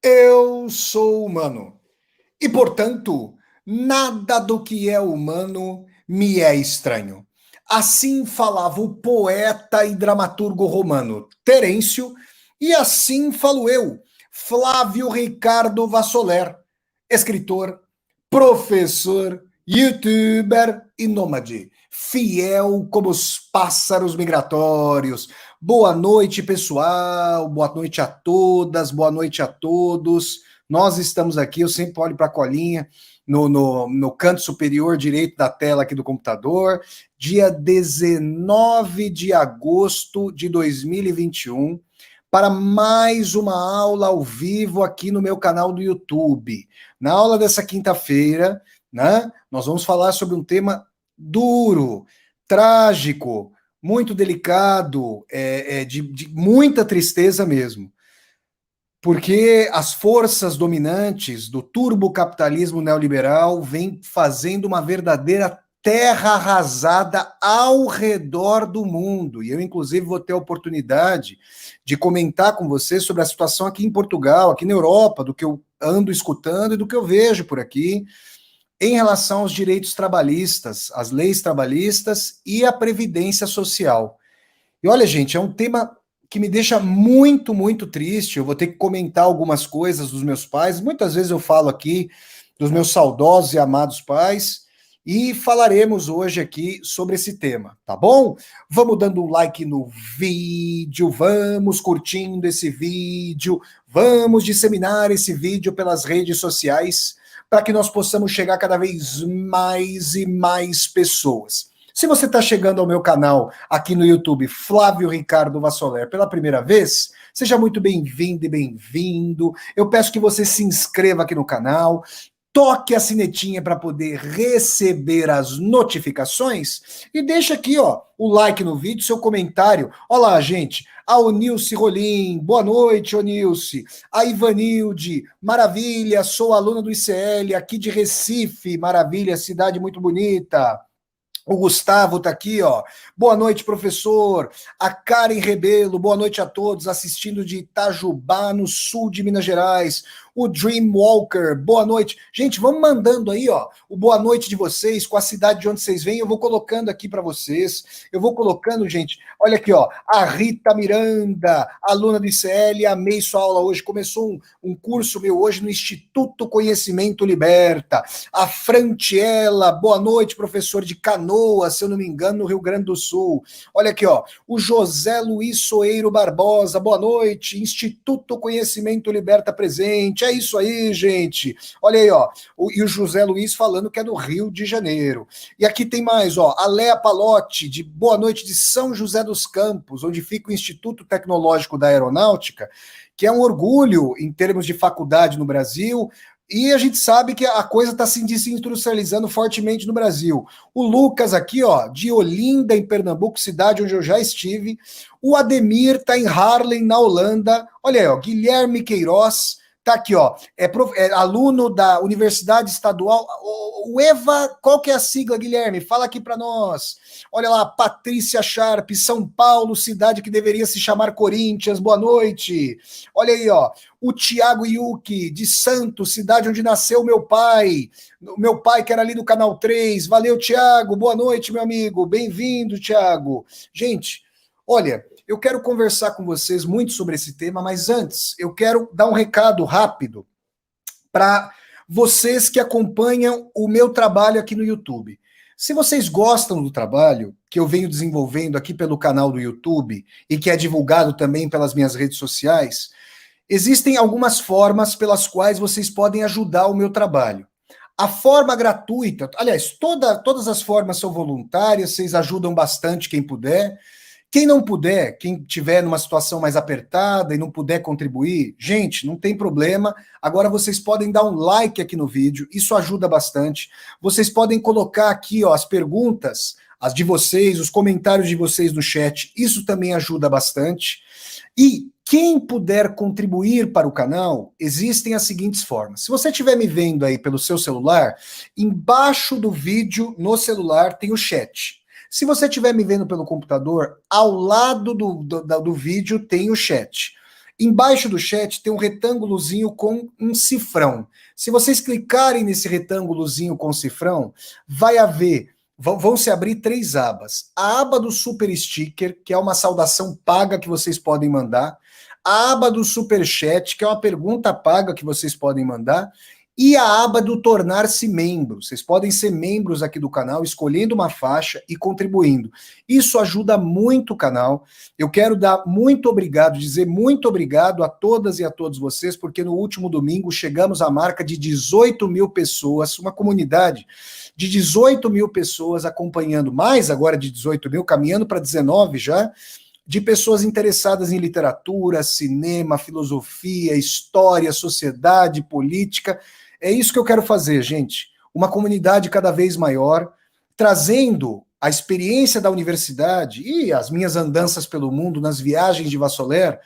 Eu sou humano e, portanto, nada do que é humano me é estranho. Assim falava o poeta e dramaturgo romano Terêncio, e assim falo eu, Flávio Ricardo Vassoler, escritor, professor, youtuber e nômade, fiel como os pássaros migratórios. Boa noite, pessoal, boa noite a todas, boa noite a todos. Nós estamos aqui, eu sempre olho para a colinha no canto superior direito da tela aqui do computador, dia 19 de agosto de 2021, para mais uma aula ao vivo aqui no meu canal do YouTube. Na aula dessa quinta-feira, né, nós vamos falar sobre um tema duro, trágico, muito delicado, de muita tristeza mesmo. Porque as forças dominantes do turbocapitalismo neoliberal vêm fazendo uma verdadeira terra arrasada ao redor do mundo. E eu, inclusive, vou ter a oportunidade de comentar com você sobre a situação aqui em Portugal, aqui na Europa, do que eu ando escutando e do que eu vejo por aqui em relação aos direitos trabalhistas, às leis trabalhistas e à previdência social. E olha, gente, é um tema que me deixa muito, muito triste. Eu vou ter que comentar algumas coisas dos meus pais. Muitas vezes eu falo aqui dos meus saudosos e amados pais. E falaremos hoje aqui sobre esse tema, tá bom? Vamos dando um like no vídeo, vamos curtindo esse vídeo, vamos disseminar esse vídeo pelas redes sociais para que nós possamos chegar cada vez mais e mais pessoas. Se você está chegando ao meu canal aqui no YouTube, Flávio Ricardo Vassoler, pela primeira vez, seja muito bem-vindo e bem-vindo. Eu peço que você se inscreva aqui no canal, toque a sinetinha para poder receber as notificações e deixa aqui, ó, o like no vídeo, seu comentário. Olá, gente. A Onilce Rolim, boa noite, Onilce. A Ivanilde, maravilha, sou aluna do ICL aqui de Recife, maravilha, cidade muito bonita. O Gustavo tá aqui, ó. Boa noite, professor. A Karen Rebelo, boa noite a todos, assistindo de Itajubá, no sul de Minas Gerais. O Dream Walker, boa noite. Gente, vamos mandando aí, ó, o boa noite de vocês, com a cidade de onde vocês vêm, eu vou colocando aqui para vocês. Eu vou colocando, gente, olha aqui, ó, a Rita Miranda, aluna do ICL, amei sua aula hoje. Começou um curso meu hoje no Instituto Conhecimento Liberta. A Frantiela, boa noite, professor de Canoas, se eu não me engano, no Rio Grande do Sul. Olha aqui, ó, o José Luiz Soeiro Barbosa, boa noite, Instituto Conhecimento Liberta presente. É isso aí, gente. Olha aí, ó, e o José Luiz falando que é do Rio de Janeiro. E aqui tem mais, ó, a Léa Palotti, de boa noite de São José dos Campos, onde fica o Instituto Tecnológico da Aeronáutica, que é um orgulho em termos de faculdade no Brasil. E a gente sabe que a coisa está se desindustrializando fortemente no Brasil. O Lucas aqui, ó, de Olinda, em Pernambuco, cidade onde eu já estive. O Ademir está em Haarlem, na Holanda. Olha aí, ó, Guilherme Queiroz tá aqui, ó, é aluno da Universidade Estadual. O EVA, qual que é a sigla, Guilherme? Fala aqui para nós. Olha lá, Patrícia Sharp, São Paulo, cidade que deveria se chamar Corinthians, boa noite. Olha aí, ó, o Tiago Yuki, de Santos, cidade onde nasceu o meu pai que era ali do Canal 3, valeu, Tiago, boa noite, meu amigo, bem-vindo, Tiago. Gente, olha, eu quero conversar com vocês muito sobre esse tema, mas antes eu quero dar um recado rápido para vocês que acompanham o meu trabalho aqui no YouTube. Se vocês gostam do trabalho que eu venho desenvolvendo aqui pelo canal do YouTube e que é divulgado também pelas minhas redes sociais, existem algumas formas pelas quais vocês podem ajudar o meu trabalho. A forma gratuita, aliás, todas as formas são voluntárias, vocês ajudam bastante quem puder. Quem não puder, quem tiver numa situação mais apertada e não puder contribuir, gente, não tem problema. Agora vocês podem dar um like aqui no vídeo, isso ajuda bastante. Vocês podem colocar aqui, ó, as perguntas, as de vocês, os comentários de vocês no chat, isso também ajuda bastante. E quem puder contribuir para o canal, existem as seguintes formas. Se você estiver me vendo aí pelo seu celular, embaixo do vídeo, no celular, tem o chat. Se você estiver me vendo pelo computador, ao lado do vídeo tem o chat. Embaixo do chat tem um retângulozinho com um cifrão. Se vocês clicarem nesse retângulozinho com cifrão, vai haver, vão se abrir 3 abas. A aba do Super Sticker, que é uma saudação paga que vocês podem mandar. A aba do Super Chat, que é uma pergunta paga que vocês podem mandar. E a aba do tornar-se membro. Vocês podem ser membros aqui do canal, escolhendo uma faixa e contribuindo. Isso ajuda muito o canal. Eu quero dar muito obrigado, dizer muito obrigado a todas e a todos vocês, porque no último domingo chegamos à marca de 18 mil pessoas, uma comunidade de 18 mil pessoas acompanhando, mais agora de 18 mil, caminhando para 19 já, de pessoas interessadas em literatura, cinema, filosofia, história, sociedade, política. É isso que eu quero fazer, gente. Uma comunidade cada vez maior, trazendo a experiência da universidade e as minhas andanças pelo mundo nas viagens de Vassoler,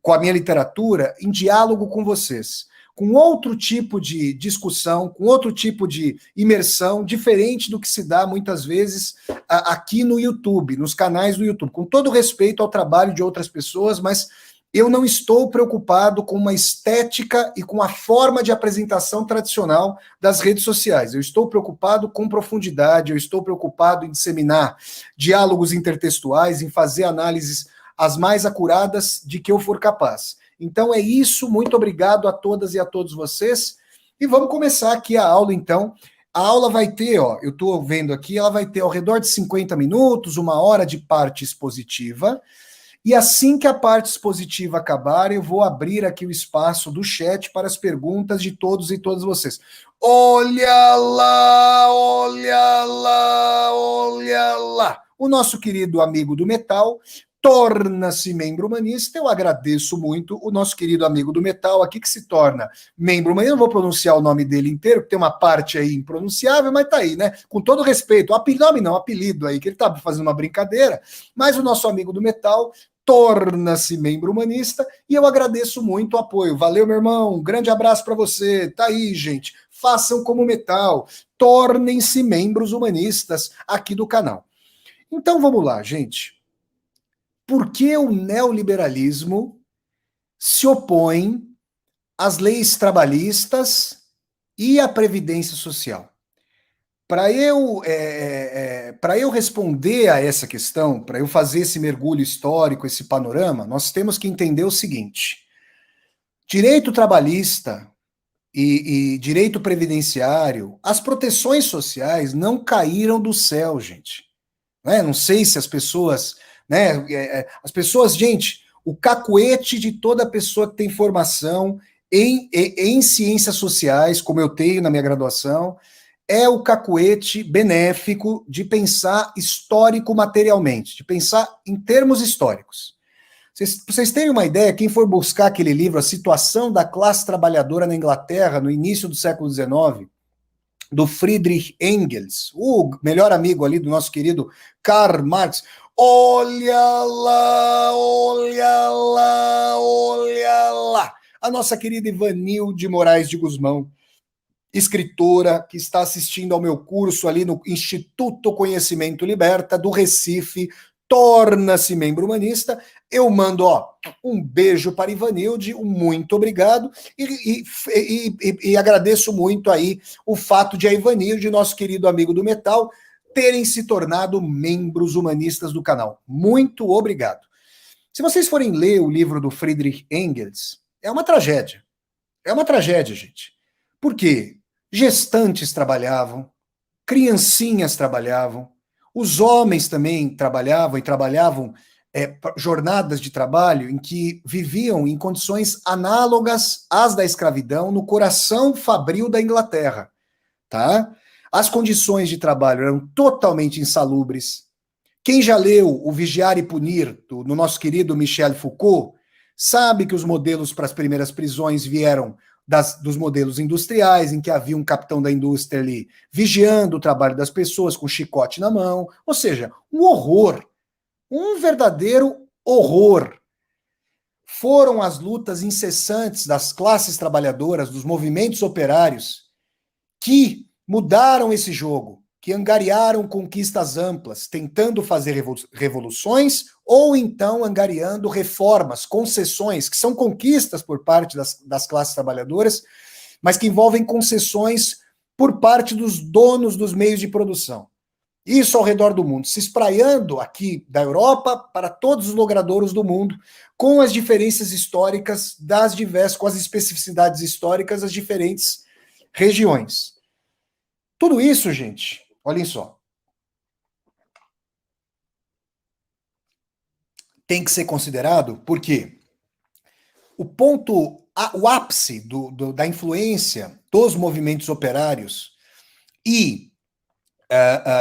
com a minha literatura, em diálogo com vocês, com outro tipo de discussão, com outro tipo de imersão, diferente do que se dá muitas vezes aqui no YouTube, nos canais do YouTube, com todo respeito ao trabalho de outras pessoas, mas eu não estou preocupado com uma estética e com a forma de apresentação tradicional das redes sociais. Eu estou preocupado com profundidade, eu estou preocupado em disseminar diálogos intertextuais, em fazer análises as mais acuradas de que eu for capaz. Então é isso, muito obrigado a todas e a todos vocês. E vamos começar aqui a aula, então. A aula vai ter, ó, eu estou vendo aqui, ela vai ter ao redor de 50 minutos, 1 hora de parte expositiva. E assim que a parte expositiva acabar, eu vou abrir aqui o espaço do chat para as perguntas de todos e todas vocês. Olha lá, olha lá, olha lá. O nosso querido amigo do metal torna-se membro humanista. Eu agradeço muito o nosso querido amigo do metal aqui que se torna membro humanista. Eu não vou pronunciar o nome dele inteiro, porque tem uma parte aí impronunciável, mas tá aí, né? Com todo respeito, nome não, apelido aí, que ele tá fazendo uma brincadeira, mas o nosso amigo do metal torna-se membro humanista e eu agradeço muito o apoio. Valeu, meu irmão, um grande abraço para você. Tá aí, gente. Façam como metal, tornem-se membros humanistas aqui do canal. Então vamos lá, gente. Por que o neoliberalismo se opõe às leis trabalhistas e à previdência social? Para eu responder a essa questão, para eu fazer esse mergulho histórico, esse panorama, nós temos que entender o seguinte: direito trabalhista e direito previdenciário, as proteções sociais não caíram do céu, gente. Não sei se as pessoas, as pessoas, gente, o cacuete de toda pessoa que tem formação em ciências sociais, como eu tenho na minha graduação, é o cacuete benéfico de pensar histórico materialmente, de pensar em termos históricos. Vocês têm uma ideia, quem for buscar aquele livro, A Situação da Classe Trabalhadora na Inglaterra, no início do século XIX, do Friedrich Engels, o melhor amigo ali do nosso querido Karl Marx, olha lá, olha lá, olha lá, a nossa querida Ivanilde Moraes de Guzmão, escritora que está assistindo ao meu curso ali no Instituto Conhecimento Liberta, do Recife, torna-se membro humanista. Eu mando um beijo para Ivanilde, um muito obrigado, e agradeço muito aí o fato de a Ivanilde, nosso querido amigo do metal, terem se tornado membros humanistas do canal. Muito obrigado. Se vocês forem ler o livro do Friedrich Engels, é uma tragédia. É uma tragédia, gente. Por quê? Gestantes trabalhavam, criancinhas trabalhavam, os homens também trabalhavam e trabalhavam jornadas de trabalho em que viviam em condições análogas às da escravidão no coração fabril da Inglaterra, tá? As condições de trabalho eram totalmente insalubres. Quem já leu O Vigiar e Punir, no nosso querido Michel Foucault, sabe que os modelos para as primeiras prisões vieram dos modelos industriais, em que havia um capitão da indústria ali vigiando o trabalho das pessoas com chicote na mão, ou seja, um horror, um verdadeiro horror. Foram as lutas incessantes das classes trabalhadoras, dos movimentos operários, que mudaram esse jogo, que angariaram conquistas amplas, tentando fazer revoluções, ou então angariando reformas, concessões, que são conquistas por parte das classes trabalhadoras, mas que envolvem concessões por parte dos donos dos meios de produção. Isso ao redor do mundo, se espraiando aqui da Europa para todos os logradouros do mundo, com as diferenças históricas das diversas, com as especificidades históricas das diferentes regiões. Tudo isso, gente, olhem só, tem que ser considerado porque o ponto, o ápice da influência dos movimentos operários e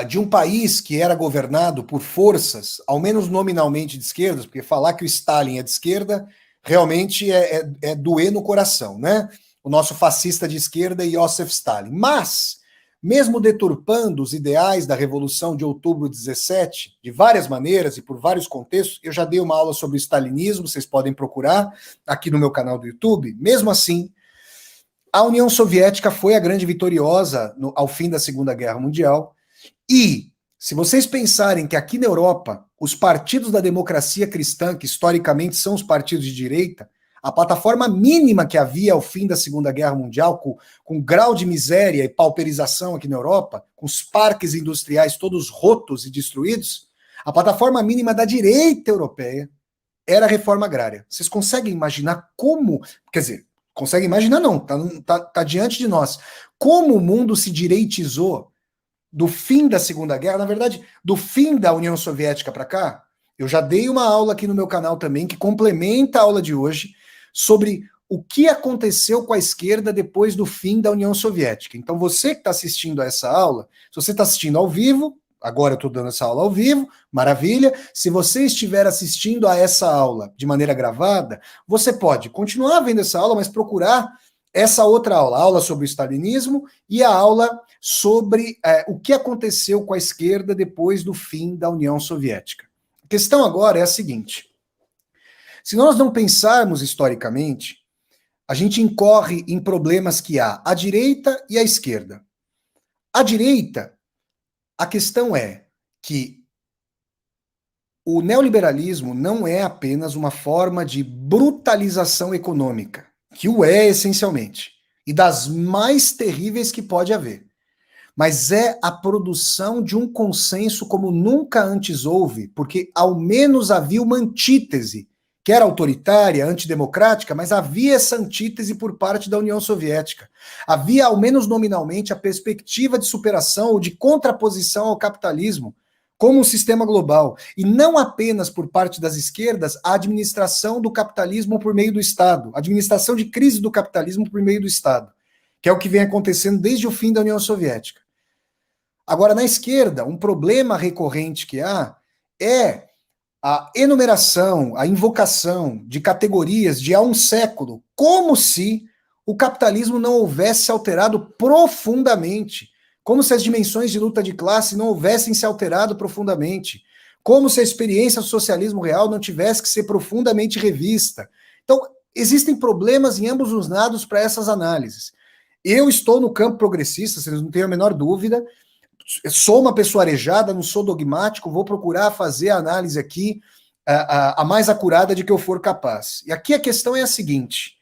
de um país que era governado por forças, ao menos nominalmente de esquerdas, porque falar que o Stalin é de esquerda realmente é doer no coração, né? O nosso fascista de esquerda, Joseph Stalin. Mas, mesmo deturpando os ideais da Revolução de Outubro de 17, de várias maneiras e por vários contextos, eu já dei uma aula sobre o stalinismo, vocês podem procurar aqui no meu canal do YouTube. Mesmo assim, a União Soviética foi a grande vitoriosa ao fim da Segunda Guerra Mundial. E, se vocês pensarem que aqui na Europa, os partidos da democracia cristã, que historicamente são os partidos de direita, a plataforma mínima que havia ao fim da Segunda Guerra Mundial, com grau de miséria e pauperização aqui na Europa, com os parques industriais todos rotos e destruídos, a plataforma mínima da direita europeia era a reforma agrária. Vocês conseguem imaginar como, quer dizer, conseguem imaginar não, tá diante de nós, como o mundo se direitizou do fim da Segunda Guerra, na verdade, do fim da União Soviética para cá. Eu já dei uma aula aqui no meu canal também, que complementa a aula de hoje, sobre o que aconteceu com a esquerda depois do fim da União Soviética. Então, você que está assistindo a essa aula, se você está assistindo ao vivo, agora eu estou dando essa aula ao vivo, maravilha. Se você estiver assistindo a essa aula de maneira gravada, você pode continuar vendo essa aula, mas procurar essa outra aula, a aula sobre o stalinismo e a aula sobre o que aconteceu com a esquerda depois do fim da União Soviética. A questão agora é a seguinte: se nós não pensarmos historicamente, a gente incorre em problemas que há a direita e a esquerda. A direita, a questão é que o neoliberalismo não é apenas uma forma de brutalização econômica, que o é essencialmente, e das mais terríveis que pode haver. Mas é a produção de um consenso como nunca antes houve, porque ao menos havia uma antítese, que era autoritária, antidemocrática, mas havia essa antítese por parte da União Soviética. Havia, ao menos nominalmente, a perspectiva de superação ou de contraposição ao capitalismo como um sistema global, e não apenas por parte das esquerdas, a administração do capitalismo por meio do Estado, a administração de crise do capitalismo por meio do Estado, que é o que vem acontecendo desde o fim da União Soviética. Agora, na esquerda, um problema recorrente que há é a enumeração, a invocação de categorias de há um século, como se o capitalismo não houvesse alterado profundamente, como se as dimensões de luta de classe não houvessem se alterado profundamente, como se a experiência do socialismo real não tivesse que ser profundamente revista. Então, existem problemas em ambos os lados para essas análises. Eu estou no campo progressista, vocês não têm a menor dúvida. Sou uma pessoa arejada, não sou dogmático, vou procurar fazer a análise aqui a mais acurada de que eu for capaz. E aqui a questão é a seguinte: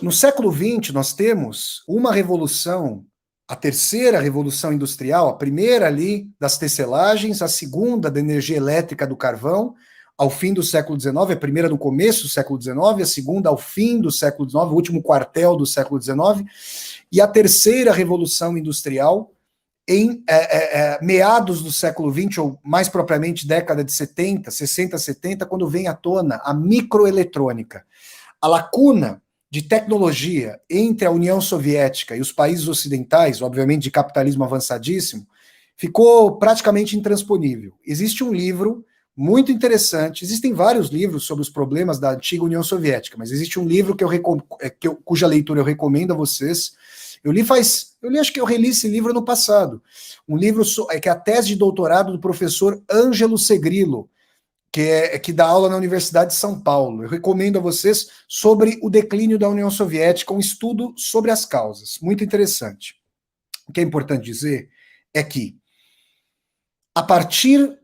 no século XX nós temos uma revolução, a terceira revolução industrial, a primeira ali das tecelagens, a segunda da energia elétrica do carvão, ao fim do século XIX, a primeira no começo do século XIX, a segunda ao fim do século XIX, o último quartel do século XIX, e a terceira revolução industrial, em meados do século XX, ou mais propriamente década de 70, 60, 70, quando vem à tona a microeletrônica. A lacuna de tecnologia entre a União Soviética e os países ocidentais, obviamente de capitalismo avançadíssimo, ficou praticamente intransponível. Existe um livro muito interessante, existem vários livros sobre os problemas da antiga União Soviética, mas existe um livro cuja leitura eu recomendo a vocês. Acho que eu reli esse livro no passado. Um livro que é a tese de doutorado do professor Ângelo Segrilo, que dá aula na Universidade de São Paulo. Eu recomendo a vocês sobre o declínio da União Soviética, um estudo sobre as causas. Muito interessante. O que é importante dizer é que, a partir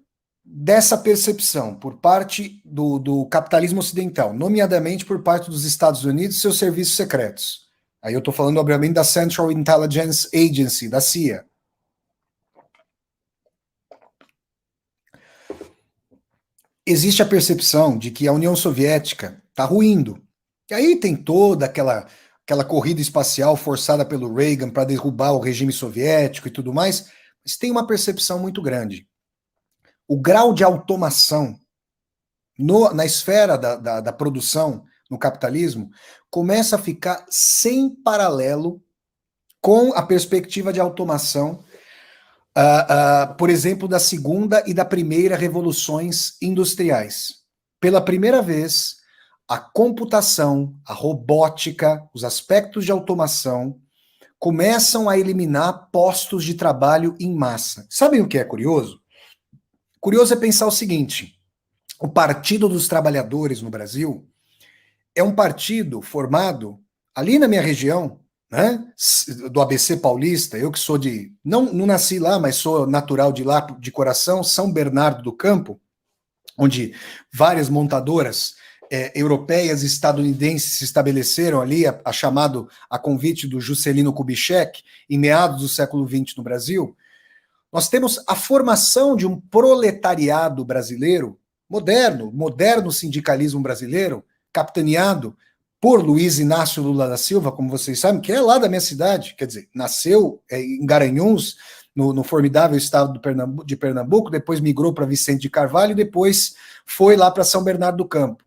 dessa percepção por parte do capitalismo ocidental, nomeadamente por parte dos Estados Unidos e seus serviços secretos, aí eu estou falando, obviamente, da Central Intelligence Agency, da CIA, existe a percepção de que a União Soviética está ruindo. E aí tem toda aquela corrida espacial forçada pelo Reagan para derrubar o regime soviético e tudo mais, mas tem uma percepção muito grande. O grau de automação na esfera da produção no capitalismo começa a ficar sem paralelo com a perspectiva de automação, por exemplo, da segunda e da primeira revoluções industriais. Pela primeira vez, a computação, a robótica, os aspectos de automação começam a eliminar postos de trabalho em massa. Sabem o que é curioso? Curioso é pensar o seguinte: o Partido dos Trabalhadores no Brasil é um partido formado ali na minha região, né, do ABC Paulista, eu que sou não nasci lá, mas sou natural de lá, de coração, São Bernardo do Campo, onde várias montadoras europeias e estadunidenses se estabeleceram ali, a convite do Juscelino Kubitschek, em meados do século XX no Brasil. Nós temos a formação de um proletariado brasileiro, moderno sindicalismo brasileiro, capitaneado por Luiz Inácio Lula da Silva, como vocês sabem, que é lá da minha cidade, quer dizer, nasceu em Garanhuns, no formidável estado de Pernambuco, depois migrou para Vicente de Carvalho e depois foi lá para São Bernardo do Campo.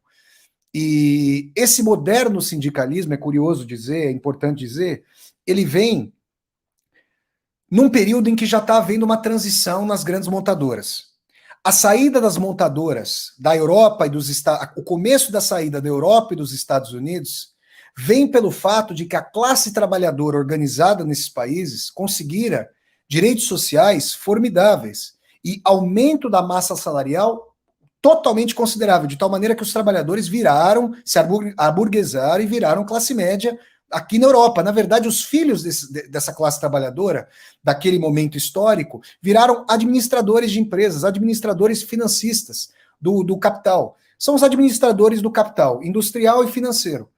E esse moderno sindicalismo, é curioso dizer, é importante dizer, ele vem num período em que já está havendo uma transição nas grandes montadoras. A saída das montadoras da Europa e dos Estados, o começo da saída da Europa e dos Estados Unidos vem pelo fato de que a classe trabalhadora organizada nesses países conseguira direitos sociais formidáveis e aumento da massa salarial totalmente considerável, de tal maneira que os trabalhadores se aburguesaram e viraram classe média aqui na Europa. Na verdade, os filhos dessa classe trabalhadora, daquele momento histórico, viraram administradores de empresas, administradores financistas do capital. São os administradores do capital industrial e financeiro.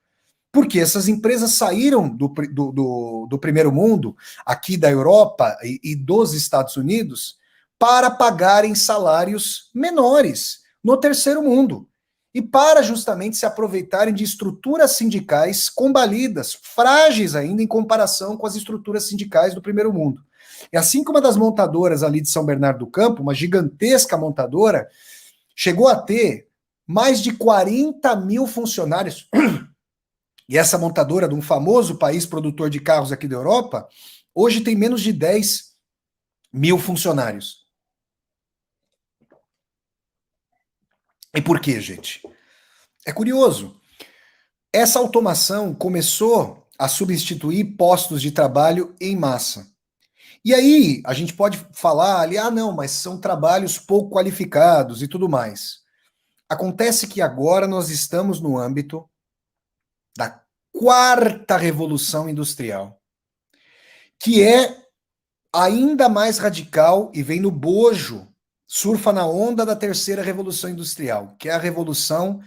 Porque essas empresas saíram do primeiro mundo, aqui da Europa e dos Estados Unidos, para pagarem salários menores no terceiro mundo e para justamente se aproveitarem de estruturas sindicais combalidas, frágeis ainda em comparação com as estruturas sindicais do primeiro mundo. E assim como uma das montadoras ali de São Bernardo do Campo, uma gigantesca montadora, chegou a ter mais de 40 mil funcionários, e essa montadora de um famoso país produtor de carros aqui da Europa, hoje tem menos de 10 mil funcionários. E por quê, gente? É curioso. Essa automação começou a substituir postos de trabalho em massa. E aí, a gente pode falar ali, não, mas são trabalhos pouco qualificados e tudo mais. Acontece que agora nós estamos no âmbito da quarta revolução industrial, que é ainda mais radical e vem no bojo, surfa na onda da terceira revolução industrial, que é a revolução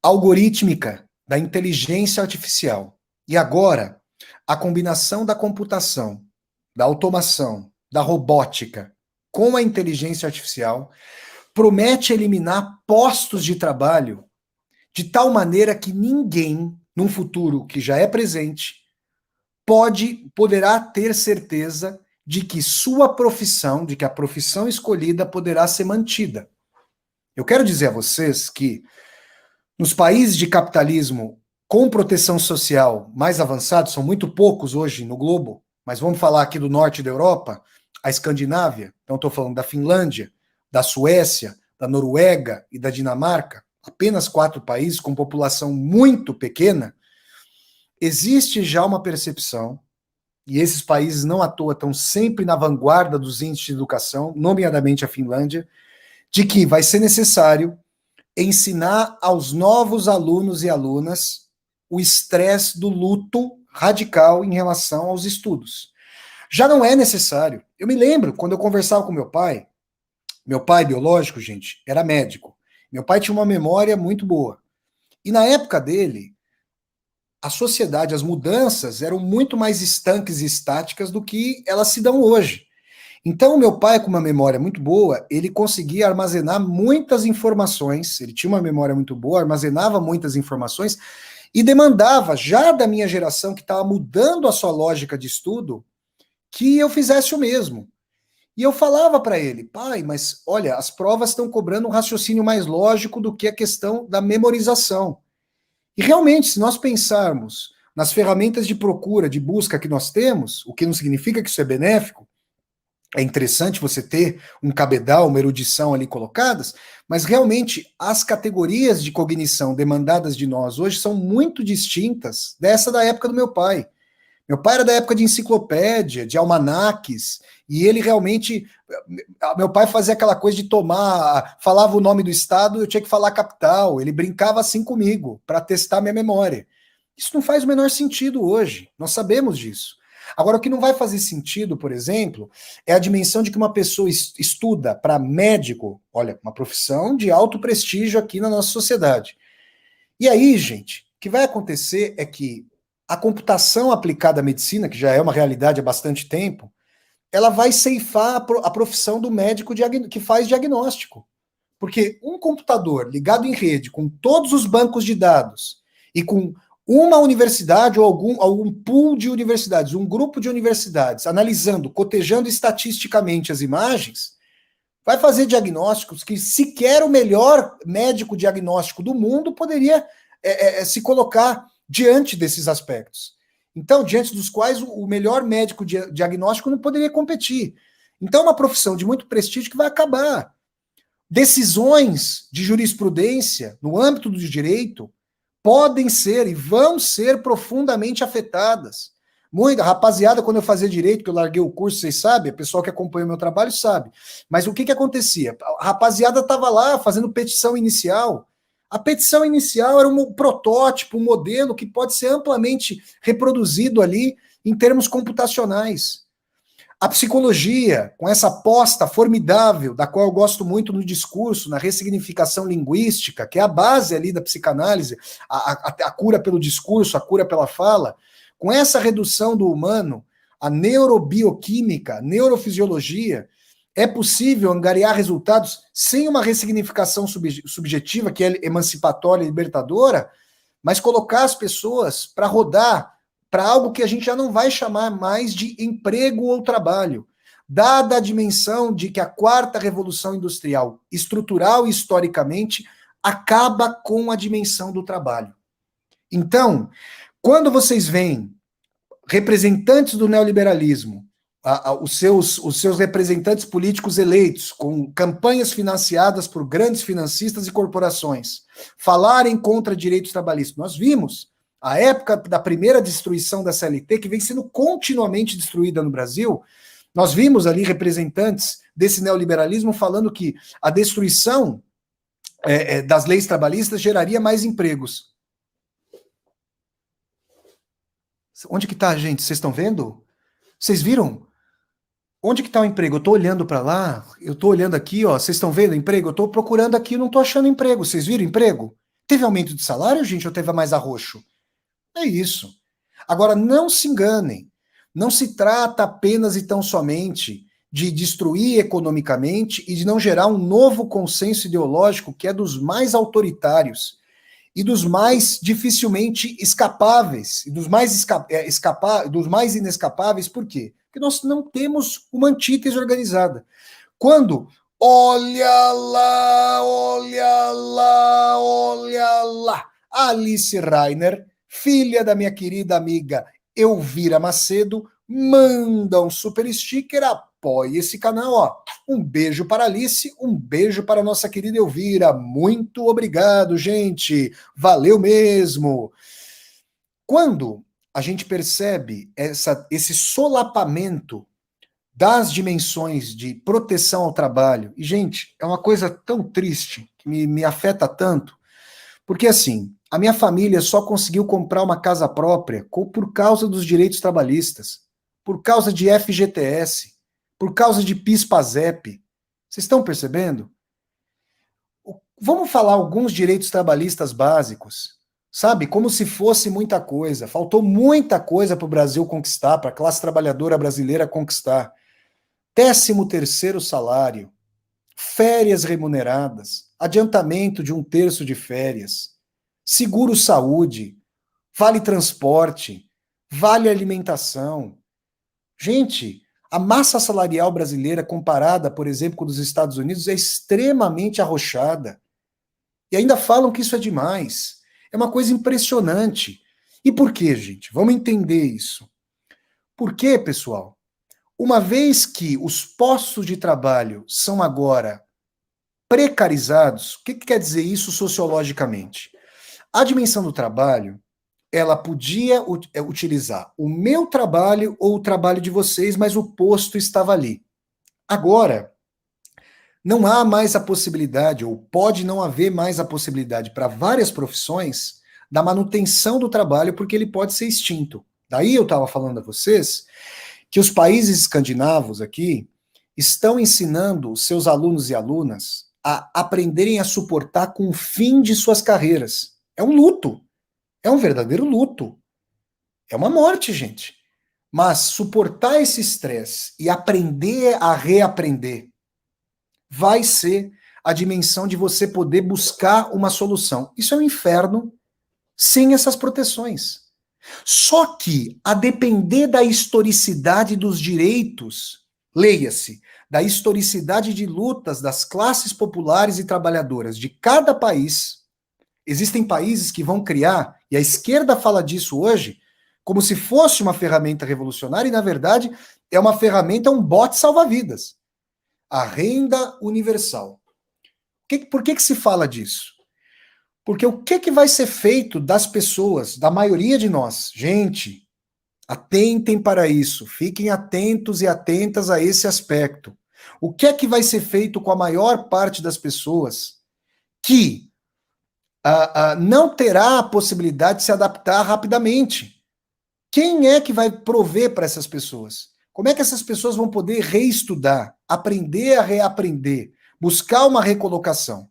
algorítmica da inteligência artificial. E agora, a combinação da computação, da automação, da robótica com a inteligência artificial promete eliminar postos de trabalho de tal maneira que ninguém, num futuro que já é presente, poderá ter certeza de que sua profissão, de que a profissão escolhida poderá ser mantida. Eu quero dizer a vocês que nos países de capitalismo com proteção social mais avançados, são muito poucos hoje no globo, mas vamos falar aqui do norte da Europa, a Escandinávia, então estou falando da Finlândia, da Suécia, da Noruega e da Dinamarca, apenas 4 países com população muito pequena, existe já uma percepção, e esses países não à toa estão sempre na vanguarda dos índices de educação, nomeadamente a Finlândia, de que vai ser necessário ensinar aos novos alunos e alunas o estresse do luto radical em relação aos estudos. Já não é necessário. Eu me lembro, quando eu conversava com meu pai biológico, gente, era médico. Meu pai tinha uma memória muito boa. E na época dele, a sociedade, as mudanças eram muito mais estanques e estáticas do que elas se dão hoje. Então, meu pai, com uma memória muito boa, ele conseguia armazenar muitas informações, ele tinha uma memória muito boa, armazenava muitas informações e demandava, já da minha geração, que estava mudando a sua lógica de estudo, que eu fizesse o mesmo. E eu falava para ele, pai, mas olha, as provas estão cobrando um raciocínio mais lógico do que a questão da memorização. E realmente, se nós pensarmos nas ferramentas de procura, de busca que nós temos, o que não significa que isso é benéfico, é interessante você ter um cabedal, uma erudição ali colocadas, mas realmente as categorias de cognição demandadas de nós hoje são muito distintas dessa da época do meu pai. Meu pai era da época de enciclopédia, de almanaques, e ele realmente. Meu pai fazia aquela coisa de tomar, falava o nome do estado, eu tinha que falar a capital. Ele brincava assim comigo, para testar minha memória. Isso não faz o menor sentido hoje, nós sabemos disso. Agora, o que não vai fazer sentido, por exemplo, é a dimensão de que uma pessoa estuda para médico, olha, uma profissão de alto prestígio aqui na nossa sociedade. E aí, gente, o que vai acontecer é que a computação aplicada à medicina, que já é uma realidade há bastante tempo, ela vai ceifar a profissão do médico que faz diagnóstico. Porque um computador ligado em rede, com todos os bancos de dados, e com uma universidade ou algum pool de universidades, um grupo de universidades, analisando, cotejando estatisticamente as imagens, vai fazer diagnósticos que sequer o melhor médico diagnóstico do mundo poderia se colocar diante desses aspectos. Então, diante dos quais o melhor médico diagnóstico não poderia competir. Então, é uma profissão de muito prestígio que vai acabar. Decisões de jurisprudência no âmbito do direito podem ser e vão ser profundamente afetadas. Muita rapaziada, quando eu fazia direito, que eu larguei o curso, vocês sabem, o pessoal que acompanha o meu trabalho sabe. Mas o que acontecia? A rapaziada estava lá fazendo petição inicial. A petição inicial era um protótipo, um modelo que pode ser amplamente reproduzido ali em termos computacionais. A psicologia, com essa aposta formidável, da qual eu gosto muito no discurso, na ressignificação linguística, que é a base ali da psicanálise, a cura pelo discurso, a cura pela fala, com essa redução do humano, a neurobioquímica, a neurofisiologia, é possível angariar resultados sem uma ressignificação subjetiva, que é emancipatória e libertadora, mas colocar as pessoas para rodar para algo que a gente já não vai chamar mais de emprego ou trabalho, dada a dimensão de que a quarta revolução industrial, estrutural e historicamente, acaba com a dimensão do trabalho. Então, quando vocês veem representantes do neoliberalismo, os seus representantes políticos eleitos, com campanhas financiadas por grandes financistas e corporações, falarem contra direitos trabalhistas, nós vimos a época da primeira destruição da CLT, que vem sendo continuamente destruída no Brasil, nós vimos ali representantes desse neoliberalismo falando que a destruição das leis trabalhistas geraria mais empregos. Onde que tá, gente? Vocês estão vendo? Vocês viram? Onde que tá o emprego? Eu tô olhando para lá, eu tô olhando aqui, ó, vocês estão vendo emprego? Eu tô procurando aqui, não tô achando emprego. Vocês viram emprego? Teve aumento de salário, gente, ou teve mais arroxo? É isso. Agora, não se enganem. Não se trata apenas e tão somente de destruir economicamente e de não gerar um novo consenso ideológico que é dos mais autoritários e dos mais dificilmente escapáveis, e dos mais, dos mais inescapáveis. Por quê? Porque nós não temos uma antítese organizada. Quando, olha lá, olha lá, olha lá, Alice Rainer, filha da minha querida amiga Elvira Macedo, manda um super sticker, apoie esse canal, ó. Um beijo para Alice, um beijo para nossa querida Elvira. Muito obrigado, gente. Valeu mesmo. Quando a gente percebe esse solapamento das dimensões de proteção ao trabalho, e, gente, é uma coisa tão triste, que me afeta tanto, porque, assim, a minha família só conseguiu comprar uma casa própria por causa dos direitos trabalhistas. por causa de FGTS, por causa de PIS/PASEP. Vocês estão percebendo? Vamos falar alguns direitos trabalhistas básicos, sabe? Como se fosse muita coisa. Faltou muita coisa para o Brasil conquistar, para a classe trabalhadora brasileira conquistar. 13º salário, férias remuneradas, adiantamento de 1/3 de férias, seguro-saúde, vale transporte, vale alimentação. Gente, a massa salarial brasileira comparada, por exemplo, com a dos Estados Unidos é extremamente arrochada. E ainda falam que isso é demais. É uma coisa impressionante. E por quê, gente? Vamos entender isso. Por quê, pessoal? Uma vez que os postos de trabalho são agora precarizados, o que quer dizer isso sociologicamente? A dimensão do trabalho, ela podia utilizar o meu trabalho ou o trabalho de vocês, mas o posto estava ali. Agora, não há mais a possibilidade, ou pode não haver mais a possibilidade para várias profissões da manutenção do trabalho, porque ele pode ser extinto. Daí eu estava falando a vocês que os países escandinavos aqui estão ensinando os seus alunos e alunas a aprenderem a suportar com o fim de suas carreiras. É um luto. É um verdadeiro luto. É uma morte, gente. Mas suportar esse estresse e aprender a reaprender vai ser a dimensão de você poder buscar uma solução. Isso é um inferno sem essas proteções. Só que, a depender da historicidade dos direitos, leia-se, da historicidade de lutas das classes populares e trabalhadoras de cada país, existem países que vão criar, e a esquerda fala disso hoje, como se fosse uma ferramenta revolucionária, e na verdade é uma ferramenta, um bote salva-vidas. A renda universal. Por que se fala disso? Porque o que vai ser feito das pessoas, da maioria de nós? Gente, atentem para isso, fiquem atentos e atentas a esse aspecto. O que vai ser feito com a maior parte das pessoas que não terá a possibilidade de se adaptar rapidamente? Quem é que vai prover para essas pessoas? Como é que essas pessoas vão poder reestudar, aprender a reaprender, buscar uma recolocação?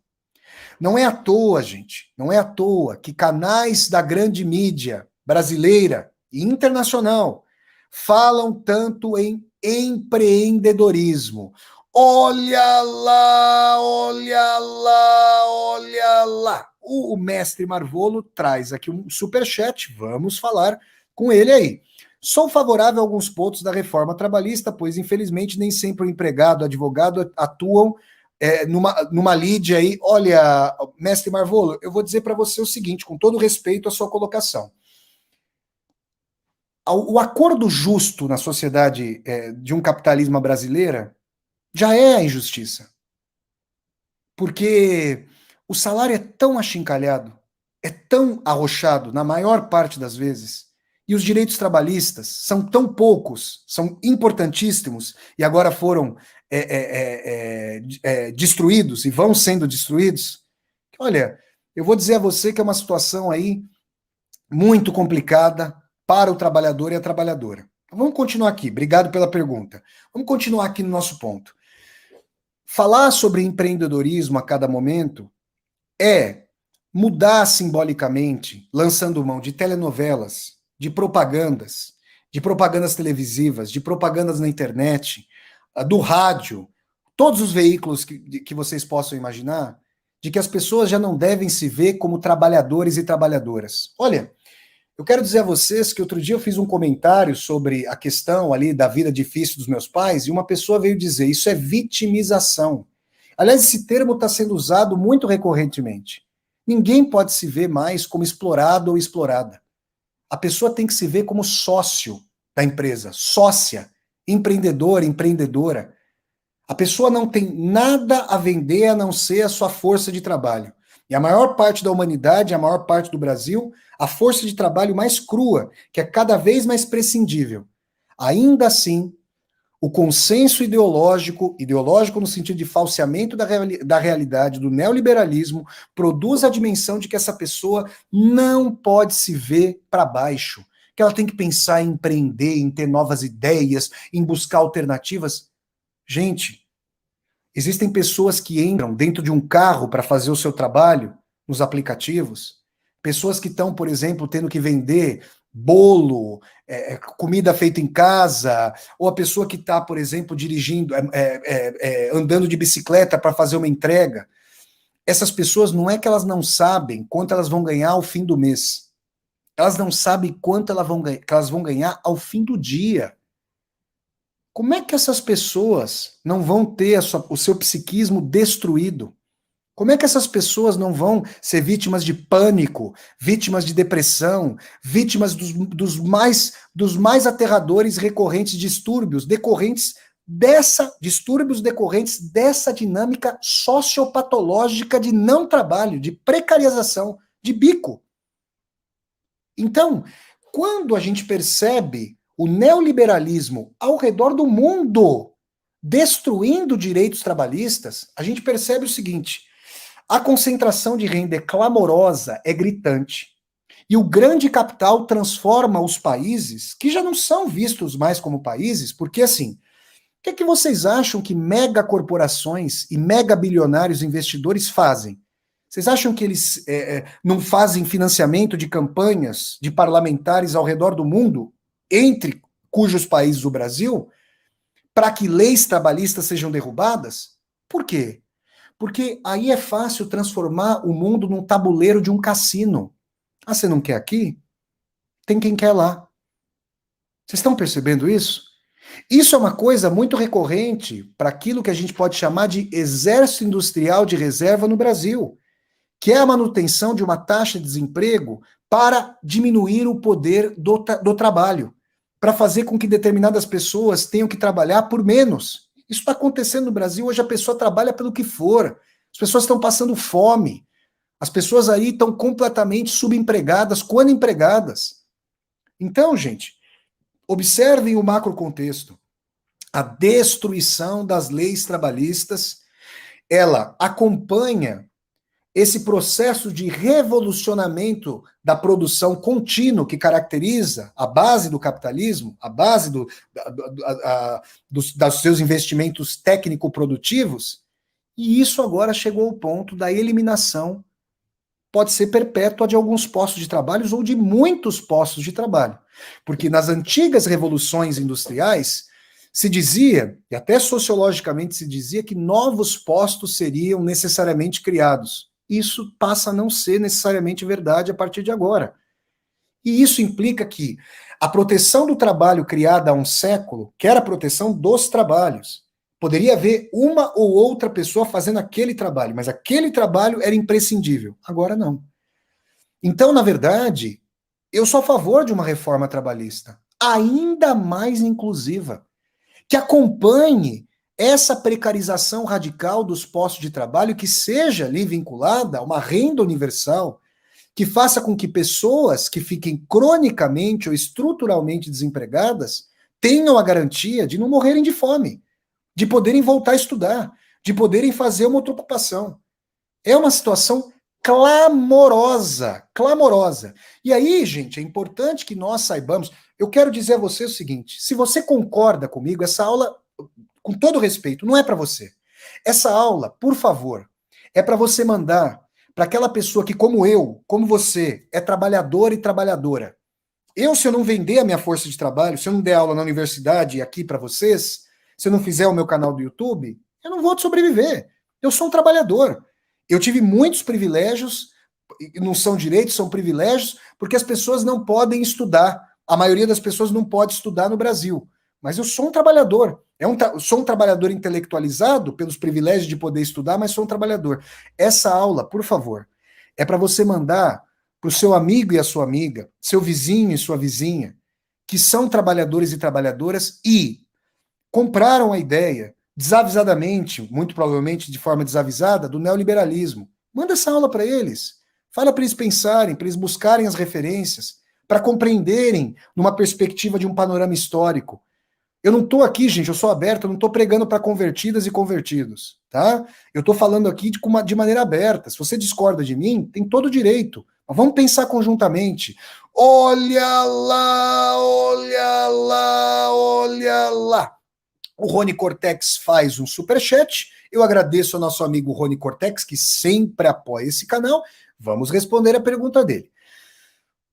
Não é à toa, gente, não é à toa que canais da grande mídia brasileira e internacional falam tanto em empreendedorismo. Olha lá, olha lá, olha lá. O mestre Marvolo traz aqui um superchat, vamos falar com ele aí. Sou favorável a alguns pontos da reforma trabalhista, pois infelizmente nem sempre o empregado, o advogado atuam numa lide aí. Olha, mestre Marvolo, eu vou dizer para você o seguinte, com todo respeito à sua colocação. O acordo justo na sociedade de um capitalismo brasileira já é a injustiça. Porque o salário é tão achincalhado, é tão arrochado, na maior parte das vezes, e os direitos trabalhistas são tão poucos, são importantíssimos, e agora foram destruídos, e vão sendo destruídos. Olha, eu vou dizer a você que é uma situação aí muito complicada para o trabalhador e a trabalhadora. Vamos continuar aqui, obrigado pela pergunta. Vamos continuar aqui no nosso ponto. Falar sobre empreendedorismo a cada momento é mudar simbolicamente, lançando mão de telenovelas, de propagandas televisivas, de propagandas na internet, do rádio, todos os veículos que vocês possam imaginar, de que as pessoas já não devem se ver como trabalhadores e trabalhadoras. Olha, eu quero dizer a vocês que outro dia eu fiz um comentário sobre a questão ali da vida difícil dos meus pais, e uma pessoa veio dizer, isso é vitimização. Aliás, esse termo está sendo usado muito recorrentemente. Ninguém pode se ver mais como explorado ou explorada. A pessoa tem que se ver como sócio da empresa, sócia, empreendedor, empreendedora. A pessoa não tem nada a vender a não ser a sua força de trabalho. E a maior parte da humanidade, a maior parte do Brasil, a força de trabalho mais crua, que é cada vez mais prescindível. Ainda assim, o consenso ideológico no sentido de falseamento da realidade, do neoliberalismo, produz a dimensão de que essa pessoa não pode se ver para baixo, que ela tem que pensar em empreender, em ter novas ideias, em buscar alternativas. Gente, existem pessoas que entram dentro de um carro para fazer o seu trabalho nos aplicativos, pessoas que estão, por exemplo, tendo que vender bolo, comida feita em casa, ou a pessoa que está, por exemplo, dirigindo, andando de bicicleta para fazer uma entrega. Essas pessoas não é que elas não sabem quanto elas vão ganhar ao fim do mês. Elas não sabem quanto elas vão ganhar ao fim do dia. Como é que essas pessoas não vão ter o seu psiquismo destruído? Como é que essas pessoas não vão ser vítimas de pânico, vítimas de depressão, vítimas dos mais aterradores recorrentes distúrbios decorrentes dessa dinâmica sociopatológica de não trabalho, de precarização, de bico? Então, quando a gente percebe o neoliberalismo ao redor do mundo destruindo direitos trabalhistas, a gente percebe o seguinte: a concentração de renda é clamorosa, é gritante, e o grande capital transforma os países, que já não são vistos mais como países, porque assim, o que vocês acham que megacorporações e megabilionários investidores fazem? Vocês acham que eles não fazem financiamento de campanhas de parlamentares ao redor do mundo, entre cujos países o Brasil, para que leis trabalhistas sejam derrubadas? Por quê? Porque aí é fácil transformar o mundo num tabuleiro de um cassino. Ah, você não quer aqui? Tem quem quer lá. Vocês estão percebendo isso? Isso é uma coisa muito recorrente para aquilo que a gente pode chamar de exército industrial de reserva no Brasil, que é a manutenção de uma taxa de desemprego para diminuir o poder do trabalho, para fazer com que determinadas pessoas tenham que trabalhar por menos. Isso está acontecendo no Brasil, hoje a pessoa trabalha pelo que for, as pessoas estão passando fome, as pessoas aí estão completamente subempregadas, quando empregadas. Então, gente, observem o macrocontexto. A destruição das leis trabalhistas, ela acompanha esse processo de revolucionamento da produção contínuo que caracteriza a base do capitalismo, a base dos seus investimentos técnico-produtivos, e isso agora chegou ao ponto da eliminação, pode ser perpétua, de alguns postos de trabalho ou de muitos postos de trabalho. Porque nas antigas revoluções industriais se dizia, e até sociologicamente se dizia, que novos postos seriam necessariamente criados. Isso passa a não ser necessariamente verdade a partir de agora. E isso implica que a proteção do trabalho criada há um século, que era a proteção dos trabalhos, poderia haver uma ou outra pessoa fazendo aquele trabalho, mas aquele trabalho era imprescindível. Agora não. Então, na verdade, eu sou a favor de uma reforma trabalhista, ainda mais inclusiva, que acompanhe essa precarização radical dos postos de trabalho, que seja ali vinculada a uma renda universal, que faça com que pessoas que fiquem cronicamente ou estruturalmente desempregadas tenham a garantia de não morrerem de fome, de poderem voltar a estudar, de poderem fazer uma outra ocupação. É uma situação clamorosa, clamorosa. E aí, gente, é importante que nós saibamos. Eu quero dizer a você o seguinte: se você concorda comigo, essa aula, com todo respeito, não é para você. Essa aula, por favor, é para você mandar para aquela pessoa que, como eu, como você, é trabalhador e trabalhadora. Se eu não vender a minha força de trabalho, se eu não der aula na universidade e aqui para vocês, se eu não fizer o meu canal do YouTube, eu não vou sobreviver. Eu sou um trabalhador. Eu tive muitos privilégios, não são direitos, são privilégios, porque as pessoas não podem estudar. A maioria das pessoas não pode estudar no Brasil. Mas eu sou um trabalhador. Sou um trabalhador intelectualizado pelos privilégios de poder estudar, mas sou um trabalhador. Essa aula, por favor, é para você mandar para o seu amigo e a sua amiga, seu vizinho e sua vizinha, que são trabalhadores e trabalhadoras e compraram a ideia, desavisadamente, muito provavelmente de forma desavisada, do neoliberalismo. Manda essa aula para eles. Fala para eles pensarem, para eles buscarem as referências, para compreenderem numa perspectiva de um panorama histórico. Eu não estou aqui, gente, eu sou aberto, eu não estou pregando para convertidas e convertidos, tá? Eu estou falando aqui de maneira aberta. Se você discorda de mim, tem todo o direito. Mas vamos pensar conjuntamente. Olha lá, olha lá, olha lá. O Rony Cortex faz um superchat. Eu agradeço ao nosso amigo Rony Cortex, que sempre apoia esse canal. Vamos responder a pergunta dele.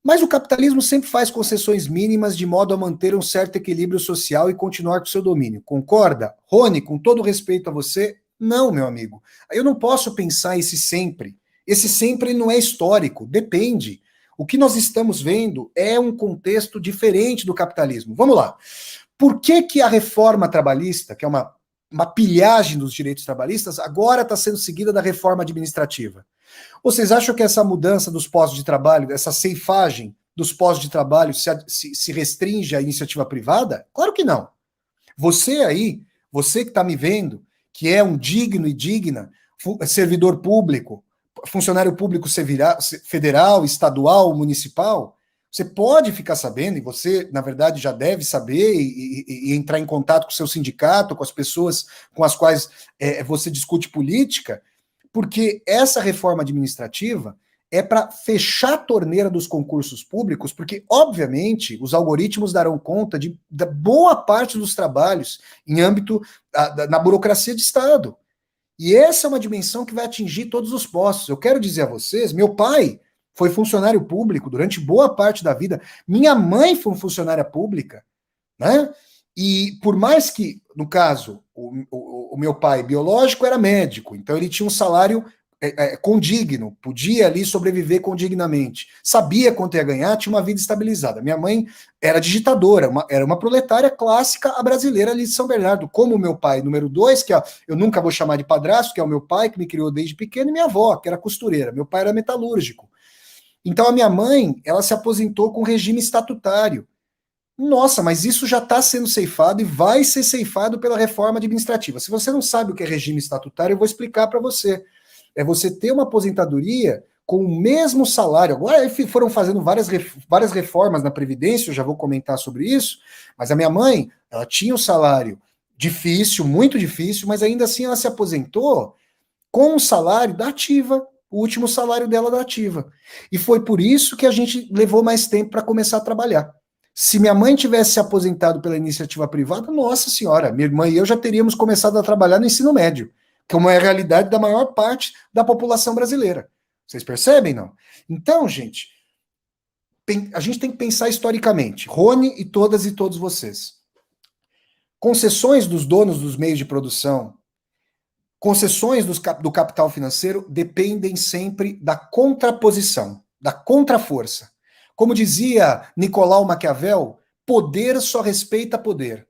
Mas o capitalismo sempre faz concessões mínimas de modo a manter um certo equilíbrio social e continuar com seu domínio. Concorda? Rony, com todo respeito a você, não, meu amigo. Eu não posso pensar esse sempre. Esse sempre não é histórico, depende. O que nós estamos vendo é um contexto diferente do capitalismo. Vamos lá. Por que, que a reforma trabalhista, que é uma pilhagem dos direitos trabalhistas, agora está sendo seguida da reforma administrativa? Vocês acham que essa mudança dos postos de trabalho, essa ceifagem dos postos de trabalho se restringe à iniciativa privada? Claro que não. Você aí, você que está me vendo, que é um digno e digna servidor público, funcionário público federal, estadual, municipal, você pode ficar sabendo, e você, na verdade, já deve saber e entrar em contato com o seu sindicato, com as pessoas com as quais você discute política, porque essa reforma administrativa é para fechar a torneira dos concursos públicos, porque, obviamente, os algoritmos darão conta da boa parte dos trabalhos em âmbito na burocracia de Estado. E essa é uma dimensão que vai atingir todos os postos. Eu quero dizer a vocês, meu pai foi funcionário público durante boa parte da vida, minha mãe foi funcionária pública, né? E por mais que, no caso, o meu pai biológico era médico, então ele tinha um salário condigno, podia ali sobreviver condignamente, sabia quanto ia ganhar, tinha uma vida estabilizada. Minha mãe era digitadora, era uma proletária clássica a brasileira ali de São Bernardo, como o meu pai, número 2, que eu nunca vou chamar de padrasto, que é o meu pai, que me criou desde pequeno, e minha avó, que era costureira. Meu pai era metalúrgico. Então a minha mãe, ela se aposentou com regime estatutário. Nossa, mas isso já está sendo ceifado e vai ser ceifado pela reforma administrativa. Se você não sabe o que é regime estatutário, eu vou explicar para você. É você ter uma aposentadoria com o mesmo salário. Agora foram fazendo várias reformas na Previdência, eu já vou comentar sobre isso, mas a minha mãe, ela tinha um salário difícil, muito difícil, mas ainda assim ela se aposentou com o salário da ativa, o último salário dela da ativa. E foi por isso que a gente levou mais tempo para começar a trabalhar. Se minha mãe tivesse se aposentado pela iniciativa privada, nossa senhora, minha irmã e eu já teríamos começado a trabalhar no ensino médio, que é uma realidade da maior parte da população brasileira. Vocês percebem, não? Então, gente, a gente tem que pensar historicamente. Rony e todas e todos vocês. Concessões dos donos dos meios de produção, concessões do capital financeiro dependem sempre da contraposição, da contraforça. Como dizia Nicolau Maquiavel, poder só respeita poder.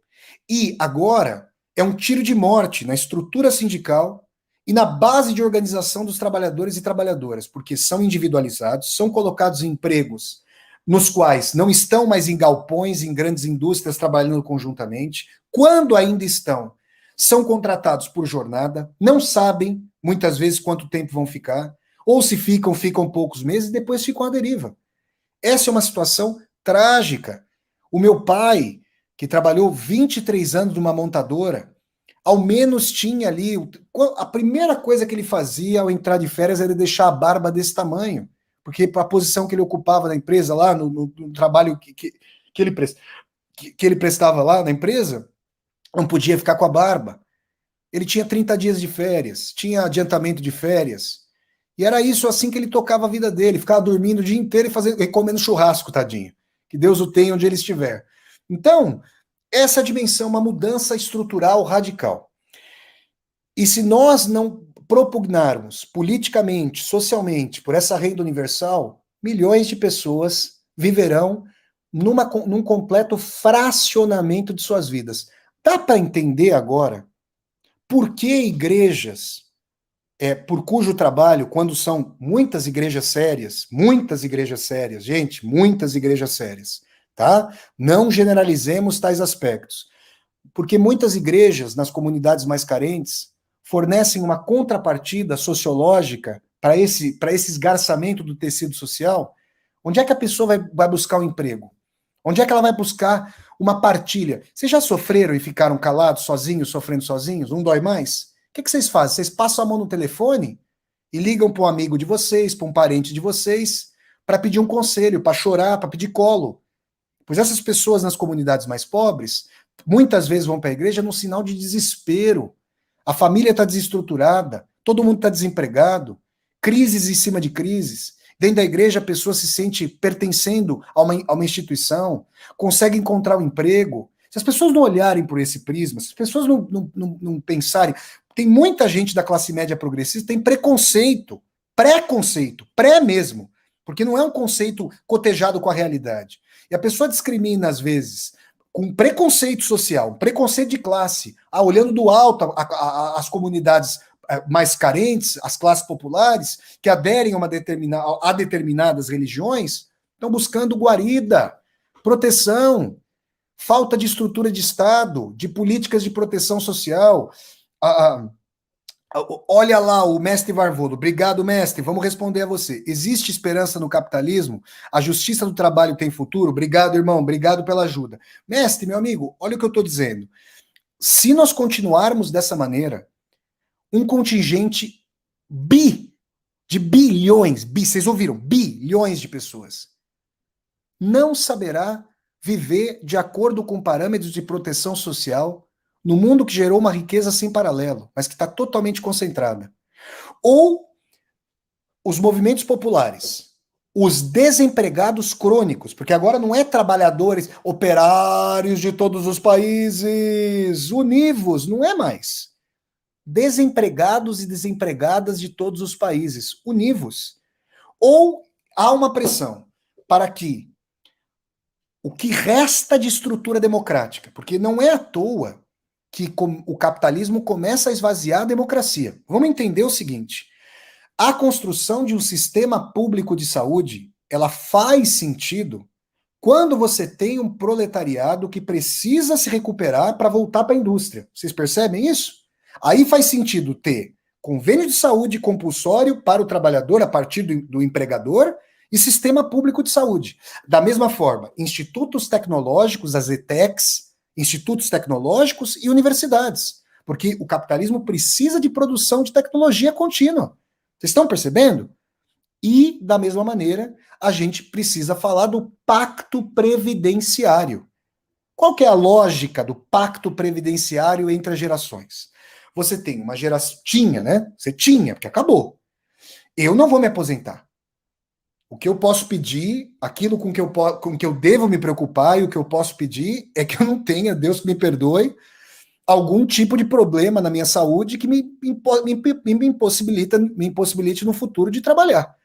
E agora é um tiro de morte na estrutura sindical e na base de organização dos trabalhadores e trabalhadoras, porque são individualizados, são colocados em empregos nos quais não estão mais em galpões, em grandes indústrias trabalhando conjuntamente. Quando ainda estão, são contratados por jornada, não sabem muitas vezes quanto tempo vão ficar, ou se ficam poucos meses e depois ficam à deriva. Essa é uma situação trágica. O meu pai, que trabalhou 23 anos numa montadora, ao menos tinha ali. A primeira coisa que ele fazia ao entrar de férias era deixar a barba desse tamanho, porque a posição que ele ocupava na empresa, lá no trabalho que ele prestava lá na empresa, não podia ficar com a barba. Ele tinha 30 dias de férias, tinha adiantamento de férias. E era isso assim que ele tocava a vida dele, ficava dormindo o dia inteiro e comendo churrasco, tadinho. Que Deus o tenha onde ele estiver. Então, essa dimensão é uma mudança estrutural radical. E se nós não propugnarmos politicamente, socialmente, por essa renda universal, milhões de pessoas viverão num completo fracionamento de suas vidas. Dá para entender agora por que igrejas, por cujo trabalho, quando são muitas igrejas sérias, gente, muitas igrejas sérias, tá? Não generalizemos tais aspectos. Porque muitas igrejas, nas comunidades mais carentes, fornecem uma contrapartida sociológica para esse esgarçamento do tecido social. Onde é que a pessoa vai buscar um emprego? Onde é que ela vai buscar uma partilha? Vocês já sofreram e ficaram calados, sozinhos, sofrendo sozinhos? Não dói mais? O que vocês fazem? Vocês passam a mão no telefone e ligam para um amigo de vocês, para um parente de vocês, para pedir um conselho, para chorar, para pedir colo. Pois essas pessoas nas comunidades mais pobres, muitas vezes vão para a igreja num sinal de desespero. A família está desestruturada, todo mundo está desempregado, crises em cima de crises. Dentro da igreja a pessoa se sente pertencendo a uma instituição, consegue encontrar um emprego. Se as pessoas não olharem por esse prisma, se as pessoas não pensarem... Tem muita gente da classe média progressista que tem preconceito, pré mesmo, porque não é um conceito cotejado com a realidade. E a pessoa discrimina, às vezes, com preconceito social, preconceito de classe, olhando do alto as comunidades mais carentes, as classes populares, que aderem a determinadas religiões, estão buscando guarida, proteção, falta de estrutura de Estado, de políticas de proteção social. Olha lá o mestre Varvolo. Obrigado, mestre. Vamos responder a você. Existe esperança no capitalismo? A justiça do trabalho tem futuro? Obrigado, irmão. Obrigado pela ajuda. Mestre, meu amigo, olha o que eu estou dizendo. Se nós continuarmos dessa maneira, um contingente de bilhões, vocês ouviram? Bilhões de pessoas, não saberá viver de acordo com parâmetros de proteção social no mundo que gerou uma riqueza sem paralelo, mas que está totalmente concentrada. Ou os movimentos populares, os desempregados crônicos, porque agora não é trabalhadores, operários de todos os países, univos, não é mais. Desempregados e desempregadas de todos os países, univos. Ou há uma pressão para que o que resta de estrutura democrática, porque não é à toa que o capitalismo começa a esvaziar a democracia. Vamos entender o seguinte: a construção de um sistema público de saúde, ela faz sentido quando você tem um proletariado que precisa se recuperar para voltar para a indústria. Vocês percebem isso? Aí faz sentido ter convênio de saúde compulsório para o trabalhador a partir do empregador e sistema público de saúde. Da mesma forma, institutos tecnológicos, as ETECs, institutos tecnológicos e universidades, porque o capitalismo precisa de produção de tecnologia contínua. Vocês estão percebendo? E, da mesma maneira, a gente precisa falar do pacto previdenciário. Qual que é a lógica do pacto previdenciário entre as gerações? Você tem uma geração... Tinha, né? Você tinha, porque acabou. Eu não vou me aposentar. O que eu posso pedir, aquilo com que eu devo me preocupar e o que eu posso pedir é que eu não tenha, Deus que me perdoe, algum tipo de problema na minha saúde que me impossibilite no futuro de trabalhar.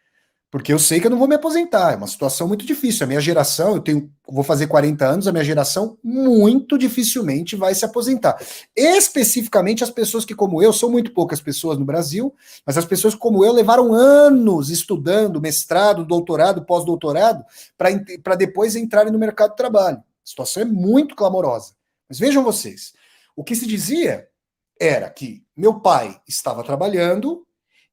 Porque eu sei que eu não vou me aposentar, é uma situação muito difícil. A minha geração, vou fazer 40 anos, a minha geração muito dificilmente vai se aposentar. Especificamente as pessoas que, como eu, são muito poucas pessoas no Brasil, mas as pessoas que, como eu, levaram anos estudando, mestrado, doutorado, pós-doutorado, para depois entrarem no mercado de trabalho. A situação é muito clamorosa. Mas vejam vocês, o que se dizia era que meu pai estava trabalhando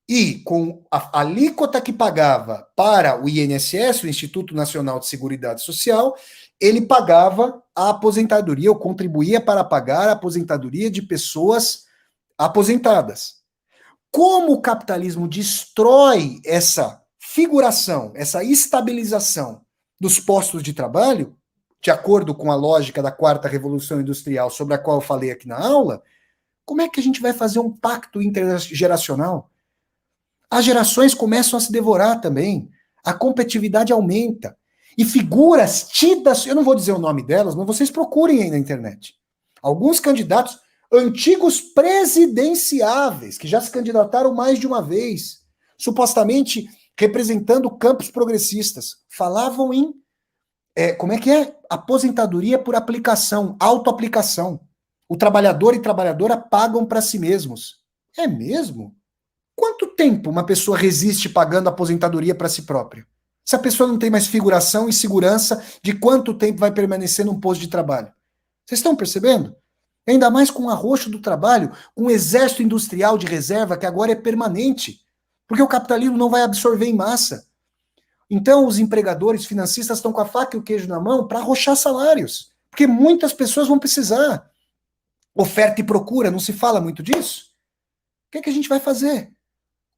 e com a alíquota que pagava para o INSS, o Instituto Nacional de Seguridade Social, ele pagava a aposentadoria, ou contribuía para pagar a aposentadoria de pessoas aposentadas. Como o capitalismo destrói essa figuração, essa estabilização dos postos de trabalho, de acordo com a lógica da quarta revolução industrial, sobre a qual eu falei aqui na aula, como é que a gente vai fazer um pacto intergeracional? As gerações começam a se devorar também, a competitividade aumenta. E figuras tidas, eu não vou dizer o nome delas, mas vocês procurem aí na internet. Alguns candidatos, antigos presidenciáveis, que já se candidataram mais de uma vez, supostamente representando campos progressistas, falavam em, como é que é? Aposentadoria por aplicação, autoaplicação. O trabalhador e trabalhadora pagam para si mesmos. É mesmo? Quanto tempo uma pessoa resiste pagando aposentadoria para si própria? Se a pessoa não tem mais figuração e segurança de quanto tempo vai permanecer num posto de trabalho. Vocês estão percebendo? Ainda mais com o arroxo do trabalho, com um exército industrial de reserva que agora é permanente, porque o capitalismo não vai absorver em massa. Então os empregadores financistas estão com a faca e o queijo na mão para arrochar salários, porque muitas pessoas vão precisar. Oferta e procura, não se fala muito disso? O que a gente vai fazer?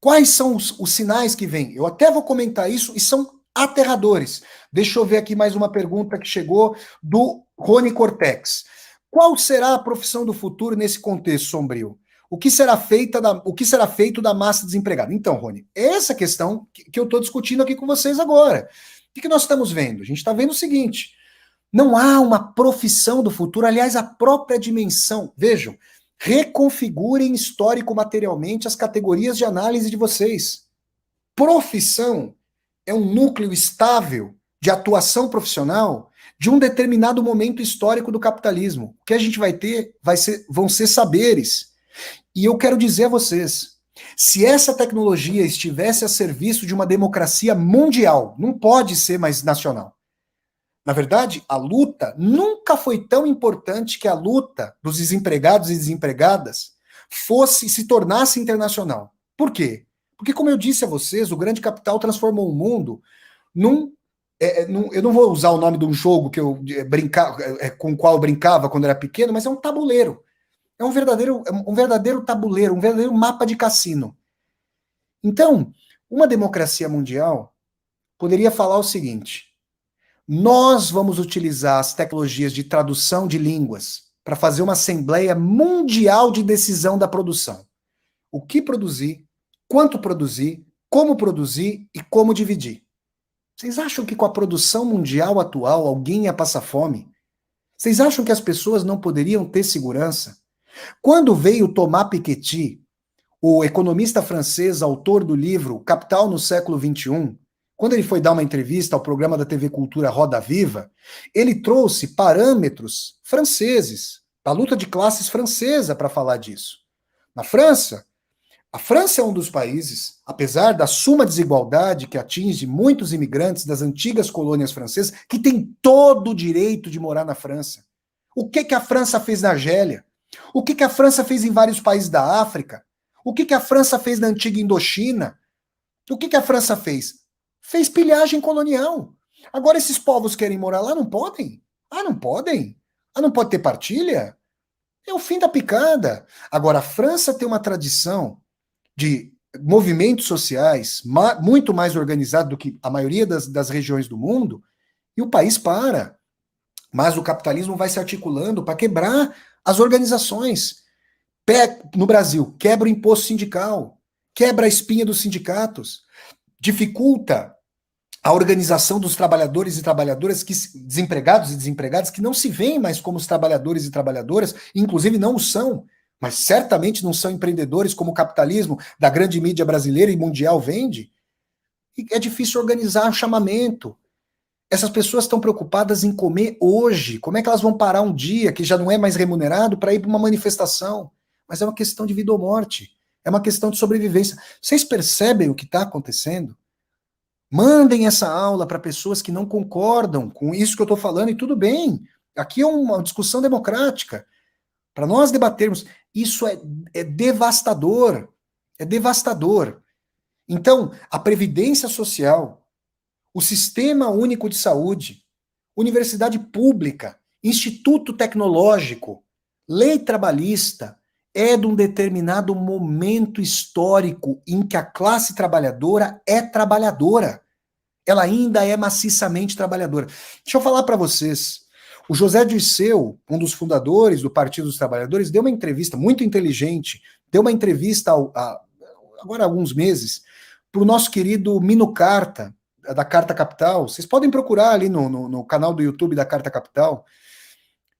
Quais são os sinais que vêm? Eu até vou comentar isso, e são Aterradores. Deixa eu ver aqui mais uma pergunta que chegou do Rony Cortex. Qual será a profissão do futuro nesse contexto sombrio? O que será feito da massa desempregada? Então, Rony, essa questão que eu estou discutindo aqui com vocês agora. O que nós estamos vendo? A gente está vendo o seguinte: não há uma profissão do futuro, aliás, a própria dimensão. Vejam, reconfigurem histórico-materialmente as categorias de análise de vocês. Profissão é um núcleo estável de atuação profissional de um determinado momento histórico do capitalismo. O que a gente vai ter vão ser saberes. E eu quero dizer a vocês, se essa tecnologia estivesse a serviço de uma democracia mundial, não pode ser mais nacional. Na verdade, a luta nunca foi tão importante que a luta dos desempregados e desempregadas se tornasse internacional. Por quê? Porque, como eu disse a vocês, o grande capital transformou o mundo eu não vou usar o nome de um jogo que eu com o qual eu brincava quando era pequeno, mas é um tabuleiro. É um verdadeiro tabuleiro, um verdadeiro mapa de cassino. Então, uma democracia mundial poderia falar o seguinte: nós vamos utilizar as tecnologias de tradução de línguas para fazer uma assembleia mundial de decisão da produção. O que produzir, quanto produzir, como produzir e como dividir. Vocês acham que com a produção mundial atual alguém ia passar fome? Vocês acham que as pessoas não poderiam ter segurança? Quando veio Thomas Piketty, o economista francês, autor do livro Capital no século XXI, quando ele foi dar uma entrevista ao programa da TV Cultura Roda Viva, ele trouxe parâmetros franceses, da luta de classes francesa para falar disso. Na França, a França é um dos países, apesar da suma desigualdade que atinge muitos imigrantes das antigas colônias francesas, que tem todo o direito de morar na França. O que a França fez na Argélia? O que a França fez em vários países da África? O que a França fez na antiga Indochina? O que a França fez? Fez pilhagem colonial. Agora esses povos querem morar lá, não podem? Ah, não podem? Ah, não pode ter partilha? É o fim da picada. Agora, a França tem uma tradição de movimentos sociais muito mais organizado do que a maioria das regiões do mundo, e o país para. Mas o capitalismo vai se articulando para quebrar as organizações. No Brasil, quebra o imposto sindical, quebra a espinha dos sindicatos, dificulta a organização dos trabalhadores e trabalhadoras, desempregados e desempregadas, que não se veem mais como os trabalhadores e trabalhadoras, inclusive não o são, mas certamente não são empreendedores como o capitalismo da grande mídia brasileira e mundial vende. E é difícil organizar o chamamento. Essas pessoas estão preocupadas em comer hoje. Como é que elas vão parar um dia que já não é mais remunerado para ir para uma manifestação? Mas é uma questão de vida ou morte. É uma questão de sobrevivência. Vocês percebem o que está acontecendo? Mandem essa aula para pessoas que não concordam com isso que eu estou falando, e tudo bem. Aqui é uma discussão democrática. Para nós debatermos, isso é devastador. É devastador. Então, a Previdência Social, o Sistema Único de Saúde, Universidade Pública, Instituto Tecnológico, Lei Trabalhista, é de um determinado momento histórico em que a classe trabalhadora é trabalhadora. Ela ainda é maciçamente trabalhadora. Deixa eu falar para vocês. O José Dirceu, um dos fundadores do Partido dos Trabalhadores, deu uma entrevista muito inteligente, deu uma entrevista agora há alguns meses, para o nosso querido Mino Carta, da Carta Capital. Vocês podem procurar ali no canal do YouTube da Carta Capital.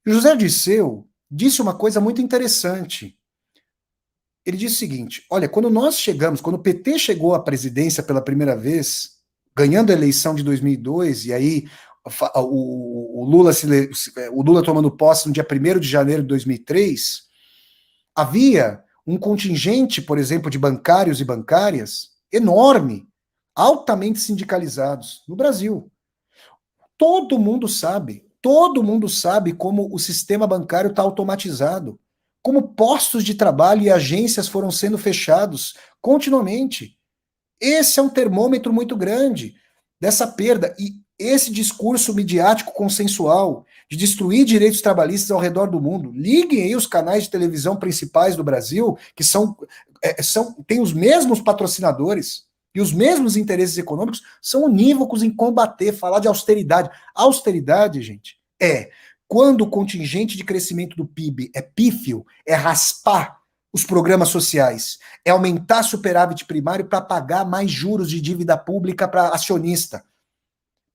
O José Dirceu disse uma coisa muito interessante. Ele disse o seguinte: olha, quando o PT chegou à presidência pela primeira vez, ganhando a eleição de 2002, e aí o Lula tomando posse no dia 1º de janeiro de 2003, havia um contingente, por exemplo, de bancários e bancárias enorme, altamente sindicalizados no Brasil. Todo mundo sabe como o sistema bancário está automatizado, como postos de trabalho e agências foram sendo fechados continuamente. Esse é um termômetro muito grande dessa perda. E esse discurso midiático consensual de destruir direitos trabalhistas ao redor do mundo. Liguem aí os canais de televisão principais do Brasil, que têm os mesmos patrocinadores. E os mesmos interesses econômicos são unívocos em combater, falar de austeridade. Austeridade, gente, é quando o contingente de crescimento do PIB é pífio, é raspar os programas sociais, é aumentar superávit primário para pagar mais juros de dívida pública para acionista,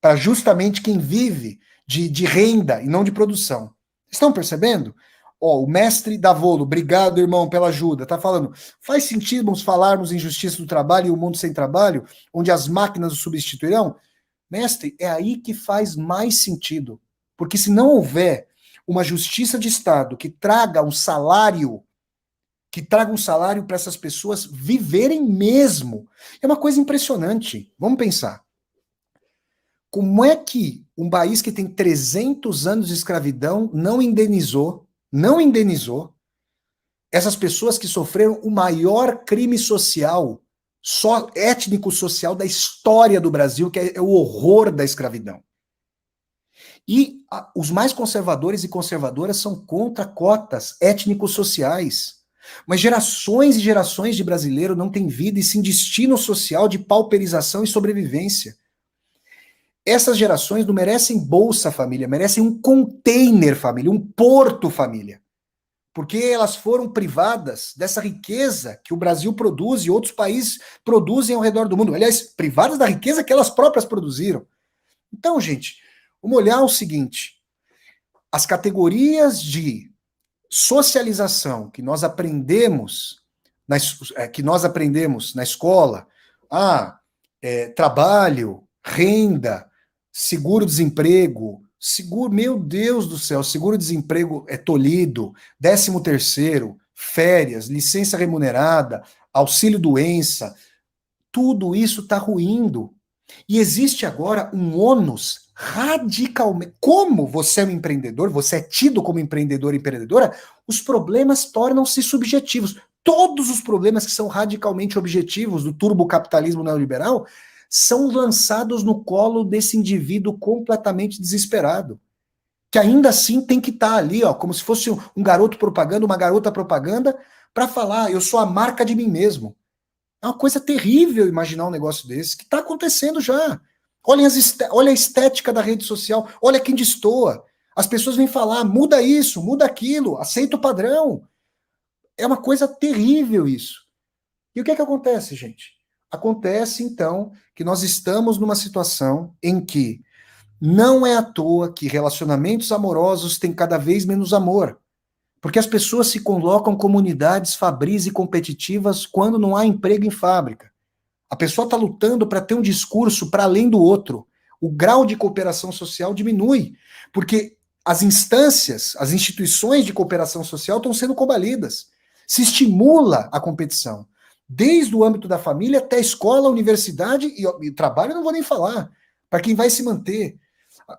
para justamente quem vive de renda e não de produção. Estão percebendo? Ó, o mestre Davolo, obrigado, irmão, pela ajuda. Tá falando, faz sentido falarmos em justiça do trabalho e o mundo sem trabalho, onde as máquinas o substituirão? Mestre, é aí que faz mais sentido. Porque se não houver uma justiça de Estado que traga um salário para essas pessoas viverem mesmo, é uma coisa impressionante. Vamos pensar. Como é que um país que tem 300 anos de escravidão não indenizou essas pessoas que sofreram o maior crime social, só étnico-social da história do Brasil, que é o horror da escravidão? E os mais conservadores e conservadoras são contra cotas étnico-sociais. Mas gerações e gerações de brasileiro não têm vida e sim destino social de pauperização e sobrevivência. Essas gerações não merecem bolsa família, merecem um container família, um porto família. Porque elas foram privadas dessa riqueza que o Brasil produz e outros países produzem ao redor do mundo. Aliás, privadas da riqueza que elas próprias produziram. Então, gente, vamos olhar o seguinte: as categorias de socialização que nós aprendemos na escola, trabalho, renda, seguro-desemprego, meu Deus do céu, seguro-desemprego é tolhido, 13º, férias, licença remunerada, auxílio-doença, tudo isso está ruindo. E existe agora um ônus radicalmente. Como você é um empreendedor, você é tido como empreendedor e empreendedora, os problemas tornam-se subjetivos. Todos os problemas que são radicalmente objetivos do turbocapitalismo neoliberal são lançados no colo desse indivíduo completamente desesperado, que ainda assim tem que estar ali, ó, como se fosse um garoto propaganda, uma garota propaganda, para falar, eu sou a marca de mim mesmo. É uma coisa terrível imaginar um negócio desse, que está acontecendo já. Olha a estética da rede social, olha quem destoa. As pessoas vêm falar, muda isso, muda aquilo, aceita o padrão. É uma coisa terrível isso. E o que é que acontece, gente? Acontece, então, que nós estamos numa situação em que não é à toa que relacionamentos amorosos têm cada vez menos amor. Porque as pessoas se colocam como unidades fabris e competitivas quando não há emprego em fábrica. A pessoa está lutando para ter um discurso para além do outro. O grau de cooperação social diminui, porque as instâncias, as instituições de cooperação social estão sendo combalidas. Se estimula a competição, desde o âmbito da família até a escola, a universidade e trabalho, não vou nem falar, para quem vai se manter.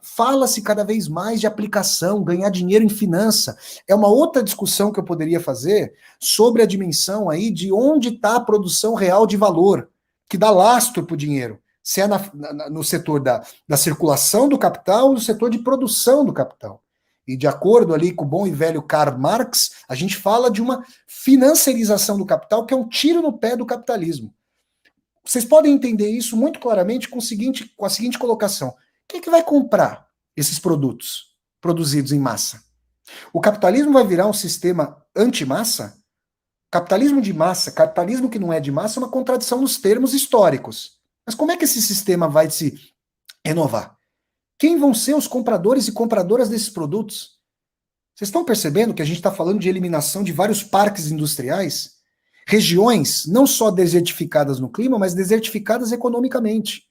Fala-se cada vez mais de aplicação, ganhar dinheiro em finança. É uma outra discussão que eu poderia fazer sobre a dimensão aí de onde está a produção real de valor, que dá lastro para o dinheiro. Se é no setor da circulação do capital ou no setor de produção do capital. E de acordo ali com o bom e velho Karl Marx, a gente fala de uma financiarização do capital que é um tiro no pé do capitalismo. Vocês podem entender isso muito claramente com a seguinte colocação. Quem é que vai comprar esses produtos produzidos em massa? O capitalismo vai virar um sistema anti-massa? Capitalismo de massa, capitalismo que não é de massa, é uma contradição nos termos históricos. Mas como é que esse sistema vai se renovar? Quem vão ser os compradores e compradoras desses produtos? Vocês estão percebendo que a gente está falando de eliminação de vários parques industriais? Regiões não só desertificadas no clima, mas desertificadas economicamente.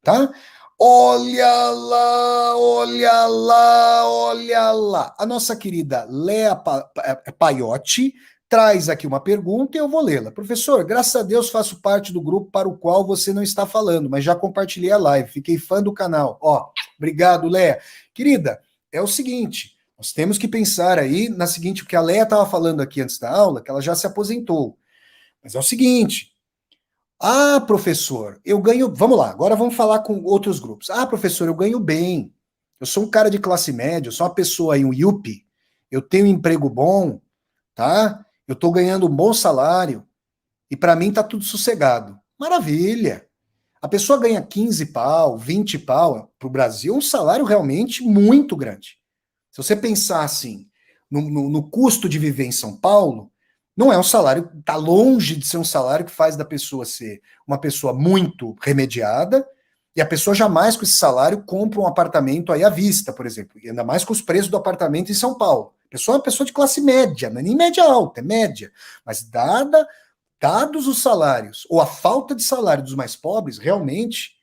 Tá? Olha lá, olha lá, olha lá. A nossa querida Lea Paiotti traz aqui uma pergunta e eu vou lê-la. Professor, graças a Deus faço parte do grupo para o qual você não está falando, mas já compartilhei a live, fiquei fã do canal. Ó, obrigado, Lea. Querida, é o seguinte, nós temos que pensar aí na seguinte, porque a Lea estava falando aqui antes da aula, que ela já se aposentou. Mas é o seguinte, professor, eu ganho. Vamos lá, agora vamos falar com outros grupos. Professor, eu ganho bem. Eu sou um cara de classe média, eu sou uma pessoa aí, um yuppie. Eu tenho um emprego bom, tá? Eu tô ganhando um bom salário. E para mim tá tudo sossegado. Maravilha. A pessoa ganha 15 pau, 20 pau, para o Brasil é um salário realmente muito grande. Se você pensar assim, no custo de viver em São Paulo, não é um salário, está longe de ser um salário que faz da pessoa ser uma pessoa muito remediada, e a pessoa jamais com esse salário compra um apartamento aí à vista, por exemplo, e ainda mais com os preços do apartamento em São Paulo. A pessoa é uma pessoa de classe média, não é nem média alta, é média. Mas dados os salários, ou a falta de salário dos mais pobres, realmente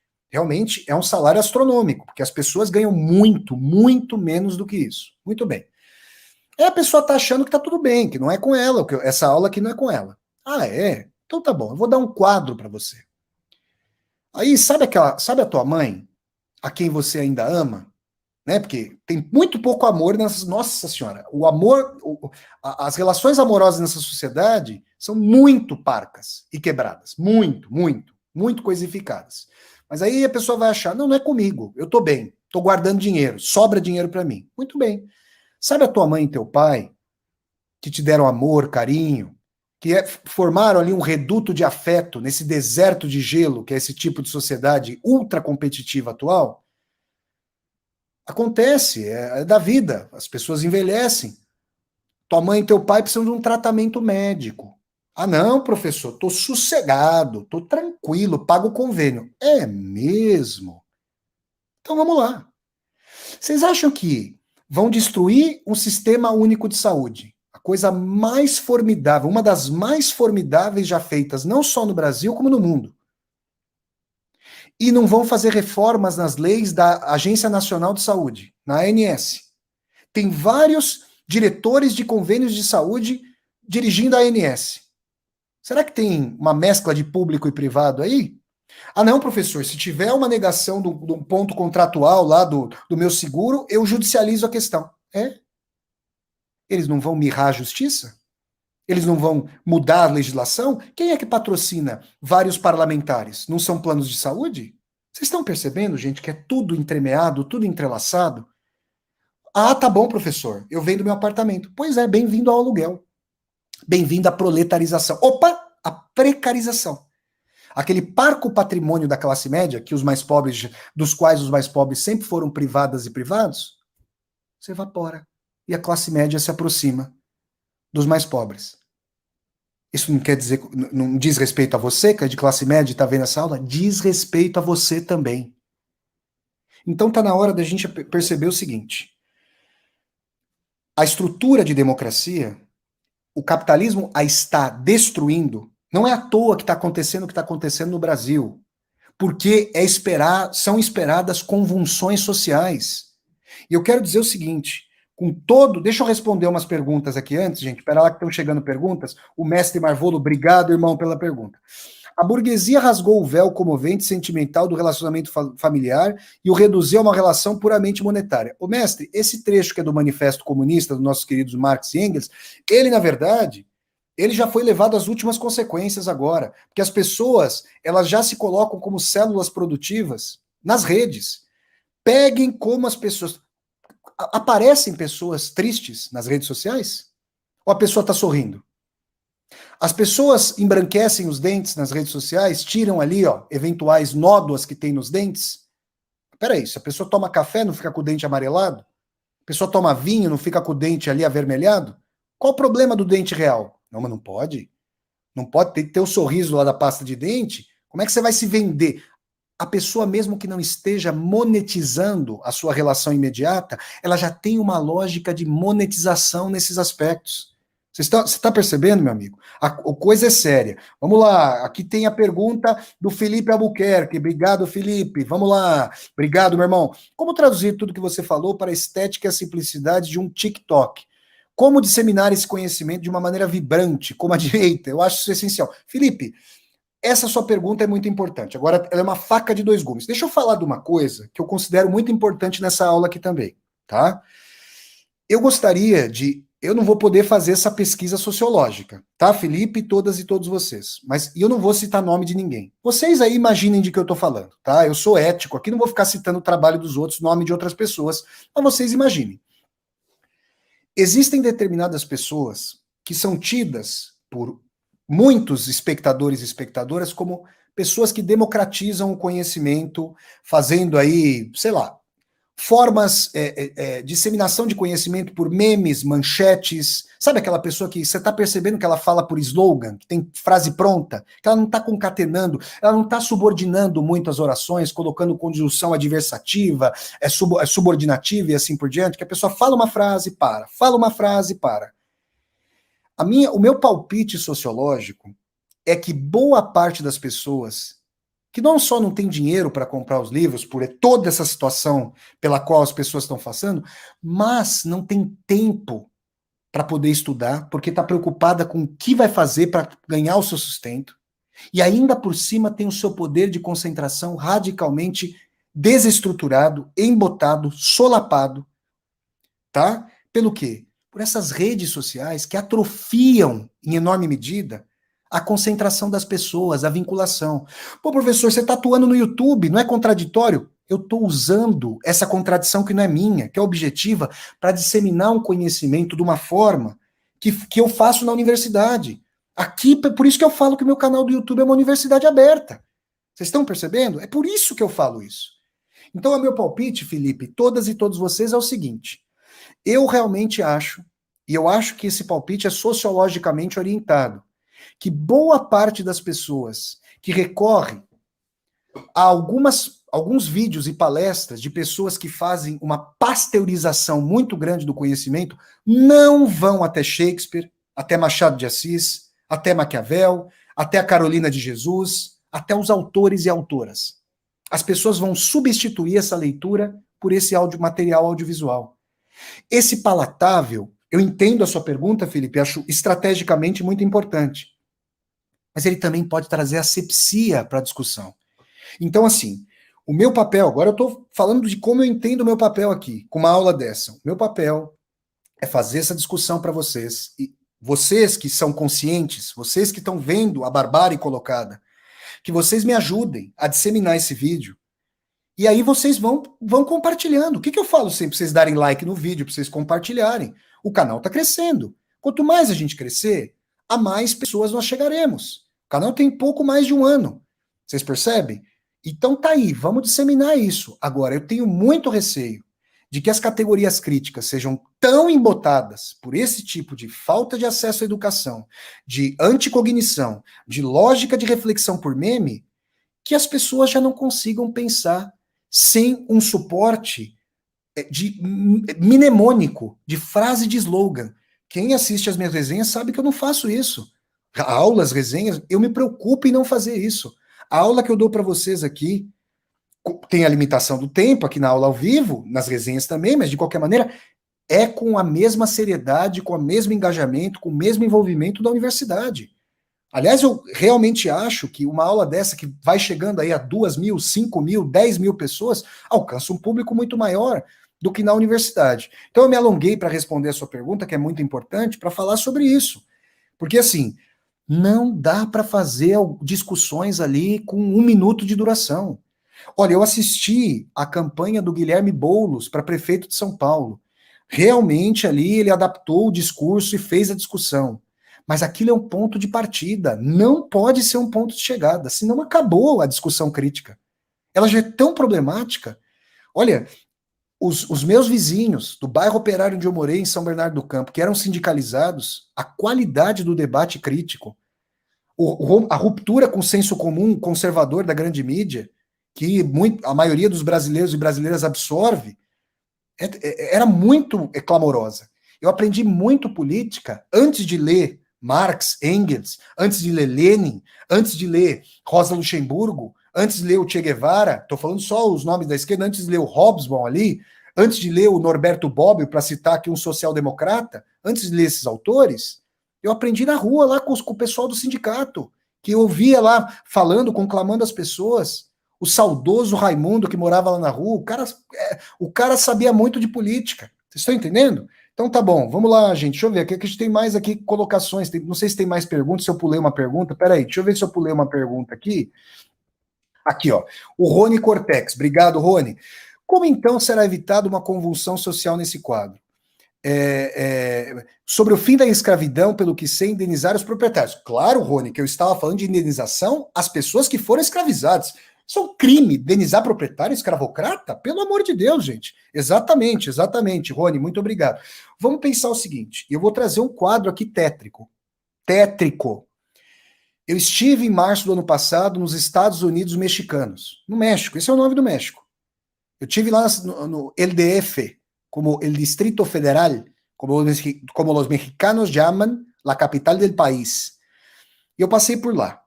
é um salário astronômico, porque as pessoas ganham muito, muito menos do que isso. Muito bem. Aí a pessoa está achando que está tudo bem, que não é com ela, que essa aula aqui não é com ela. Ah, é? Então tá bom, eu vou dar um quadro para você. Aí, sabe a tua mãe, a quem você ainda ama? Né? Porque tem muito pouco amor nessa. Nossa Senhora, o amor, as relações amorosas nessa sociedade são muito parcas e quebradas. Muito, muito, muito coisificadas. Mas aí a pessoa vai achar: não, não é comigo, eu tô bem, tô guardando dinheiro, sobra dinheiro para mim. Muito bem. Sabe a tua mãe e teu pai, que te deram amor, carinho, formaram ali um reduto de afeto nesse deserto de gelo, que é esse tipo de sociedade ultra competitiva atual? Acontece, é da vida. As pessoas envelhecem. Tua mãe e teu pai precisam de um tratamento médico. Ah, não, professor, tô sossegado, tô tranquilo, pago o convênio. É mesmo? Então vamos lá. Vocês acham que vão destruir um sistema único de saúde? A coisa mais formidável, uma das mais formidáveis já feitas, não só no Brasil, como no mundo. E não vão fazer reformas nas leis da Agência Nacional de Saúde, na ANS. Tem vários diretores de convênios de saúde dirigindo a ANS. Será que tem uma mescla de público e privado aí? Ah, não, professor, se tiver uma negação do ponto contratual lá do meu seguro, eu judicializo a questão. É? Eles não vão mirrar a justiça? Eles não vão mudar a legislação? Quem é que patrocina vários parlamentares? Não são planos de saúde? Vocês estão percebendo, gente, que é tudo entremeado, tudo entrelaçado? Ah, tá bom, professor, eu vendo meu apartamento. Pois é, bem-vindo ao aluguel. Bem-vindo à proletarização. Opa, a precarização. Aquele parco patrimônio da classe média, que os mais pobres, dos quais os mais pobres sempre foram privadas e privados, se evapora. E a classe média se aproxima dos mais pobres. Isso não quer dizer, não diz respeito a você, que é de classe média e está vendo essa aula? Diz respeito a você também. Então está na hora da gente perceber o seguinte: a estrutura de democracia, o capitalismo a está destruindo. Não é à toa que está acontecendo o que está acontecendo no Brasil, porque são esperadas convulsões sociais. E eu quero dizer o seguinte, deixa eu responder umas perguntas aqui antes, gente, espera lá que estão chegando perguntas. O mestre Marvolo, obrigado, irmão, pela pergunta. A burguesia rasgou o véu comovente sentimental do relacionamento familiar e o reduziu a uma relação puramente monetária. O mestre, esse trecho que é do Manifesto Comunista, dos nossos queridos Marx e Engels, ele, na verdade, ele já foi levado às últimas consequências agora, porque as pessoas, elas já se colocam como células produtivas nas redes. Peguem como as pessoas... Aparecem pessoas tristes nas redes sociais? Ou a pessoa está sorrindo? As pessoas embranquecem os dentes nas redes sociais, tiram ali, ó, eventuais nódoas que tem nos dentes. Peraí, se a pessoa toma café, não fica com o dente amarelado? A pessoa toma vinho, não fica com o dente ali avermelhado? Qual o problema do dente real? Não, mas não pode. Não pode ter o sorriso lá da pasta de dente. Como é que você vai se vender? A pessoa, mesmo que não esteja monetizando a sua relação imediata, ela já tem uma lógica de monetização nesses aspectos. Você está percebendo, meu amigo? A coisa é séria. Vamos lá, aqui tem a pergunta do Felipe Albuquerque. Obrigado, Felipe. Vamos lá. Obrigado, meu irmão. Como traduzir tudo que você falou para a estética e a simplicidade de um TikTok? Como disseminar esse conhecimento de uma maneira vibrante, como a direita? Eu acho isso essencial. Felipe, essa sua pergunta é muito importante. Agora, ela é uma faca de dois gumes. Deixa eu falar de uma coisa que eu considero muito importante nessa aula aqui também, tá? Eu gostaria de... Eu não vou poder fazer essa pesquisa sociológica, tá, Felipe, todas e todos vocês. Mas eu não vou citar nome de ninguém. Vocês aí imaginem de que eu estou falando, tá? Eu sou ético aqui, não vou ficar citando o trabalho dos outros, nome de outras pessoas, mas vocês imaginem. Existem determinadas pessoas que são tidas por muitos espectadores e espectadoras como pessoas que democratizam o conhecimento, fazendo aí, sei lá, formas, disseminação de conhecimento por memes, manchetes. Sabe aquela pessoa que você está percebendo que ela fala por slogan, que tem frase pronta, que ela não está concatenando, ela não está subordinando muito as orações, colocando conjunção adversativa, subordinativa e assim por diante, que a pessoa fala uma frase, para, fala uma frase, para. O meu palpite sociológico é que boa parte das pessoas que não só não tem dinheiro para comprar os livros, por toda essa situação pela qual as pessoas estão passando, mas não tem tempo para poder estudar, porque está preocupada com o que vai fazer para ganhar o seu sustento, e ainda por cima tem o seu poder de concentração radicalmente desestruturado, embotado, solapado, tá? Pelo quê? Por essas redes sociais que atrofiam, em enorme medida, a concentração das pessoas, a vinculação. Pô, professor, você está atuando no YouTube, não é contraditório? Eu estou usando essa contradição que não é minha, que é objetiva, para disseminar um conhecimento de uma forma que eu faço na universidade. Aqui, por isso que eu falo que o meu canal do YouTube é uma universidade aberta. Vocês estão percebendo? É por isso que eu falo isso. Então, o meu palpite, Felipe, todas e todos vocês, é o seguinte. Eu realmente acho, e eu acho que esse palpite é sociologicamente orientado, que boa parte das pessoas que recorrem a alguns vídeos e palestras de pessoas que fazem uma pasteurização muito grande do conhecimento não vão até Shakespeare, até Machado de Assis, até Maquiavel, até a Carolina de Jesus, até os autores e autoras. As pessoas vão substituir essa leitura por esse material audiovisual. Esse palatável, eu entendo a sua pergunta, Felipe, acho estrategicamente muito importante. Mas ele também pode trazer asepsia para a discussão. Então, assim, o meu papel, agora eu estou falando de como eu entendo o meu papel aqui, com uma aula dessa. O meu papel é fazer essa discussão para vocês, e vocês que são conscientes, vocês que estão vendo a barbárie colocada, que vocês me ajudem a disseminar esse vídeo. E aí vocês vão compartilhando. O que eu falo sempre? Pra vocês darem like no vídeo, para vocês compartilharem. O canal está crescendo. Quanto mais a gente crescer, a mais pessoas nós chegaremos. O canal tem pouco mais de um ano. Vocês percebem? Então tá aí, vamos disseminar isso. Agora, eu tenho muito receio de que as categorias críticas sejam tão embotadas por esse tipo de falta de acesso à educação, de anticognição, de lógica de reflexão por meme, que as pessoas já não consigam pensar sem um suporte mnemônico, de frase de slogan. Quem assiste as minhas resenhas sabe que eu não faço isso. Aulas, resenhas, eu me preocupo em não fazer isso. A aula que eu dou para vocês aqui tem a limitação do tempo, aqui na aula ao vivo, nas resenhas também, mas de qualquer maneira, é com a mesma seriedade, com o mesmo engajamento, com o mesmo envolvimento da universidade. Aliás, eu realmente acho que uma aula dessa, que vai chegando aí a 2.000, 5.000, 10.000 pessoas, alcança um público muito maior do que na universidade. Então eu me alonguei para responder a sua pergunta, que é muito importante, para falar sobre isso. Porque assim, não dá para fazer discussões ali com 1 minuto de duração. Olha, eu assisti a campanha do Guilherme Boulos para prefeito de São Paulo. Realmente ali ele adaptou o discurso e fez a discussão. Mas aquilo é um ponto de partida, não pode ser um ponto de chegada, senão acabou a discussão crítica. Ela já é tão problemática. Olha, os meus vizinhos do bairro operário onde eu morei, em São Bernardo do Campo, que eram sindicalizados, a qualidade do debate crítico, a ruptura com o senso comum conservador da grande mídia, que a maioria dos brasileiros e brasileiras absorve, era muito clamorosa. Eu aprendi muito política antes de ler Marx, Engels, antes de ler Lenin, antes de ler Rosa Luxemburgo, antes de ler o Che Guevara, estou falando só os nomes da esquerda, antes de ler o Hobsbawm ali, antes de ler o Norberto Bobbio, para citar aqui um social-democrata, antes de ler esses autores, eu aprendi na rua lá com o pessoal do sindicato, que eu ouvia lá falando, conclamando as pessoas, o saudoso Raimundo que morava lá na rua, o cara sabia muito de política, vocês estão entendendo? Então tá bom, vamos lá, gente. Deixa eu ver, aqui a gente tem mais aqui colocações. Não sei se tem mais perguntas, se eu pulei uma pergunta. Peraí, deixa eu ver se eu pulei uma pergunta aqui. Aqui, ó. O Rony Cortex. Obrigado, Rony. Como então será evitada uma convulsão social nesse quadro? sobre o fim da escravidão, pelo que sei, indenizar os proprietários. Claro, Rony, que eu estava falando de indenização às pessoas que foram escravizadas. Isso é um crime, indenizar proprietário escravocrata? Pelo amor de Deus, gente. Exatamente, exatamente, Rony, muito obrigado. Vamos pensar o seguinte, eu vou trazer um quadro aqui tétrico. Tétrico. Eu estive em março do ano passado nos Estados Unidos mexicanos, no México, esse é o nome do México. Eu estive lá no LDF, como el Distrito Federal, como los mexicanos llaman la capital del país. E eu passei por lá.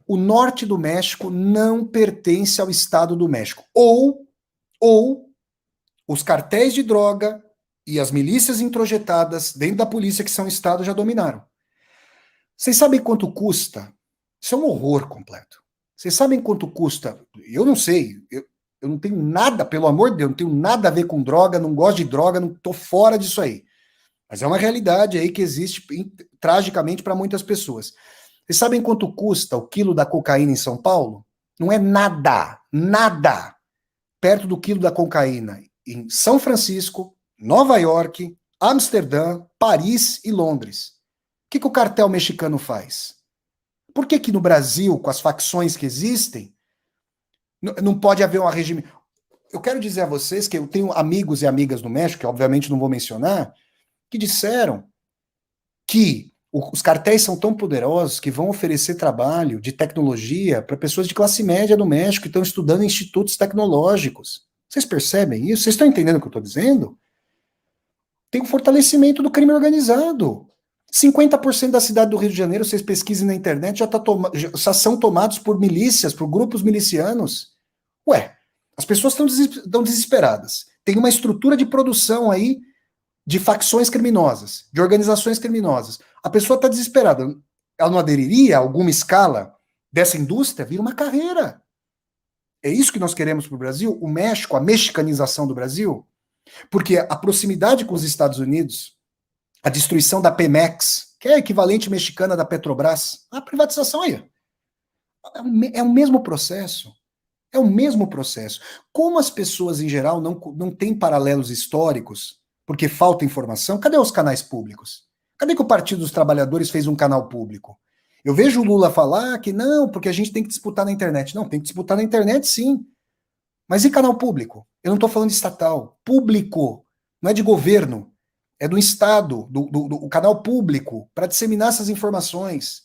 O norte do México não pertence ao Estado do México. Ou os cartéis de droga e as milícias introjetadas dentro da polícia que são Estado já dominaram. Vocês sabem quanto custa? Isso é um horror completo. Vocês sabem quanto custa? Eu não sei. Eu não tenho nada, pelo amor de Deus, não tenho nada a ver com droga, não gosto de droga, não tô fora disso aí. Mas é uma realidade aí que existe tragicamente para muitas pessoas. Vocês sabem quanto custa o quilo da cocaína em São Paulo? Não é nada, nada perto do quilo da cocaína em São Francisco, Nova York, Amsterdã, Paris e Londres. O que o cartel mexicano faz? Por que no Brasil, com as facções que existem, não pode haver um regime? Eu quero dizer a vocês que eu tenho amigos e amigas no México, que obviamente não vou mencionar, que disseram que os cartéis são tão poderosos que vão oferecer trabalho de tecnologia para pessoas de classe média no México que estão estudando em institutos tecnológicos. Vocês percebem isso? Vocês estão entendendo o que eu estou dizendo? Tem um fortalecimento do crime organizado. 50% da cidade do Rio de Janeiro, vocês pesquisem na internet, já são tomados por milícias, por grupos milicianos. Ué, as pessoas estão desesperadas. Tem uma estrutura de produção aí de facções criminosas, de organizações criminosas. A pessoa está desesperada. Ela não aderiria a alguma escala dessa indústria? Vira uma carreira. É isso que nós queremos para o Brasil? O México, a mexicanização do Brasil? Porque a proximidade com os Estados Unidos, a destruição da Pemex, que é a equivalente mexicana da Petrobras, a privatização aí. É o mesmo processo. É o mesmo processo. Como as pessoas, em geral, não têm paralelos históricos, porque falta informação, cadê os canais públicos? Cadê que o Partido dos Trabalhadores fez um canal público? Eu vejo o Lula falar que não, porque a gente tem que disputar na internet. Não, tem que disputar na internet, sim. Mas e canal público? Eu não estou falando de estatal. Público. Não é de governo. É do Estado, do canal público, para disseminar essas informações.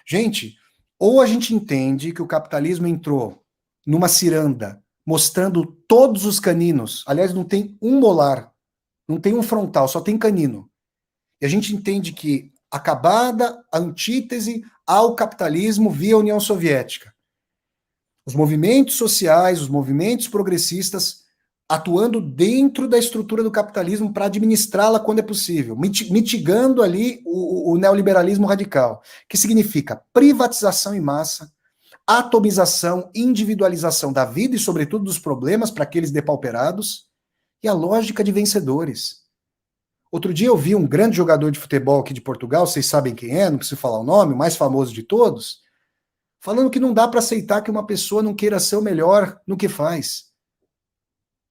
Gente, ou a gente entende que o capitalismo entrou numa ciranda, mostrando todos os caninos. Aliás, não tem um molar, não tem um frontal, só tem canino. E a gente entende que acabada a antítese ao capitalismo via União Soviética. Os movimentos sociais, os movimentos progressistas atuando dentro da estrutura do capitalismo para administrá-la quando é possível, mitigando ali o neoliberalismo radical, que significa privatização em massa, atomização, individualização da vida e, sobretudo, dos problemas para aqueles depauperados, e a lógica de vencedores. Outro dia eu vi um grande jogador de futebol aqui de Portugal, vocês sabem quem é, não preciso falar o nome, o mais famoso de todos, falando que não dá para aceitar que uma pessoa não queira ser o melhor no que faz.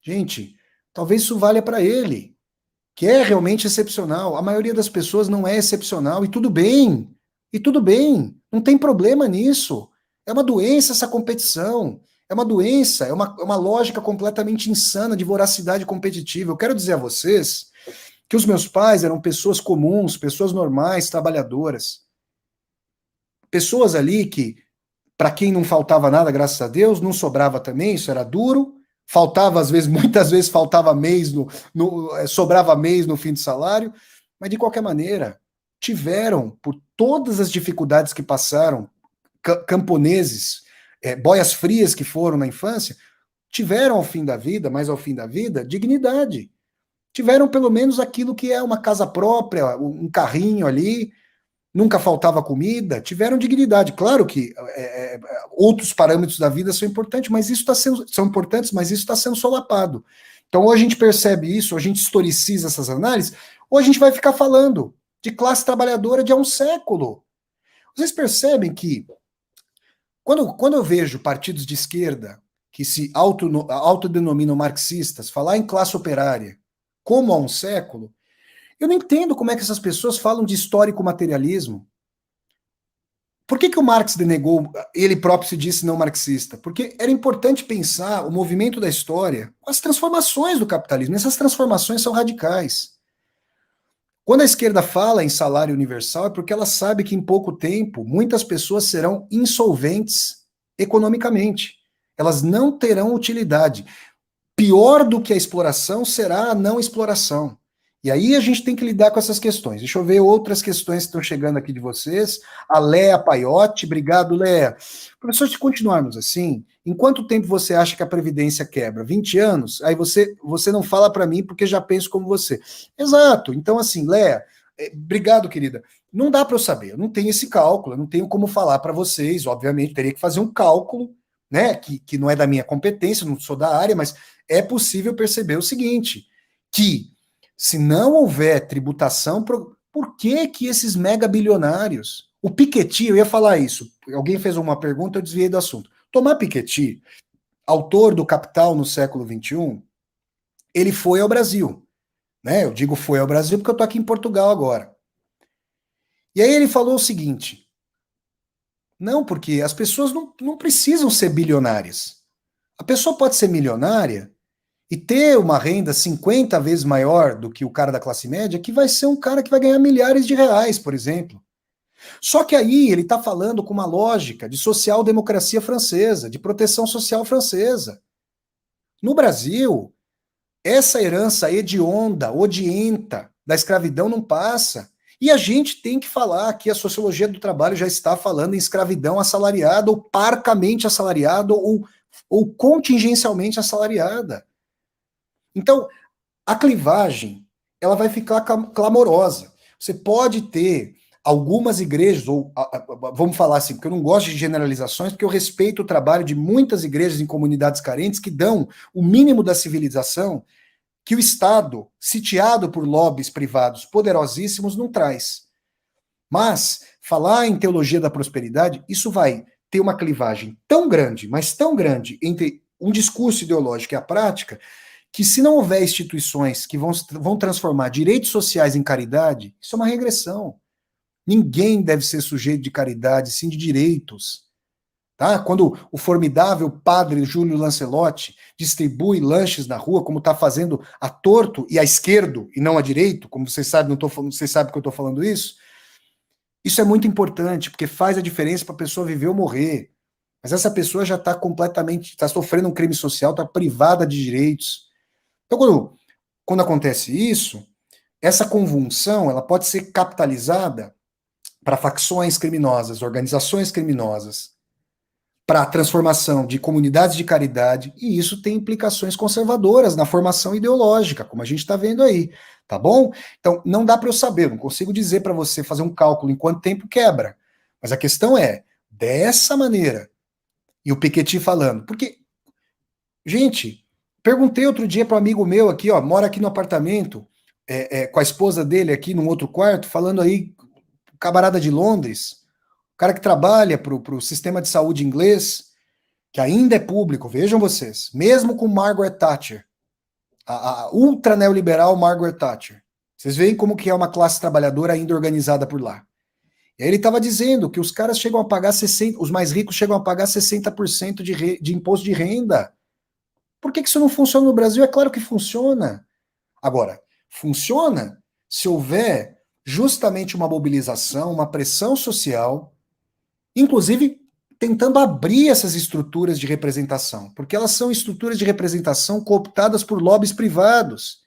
Gente, talvez isso valha para ele, que é realmente excepcional. A maioria das pessoas não é excepcional, e tudo bem. E tudo bem, não tem problema nisso. É uma doença essa competição. É uma doença, é uma lógica completamente insana de voracidade competitiva. Eu quero dizer a vocês que os meus pais eram pessoas comuns, pessoas normais, trabalhadoras. Pessoas ali que, para quem não faltava nada, graças a Deus, não sobrava também, isso era duro. Faltava, às vezes, muitas vezes faltava mês, sobrava mês no fim de salário, mas de qualquer maneira, tiveram, por todas as dificuldades que passaram, camponeses, boias frias que foram na infância, tiveram ao fim da vida, mais ao fim da vida, dignidade. Tiveram pelo menos aquilo que é uma casa própria, um carrinho ali, nunca faltava comida, tiveram dignidade. Claro que outros parâmetros da vida são importantes, mas isso está sendo solapado. Então, ou a gente percebe isso, ou a gente historiciza essas análises, ou a gente vai ficar falando de classe trabalhadora de há um século. Vocês percebem que, quando eu vejo partidos de esquerda que se autodenominam marxistas, falar em classe operária como há um século, Eu não entendo como é que essas pessoas falam de histórico materialismo. Por que o Marx denegou, ele próprio se disse não marxista? Porque era importante pensar o movimento da história com as transformações do capitalismo. Essas transformações são radicais. Quando a esquerda fala em salário universal, é porque ela sabe que em pouco tempo muitas pessoas serão insolventes economicamente. Elas não terão utilidade. Pior do que a exploração será a não exploração. E aí a gente tem que lidar com essas questões. Deixa eu ver outras questões que estão chegando aqui de vocês. A Léa Paiotti, obrigado, Léa. Professor, se continuarmos assim, em quanto tempo você acha que a Previdência quebra? 20 anos? Aí você não fala para mim porque já penso como você. Exato. Então, assim, Léa, obrigado, querida. Não dá para eu saber, eu não tenho esse cálculo, eu não tenho como falar para vocês, obviamente, teria que fazer um cálculo, né, que não é da minha competência, não sou da área, mas é possível perceber o seguinte, que se não houver tributação, por que que esses mega bilionários, o Piketty, eu ia falar isso, alguém fez uma pergunta, eu desviei do assunto. Thomas Piketty, autor do Capital no século XXI, ele foi ao Brasil, né? Eu digo foi ao Brasil porque eu tô aqui em Portugal agora. E aí ele falou o seguinte, não, porque as pessoas não precisam ser bilionárias. A pessoa pode ser milionária e ter uma renda 50 vezes maior do que o cara da classe média, que vai ser um cara que vai ganhar milhares de reais, por exemplo. Só que aí ele está falando com uma lógica de social-democracia francesa, de proteção social francesa. No Brasil, essa herança hedionda, odienta da escravidão não passa. E a gente tem que falar que a sociologia do trabalho já está falando em escravidão assalariada, ou parcamente assalariada, ou contingencialmente assalariada. Então, a clivagem, ela vai ficar clamorosa. Você pode ter algumas igrejas, ou vamos falar assim, porque eu não gosto de generalizações, porque eu respeito o trabalho de muitas igrejas em comunidades carentes que dão o mínimo da civilização que o Estado, sitiado por lobbies privados poderosíssimos, não traz. Mas falar em teologia da prosperidade, isso vai ter uma clivagem tão grande, mas tão grande, entre um discurso ideológico e a prática, que se não houver instituições que vão transformar direitos sociais em caridade, isso é uma regressão. Ninguém deve ser sujeito de caridade, sim de direitos. Tá? Quando o formidável padre Júlio Lancelotti distribui lanches na rua, como está fazendo a torto e a esquerdo, e não a direito, como vocês sabem, vocês sabem que eu estou falando isso é muito importante, porque faz a diferença para a pessoa viver ou morrer. Mas essa pessoa já está completamente, está sofrendo um crime social, está privada de direitos. Então, quando acontece isso, essa convulsão ela pode ser capitalizada para facções criminosas, organizações criminosas, para a transformação de comunidades de caridade, e isso tem implicações conservadoras na formação ideológica, como a gente está vendo aí, tá bom? Então, não dá para eu saber, não consigo dizer para você fazer um cálculo em quanto tempo quebra, mas a questão é, dessa maneira, e o Piketty falando, porque, gente, perguntei outro dia para um amigo meu aqui, ó, mora aqui no apartamento, com a esposa dele aqui num outro quarto, falando aí, camarada de Londres, o cara que trabalha para o sistema de saúde inglês, que ainda é público, vejam vocês, mesmo com Margaret Thatcher, a ultra neoliberal Margaret Thatcher, vocês veem como que é uma classe trabalhadora ainda organizada por lá. E aí ele estava dizendo que os caras chegam a pagar 60%, os mais ricos chegam a pagar 60% de imposto de renda. Por que isso não funciona no Brasil? É claro que funciona. Agora, funciona se houver justamente uma mobilização, uma pressão social, inclusive tentando abrir essas estruturas de representação, porque elas são estruturas de representação cooptadas por lobbies privados.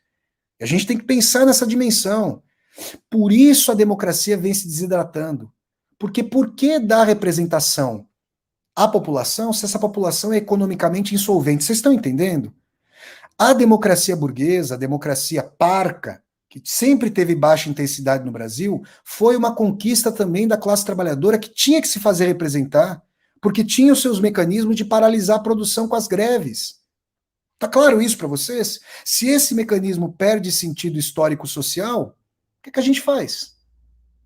E a gente tem que pensar nessa dimensão. Por isso a democracia vem se desidratando. Porque por que dar representação à população se essa população é economicamente insolvente? Vocês estão entendendo? A democracia burguesa, a democracia parca, que sempre teve baixa intensidade no Brasil, foi uma conquista também da classe trabalhadora que tinha que se fazer representar, porque tinha os seus mecanismos de paralisar a produção com as greves. Tá claro isso para vocês? Se esse mecanismo perde sentido histórico-social, o que a gente faz?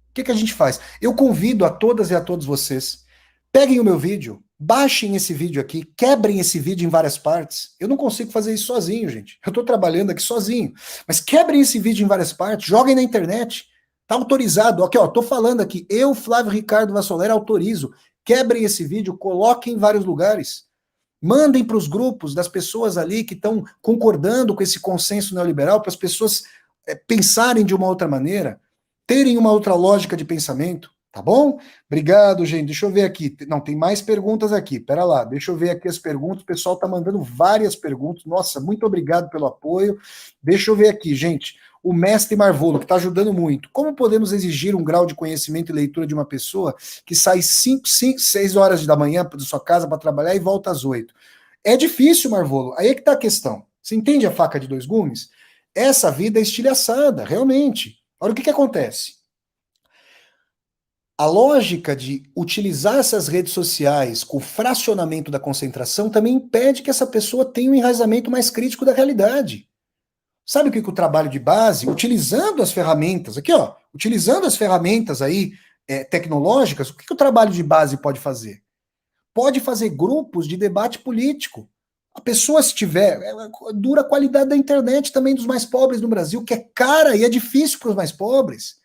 O que a gente faz? Eu convido a todas e a todos vocês, peguem o meu vídeo, Baixem esse vídeo aqui, quebrem esse vídeo em várias partes. Eu não consigo fazer isso sozinho, gente. Eu estou trabalhando aqui sozinho. Mas quebrem esse vídeo em várias partes, joguem na internet. Tá autorizado. Aqui, ó, tô falando aqui. Eu, Flávio Ricardo Vassoler, autorizo. Quebrem esse vídeo, coloquem em vários lugares. Mandem para os grupos das pessoas ali que estão concordando com esse consenso neoliberal, para as pessoas pensarem de uma outra maneira, terem uma outra lógica de pensamento. Tá bom? Obrigado, gente. Deixa eu ver aqui. Não, tem mais perguntas aqui. Pera lá, deixa eu ver aqui as perguntas. O pessoal tá mandando várias perguntas. Nossa, muito obrigado pelo apoio. Deixa eu ver aqui, gente. O mestre Marvolo, que está ajudando muito. Como podemos exigir um grau de conhecimento e leitura de uma pessoa que sai 6 horas da manhã da sua casa para trabalhar e volta às 8? É difícil, Marvolo. Aí é que tá a questão. Você entende a faca de dois gumes? Essa vida é estilhaçada, realmente. Olha o que acontece. A lógica de utilizar essas redes sociais com o fracionamento da concentração também impede que essa pessoa tenha um enraizamento mais crítico da realidade. Sabe o que o trabalho de base, utilizando as ferramentas, aqui ó, utilizando as ferramentas aí tecnológicas, o que o trabalho de base pode fazer? Pode fazer grupos de debate político. A pessoa, se tiver, dura a qualidade da internet também dos mais pobres no Brasil, que é cara e é difícil para os mais pobres.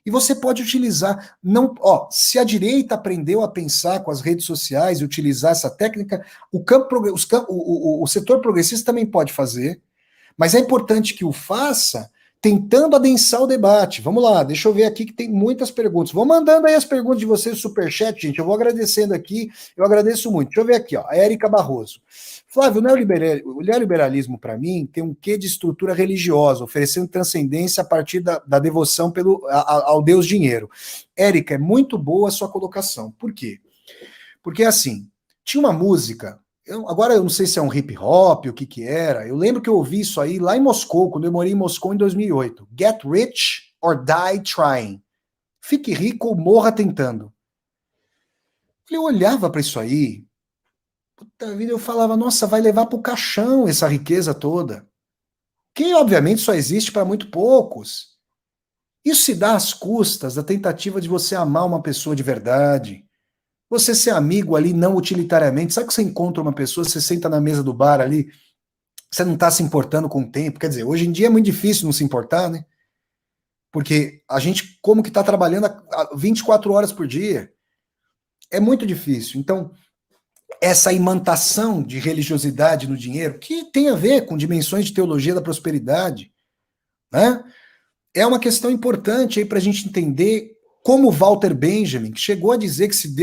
E você pode utilizar, não, ó, se a direita aprendeu a pensar com as redes sociais e utilizar essa técnica, o setor progressista também pode fazer, mas é importante que o faça tentando adensar o debate. Vamos lá, deixa eu ver aqui que tem muitas perguntas. Vou mandando aí as perguntas de vocês no superchat, gente, eu vou agradecendo aqui, eu agradeço muito. Deixa eu ver aqui, ó, a Érica Barroso. Flávio, o neoliberalismo, para mim, tem um quê de estrutura religiosa, oferecendo transcendência a partir da devoção ao Deus dinheiro. Érica, é muito boa a sua colocação. Por quê? Porque, assim, tinha uma música, agora eu não sei se é um hip hop, o que era, eu lembro que eu ouvi isso aí lá em Moscou, quando eu morei em Moscou em 2008. Get rich or die trying. Fique rico ou morra tentando. Eu olhava para isso aí, puta vida, eu falava, nossa, vai levar para o caixão essa riqueza toda. Que, obviamente, só existe para muito poucos. Isso se dá às custas da tentativa de você amar uma pessoa de verdade. Você ser amigo ali, não utilitariamente. Sabe que você encontra uma pessoa, você senta na mesa do bar ali, você não está se importando com o tempo. Quer dizer, hoje em dia é muito difícil não se importar, né? Porque a gente, como que está trabalhando 24 horas por dia? É muito difícil. Então, essa imantação de religiosidade no dinheiro, que tem a ver com dimensões de teologia da prosperidade, né? É uma questão importante aí para a gente entender como Walter Benjamin, que chegou a dizer que se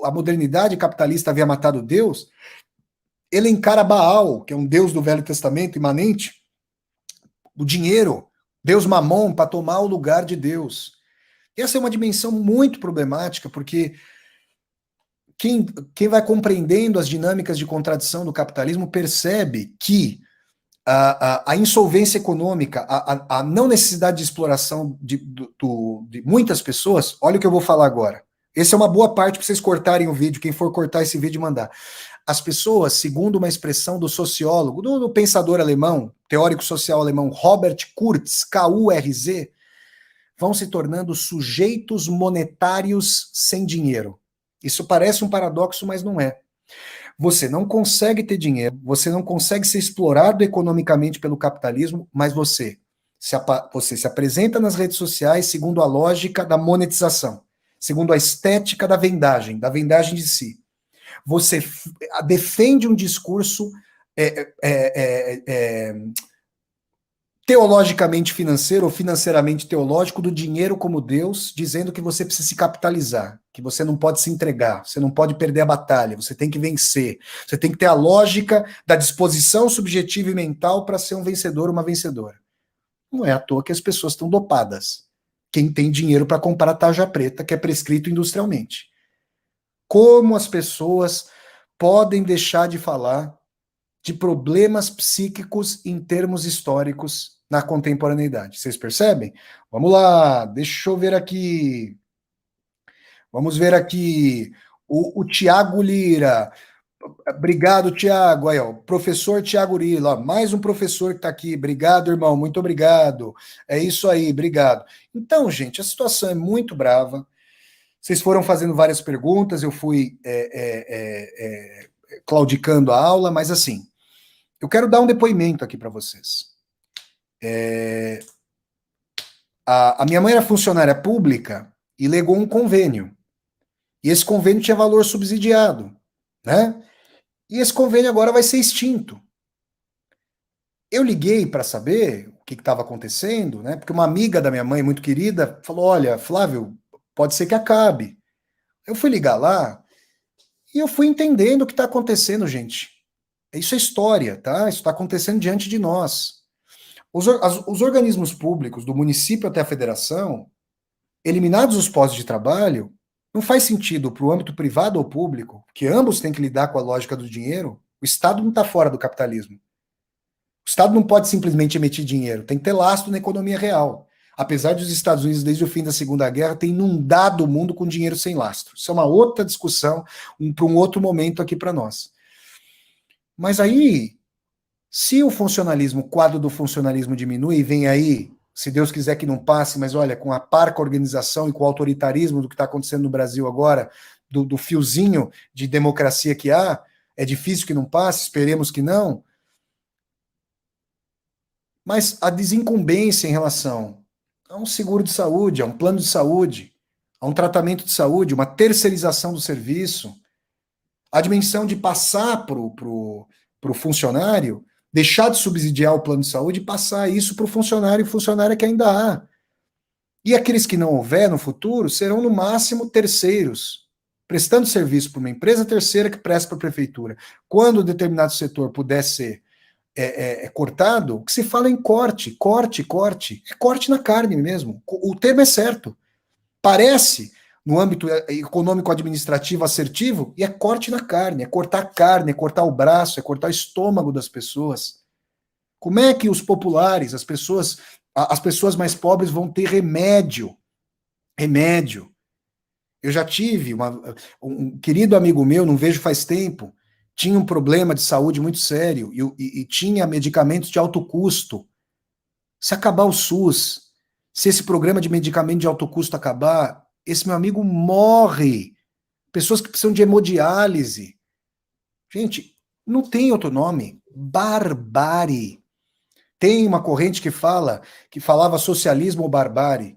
a modernidade capitalista havia matado Deus, ele encara Baal, que é um deus do Velho Testamento imanente, o dinheiro, Deus Mamon, para tomar o lugar de Deus. Essa é uma dimensão muito problemática, porque quem vai compreendendo as dinâmicas de contradição do capitalismo percebe que a insolvência econômica, a não necessidade de exploração de muitas pessoas, olha o que eu vou falar agora. Essa é uma boa parte para vocês cortarem o vídeo, quem for cortar esse vídeo e mandar. As pessoas, segundo uma expressão do sociólogo, do pensador alemão, teórico social alemão, Robert Kurz, K-U-R-Z, vão se tornando sujeitos monetários sem dinheiro. Isso parece um paradoxo, mas não é. Você não consegue ter dinheiro, você não consegue ser explorado economicamente pelo capitalismo, mas você se apresenta nas redes sociais segundo a lógica da monetização, segundo a estética da vendagem de si. Você defende um discurso teologicamente financeiro ou financeiramente teológico do dinheiro como Deus, dizendo que você precisa se capitalizar, que você não pode se entregar, você não pode perder a batalha, você tem que vencer, você tem que ter a lógica da disposição subjetiva e mental para ser um vencedor ou uma vencedora. Não é à toa que as pessoas estão dopadas. Quem tem dinheiro para comprar tarja preta, que é prescrito industrialmente. Como as pessoas podem deixar de falar de problemas psíquicos em termos históricos na contemporaneidade. Vocês percebem? Vamos lá, deixa eu ver aqui. Vamos ver aqui. O Tiago Lira. Obrigado, Tiago. Aí, ó, professor Tiago Lira, mais um professor que está aqui. Obrigado, irmão, muito obrigado. É isso aí, obrigado. Então, gente, a situação é muito brava. Vocês foram fazendo várias perguntas, eu fui claudicando a aula, mas assim, eu quero dar um depoimento aqui para vocês. A minha mãe era funcionária pública e legou um convênio. E esse convênio tinha valor subsidiado, né? E esse convênio agora vai ser extinto. Eu liguei para saber o que estava acontecendo, né? Porque uma amiga da minha mãe, muito querida, falou: Olha, Flávio, pode ser que acabe. Eu fui ligar lá e eu fui entendendo o que está acontecendo, gente. Isso é história, tá? Isso está acontecendo diante de nós. Os organismos públicos, do município até a federação, eliminados os postos de trabalho, não faz sentido para o âmbito privado ou público, que ambos têm que lidar com a lógica do dinheiro. O Estado não está fora do capitalismo. O Estado não pode simplesmente emitir dinheiro, tem que ter lastro na economia real. Apesar de os Estados Unidos, desde o fim da Segunda Guerra, ter inundado o mundo com dinheiro sem lastro. Isso é uma outra discussão, para um outro momento aqui para nós. Mas aí, se o funcionalismo, o quadro do funcionalismo diminui, e vem aí, se Deus quiser que não passe, mas olha, com a parca organização e com o autoritarismo do que está acontecendo no Brasil agora, do fiozinho de democracia que há, é difícil que não passe, esperemos que não. Mas a desincumbência em relação a um seguro de saúde, a um plano de saúde, a um tratamento de saúde, uma terceirização do serviço, a dimensão de passar para o funcionário, deixar de subsidiar o plano de saúde e passar isso para o funcionário e funcionária que ainda há. E aqueles que não houver no futuro serão, no máximo, terceiros, prestando serviço para uma empresa terceira que presta para a prefeitura. Quando um determinado setor puder ser cortado, o que se fala em corte. É corte na carne mesmo. O termo é certo. Parece, no âmbito econômico-administrativo assertivo, e é corte na carne, é cortar o braço, é cortar o estômago das pessoas. Como é que os populares, as pessoas mais pobres vão ter remédio? Remédio. Eu já tive um querido amigo meu, não vejo faz tempo, tinha um problema de saúde muito sério e tinha medicamentos de alto custo. Se acabar o SUS, se esse programa de medicamento de alto custo acabar, esse meu amigo morre. Pessoas que precisam de hemodiálise. Gente, não tem outro nome. Barbárie. Tem uma corrente que falava socialismo ou barbárie.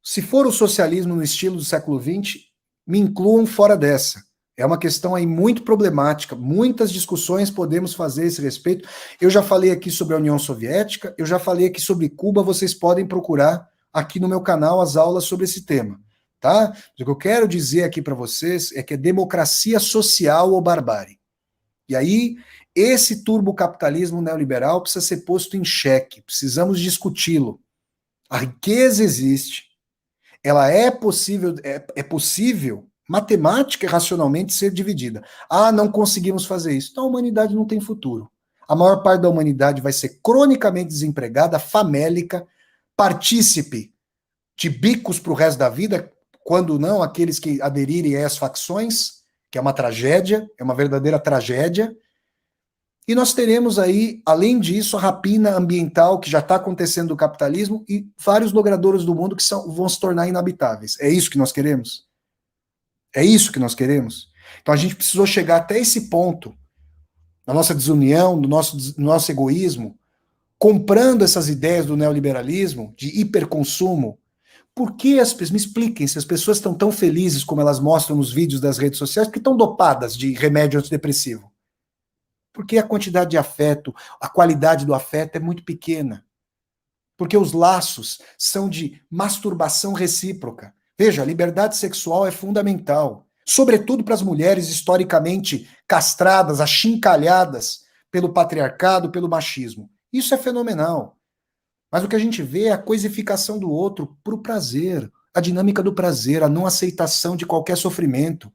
Se for o socialismo no estilo do século XX, me incluam fora dessa. É uma questão aí muito problemática, muitas discussões podemos fazer a esse respeito. Eu já falei aqui sobre a União Soviética, eu já falei aqui sobre Cuba, vocês podem procurar aqui no meu canal as aulas sobre esse tema, tá? O que eu quero dizer aqui para vocês é que é democracia social ou barbárie. E aí, esse turbocapitalismo neoliberal precisa ser posto em xeque, precisamos discuti-lo. A riqueza existe, ela é possível matemática e racionalmente ser dividida. Ah, não conseguimos fazer isso. Então a humanidade não tem futuro. A maior parte da humanidade vai ser cronicamente desempregada, famélica, partícipe de bicos para o resto da vida, quando não aqueles que aderirem às facções, que é uma tragédia, é uma verdadeira tragédia. E nós teremos aí, além disso, a rapina ambiental que já está acontecendo do capitalismo e vários logradouros do mundo que vão se tornar inabitáveis. É isso que nós queremos? É isso que nós queremos? Então a gente precisou chegar até esse ponto, na nossa desunião, no nosso egoísmo, comprando essas ideias do neoliberalismo, de hiperconsumo. Por que as pessoas, me expliquem, se as pessoas estão tão felizes como elas mostram nos vídeos das redes sociais, porque estão dopadas de remédio antidepressivo? Porque a quantidade de afeto, a qualidade do afeto é muito pequena. Porque os laços são de masturbação recíproca. Veja, a liberdade sexual é fundamental, sobretudo para as mulheres historicamente castradas, achincalhadas pelo patriarcado, pelo machismo. Isso é fenomenal. Mas o que a gente vê é a coisificação do outro para o prazer, a dinâmica do prazer, a não aceitação de qualquer sofrimento.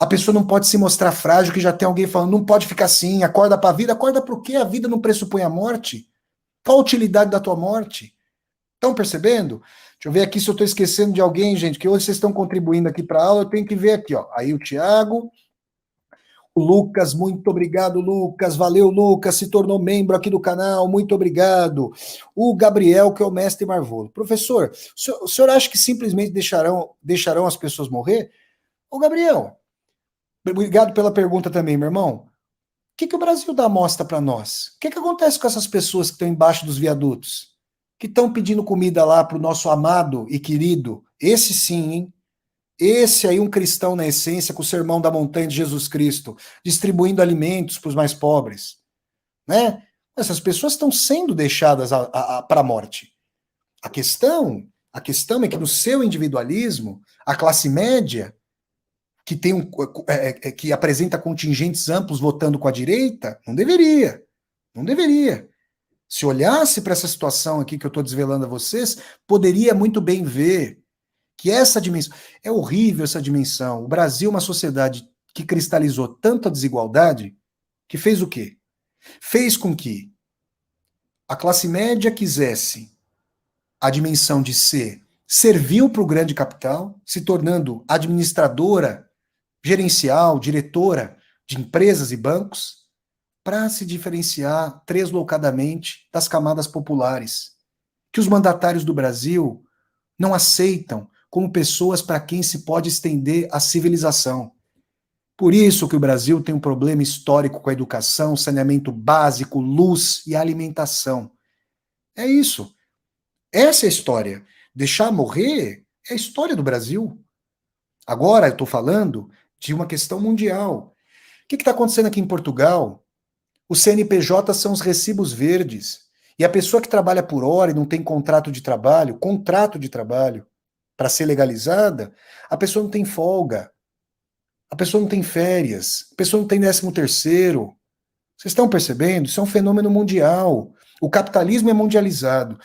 A pessoa não pode se mostrar frágil, que já tem alguém falando, não pode ficar assim, acorda para a vida. Acorda para o quê? A vida não pressupõe a morte? Qual a utilidade da tua morte? Estão percebendo? Deixa eu ver aqui se eu estou esquecendo de alguém, gente, que hoje vocês estão contribuindo aqui para a aula, eu tenho que ver aqui, ó. Aí o Tiago, Lucas, muito obrigado, Lucas. Valeu, Lucas. Se tornou membro aqui do canal. Muito obrigado. O Gabriel, que é o mestre Marvolo. Professor, o senhor acha que simplesmente deixarão as pessoas morrer? Ô, Gabriel, obrigado pela pergunta também, meu irmão. O que o Brasil dá mostra para nós? O que acontece com essas pessoas que estão embaixo dos viadutos? Que estão pedindo comida lá para o nosso amado e querido? Esse sim, hein? Esse aí, um cristão na essência, com o sermão da montanha de Jesus Cristo, distribuindo alimentos para os mais pobres, né? Essas pessoas estão sendo deixadas para a morte. A questão é que no seu individualismo, a classe média, que tem que apresenta contingentes amplos votando com a direita, não deveria. Não deveria. Se olhasse para essa situação aqui que eu estou desvelando a vocês, poderia muito bem ver que essa dimensão, é horrível essa dimensão. O Brasil é uma sociedade que cristalizou tanta desigualdade que fez o quê? Fez com que a classe média quisesse a dimensão de ser servil para o grande capital, se tornando administradora, gerencial, diretora de empresas e bancos, para se diferenciar deslocadamente das camadas populares, que os mandatários do Brasil não aceitam como pessoas para quem se pode estender a civilização. Por isso que o Brasil tem um problema histórico com a educação, saneamento básico, luz e alimentação. É isso. Essa é a história. Deixar morrer é a história do Brasil. Agora eu estou falando de uma questão mundial. O que está acontecendo aqui em Portugal? Os CNPJ são os recibos verdes. E a pessoa que trabalha por hora e não tem contrato de trabalho, para ser legalizada, a pessoa não tem folga, a pessoa não tem férias, a pessoa não tem 13º. Vocês estão percebendo? Isso é um fenômeno mundial. O capitalismo é mundializado.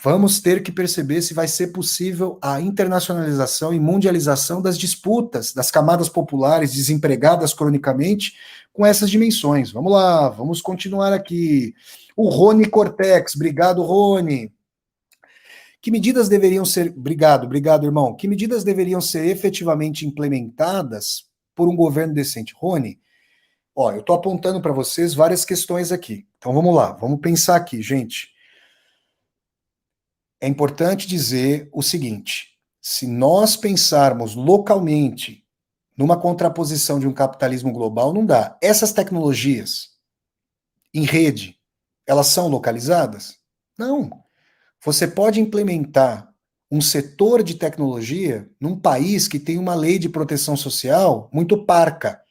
Vamos ter que perceber se vai ser possível a internacionalização e mundialização das disputas das camadas populares desempregadas cronicamente com essas dimensões. Vamos lá, vamos continuar aqui. O Rony Cortex, obrigado, Rony. Que medidas deveriam ser. Obrigado, irmão. Que medidas deveriam ser efetivamente implementadas por um governo decente? Rony, ó, eu estou apontando para vocês várias questões aqui. Então vamos lá, vamos pensar aqui, gente. É importante dizer o seguinte: se nós pensarmos localmente numa contraposição de um capitalismo global, não dá. Essas tecnologias em rede, elas são localizadas? Não. Você pode implementar um setor de tecnologia num país que tem uma lei de proteção social muito parca.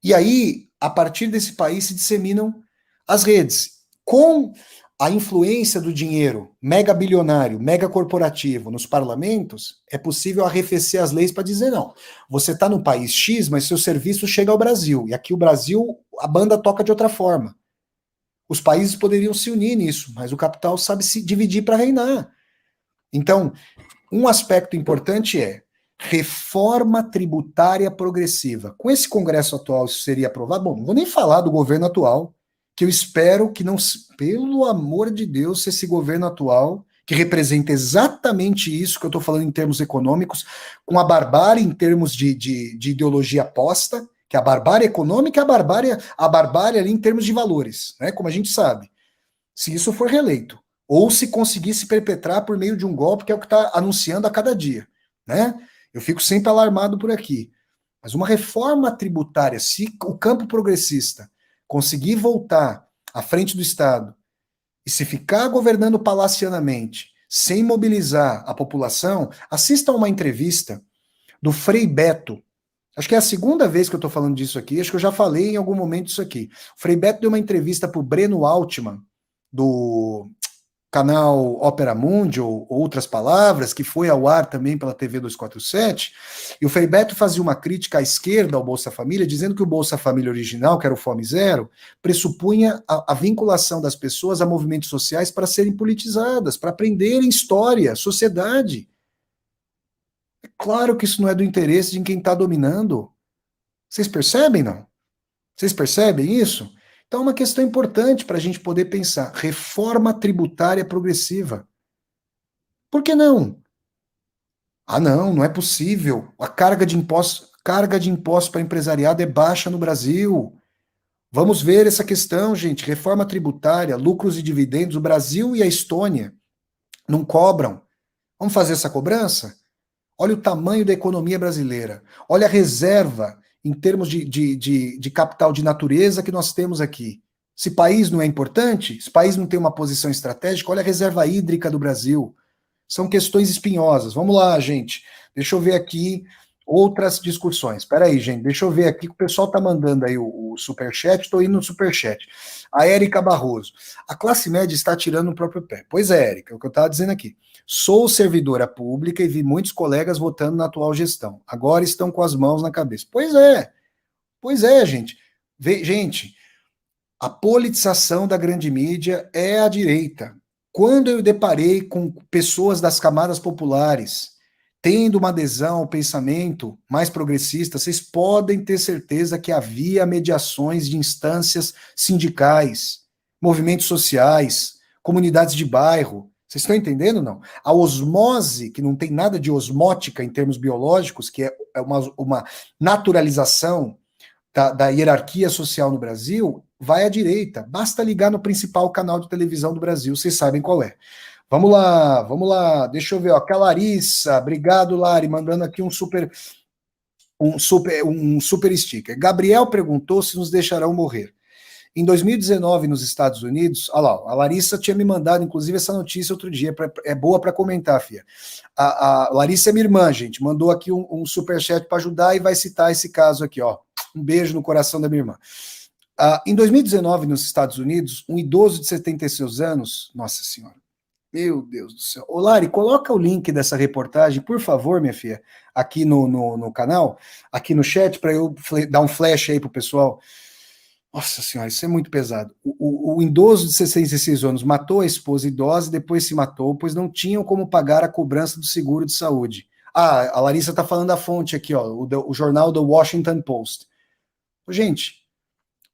E aí, a partir desse país, se disseminam as redes. Com a influência do dinheiro mega bilionário, mega corporativo nos parlamentos, é possível arrefecer as leis para dizer não. Você está no país X, mas seu serviço chega ao Brasil. E aqui o Brasil, a banda toca de outra forma. Os países poderiam se unir nisso, mas o capital sabe se dividir para reinar. Então, um aspecto importante é reforma tributária progressiva. Com esse Congresso atual, isso seria aprovado? Bom, não vou nem falar do governo atual, que eu espero que não, pelo amor de Deus, se esse governo atual, que representa exatamente isso que eu estou falando em termos econômicos, com a barbárie em termos de ideologia posta, que é a barbárie econômica é a barbárie ali em termos de valores, né? Como a gente sabe. Se isso for reeleito, ou se conseguir se perpetrar por meio de um golpe, que é o que está anunciando a cada dia, né? Eu fico sempre alarmado por aqui. Mas uma reforma tributária, se o campo progressista conseguir voltar à frente do Estado e se ficar governando palacianamente, sem mobilizar a população, assista a uma entrevista do Frei Beto. Acho que é a segunda vez que eu estou falando disso aqui, acho que eu já falei em algum momento isso aqui. O Frei Beto deu uma entrevista para o Breno Altman, do canal Ópera Mundi, ou Outras Palavras, que foi ao ar também pela TV 247, e o Frei Beto fazia uma crítica à esquerda ao Bolsa Família, dizendo que o Bolsa Família original, que era o Fome Zero, pressupunha a vinculação das pessoas a movimentos sociais para serem politizadas, para aprenderem história, sociedade. É claro que isso não é do interesse de quem está dominando. Vocês percebem, não? Vocês percebem isso? Então é uma questão importante para a gente poder pensar. Reforma tributária progressiva. Por que não? Ah, não, não é possível. A carga de impostos. carga de impostos para empresariado é baixa no Brasil. Vamos ver essa questão, gente. Reforma tributária, lucros e dividendos, o Brasil e a Estônia não cobram. Vamos fazer essa cobrança? Olha o tamanho da economia brasileira. Olha a reserva em termos de capital de natureza que nós temos aqui. Esse país não é importante? Esse país não tem uma posição estratégica? Olha a reserva hídrica do Brasil. São questões espinhosas. Vamos lá, gente. Deixa eu ver aqui outras discussões. Espera aí, gente. Deixa eu ver aqui que o pessoal está mandando aí o superchat. Estou indo no superchat. A Érica Barroso. A classe média está tirando o próprio pé. Pois é, Érica, é o que eu estava dizendo aqui. Sou servidora pública e vi muitos colegas votando na atual gestão. Agora estão com as mãos na cabeça. Pois é, gente. Gente, a politização da grande mídia é a direita. Quando eu deparei com pessoas das camadas populares tendo uma adesão ao pensamento mais progressista, vocês podem ter certeza que havia mediações de instâncias sindicais, movimentos sociais, comunidades de bairro. Vocês estão entendendo, não? A osmose, que não tem nada de osmótica em termos biológicos, que é uma naturalização da hierarquia social no Brasil, vai à direita. Basta ligar no principal canal de televisão do Brasil, vocês sabem qual é. Vamos lá. Deixa eu ver, ó. A Larissa, obrigado, Lari, mandando aqui um super sticker. Gabriel perguntou se nos deixarão morrer. Em 2019, nos Estados Unidos, olha lá, a Larissa tinha me mandado, inclusive, essa notícia outro dia, é boa para comentar, Fia. A Larissa é minha irmã, gente, mandou aqui um superchat para ajudar e vai citar esse caso aqui, ó. Um beijo no coração da minha irmã. Em 2019, nos Estados Unidos, um idoso de 76 anos, nossa senhora, meu Deus do céu. Ô, Lari, coloca o link dessa reportagem, por favor, minha filha, aqui no canal, aqui no chat, para eu dar um flash aí pro pessoal. Nossa senhora, isso é muito pesado. O idoso de 66 anos matou a esposa idosa e depois se matou, pois não tinham como pagar a cobrança do seguro de saúde. A Larissa está falando da fonte aqui, ó, o jornal do Washington Post. Gente,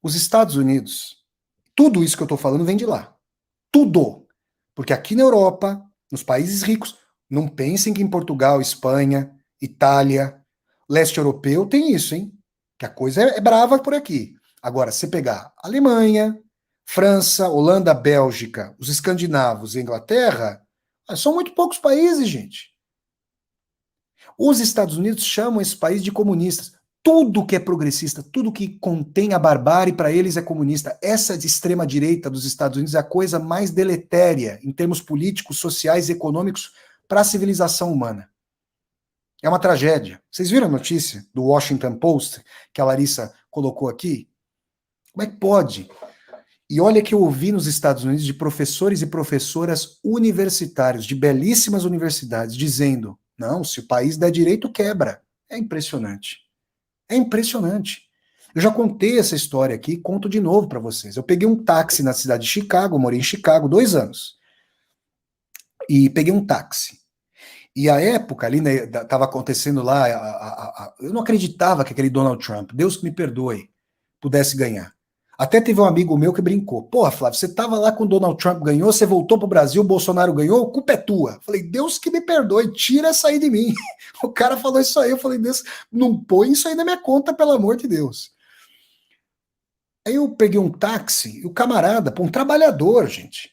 os Estados Unidos, tudo isso que eu estou falando vem de lá. Tudo. Porque aqui na Europa, nos países ricos, não pensem que em Portugal, Espanha, Itália, leste europeu tem isso, hein? Que a coisa é brava por aqui. Agora, se pegar Alemanha, França, Holanda, Bélgica, os escandinavos e Inglaterra, são muito poucos países, gente. Os Estados Unidos chamam esse país de comunistas. Tudo que é progressista, tudo que contém a barbárie, para eles é comunista. Essa de extrema-direita dos Estados Unidos é a coisa mais deletéria em termos políticos, sociais e econômicos para a civilização humana. É uma tragédia. Vocês viram a notícia do Washington Post que a Larissa colocou aqui? Como é que pode? E olha que eu ouvi nos Estados Unidos de professores e professoras universitários, de belíssimas universidades, dizendo, não, se o país der direito, quebra. É impressionante. É impressionante. Eu já contei essa história aqui, conto de novo para vocês. Eu peguei um táxi na cidade de Chicago, morei em Chicago 2 anos. E peguei um táxi. E a época ali, né, tava acontecendo lá, eu não acreditava que aquele Donald Trump, Deus que me perdoe, pudesse ganhar. Até teve um amigo meu que brincou. Porra, Flávio, você tava lá com o Donald Trump ganhou, você voltou pro Brasil, o Bolsonaro ganhou, a culpa é tua. Falei, Deus que me perdoe, tira essa aí de mim. O cara falou isso aí, eu falei, Deus, não põe isso aí na minha conta, pelo amor de Deus. Aí eu peguei um táxi, e o camarada, um trabalhador, gente.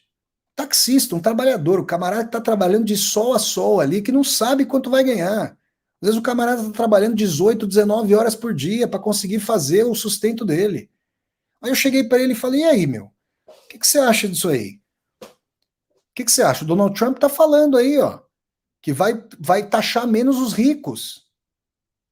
Taxista, um trabalhador, o camarada que tá trabalhando de sol a sol ali, que não sabe quanto vai ganhar. Às vezes o camarada tá trabalhando 18, 19 horas por dia para conseguir fazer o sustento dele. Aí eu cheguei para ele e falei, e aí, meu? O que você acha disso aí? O que você acha? O Donald Trump tá falando aí, ó, que vai taxar menos os ricos.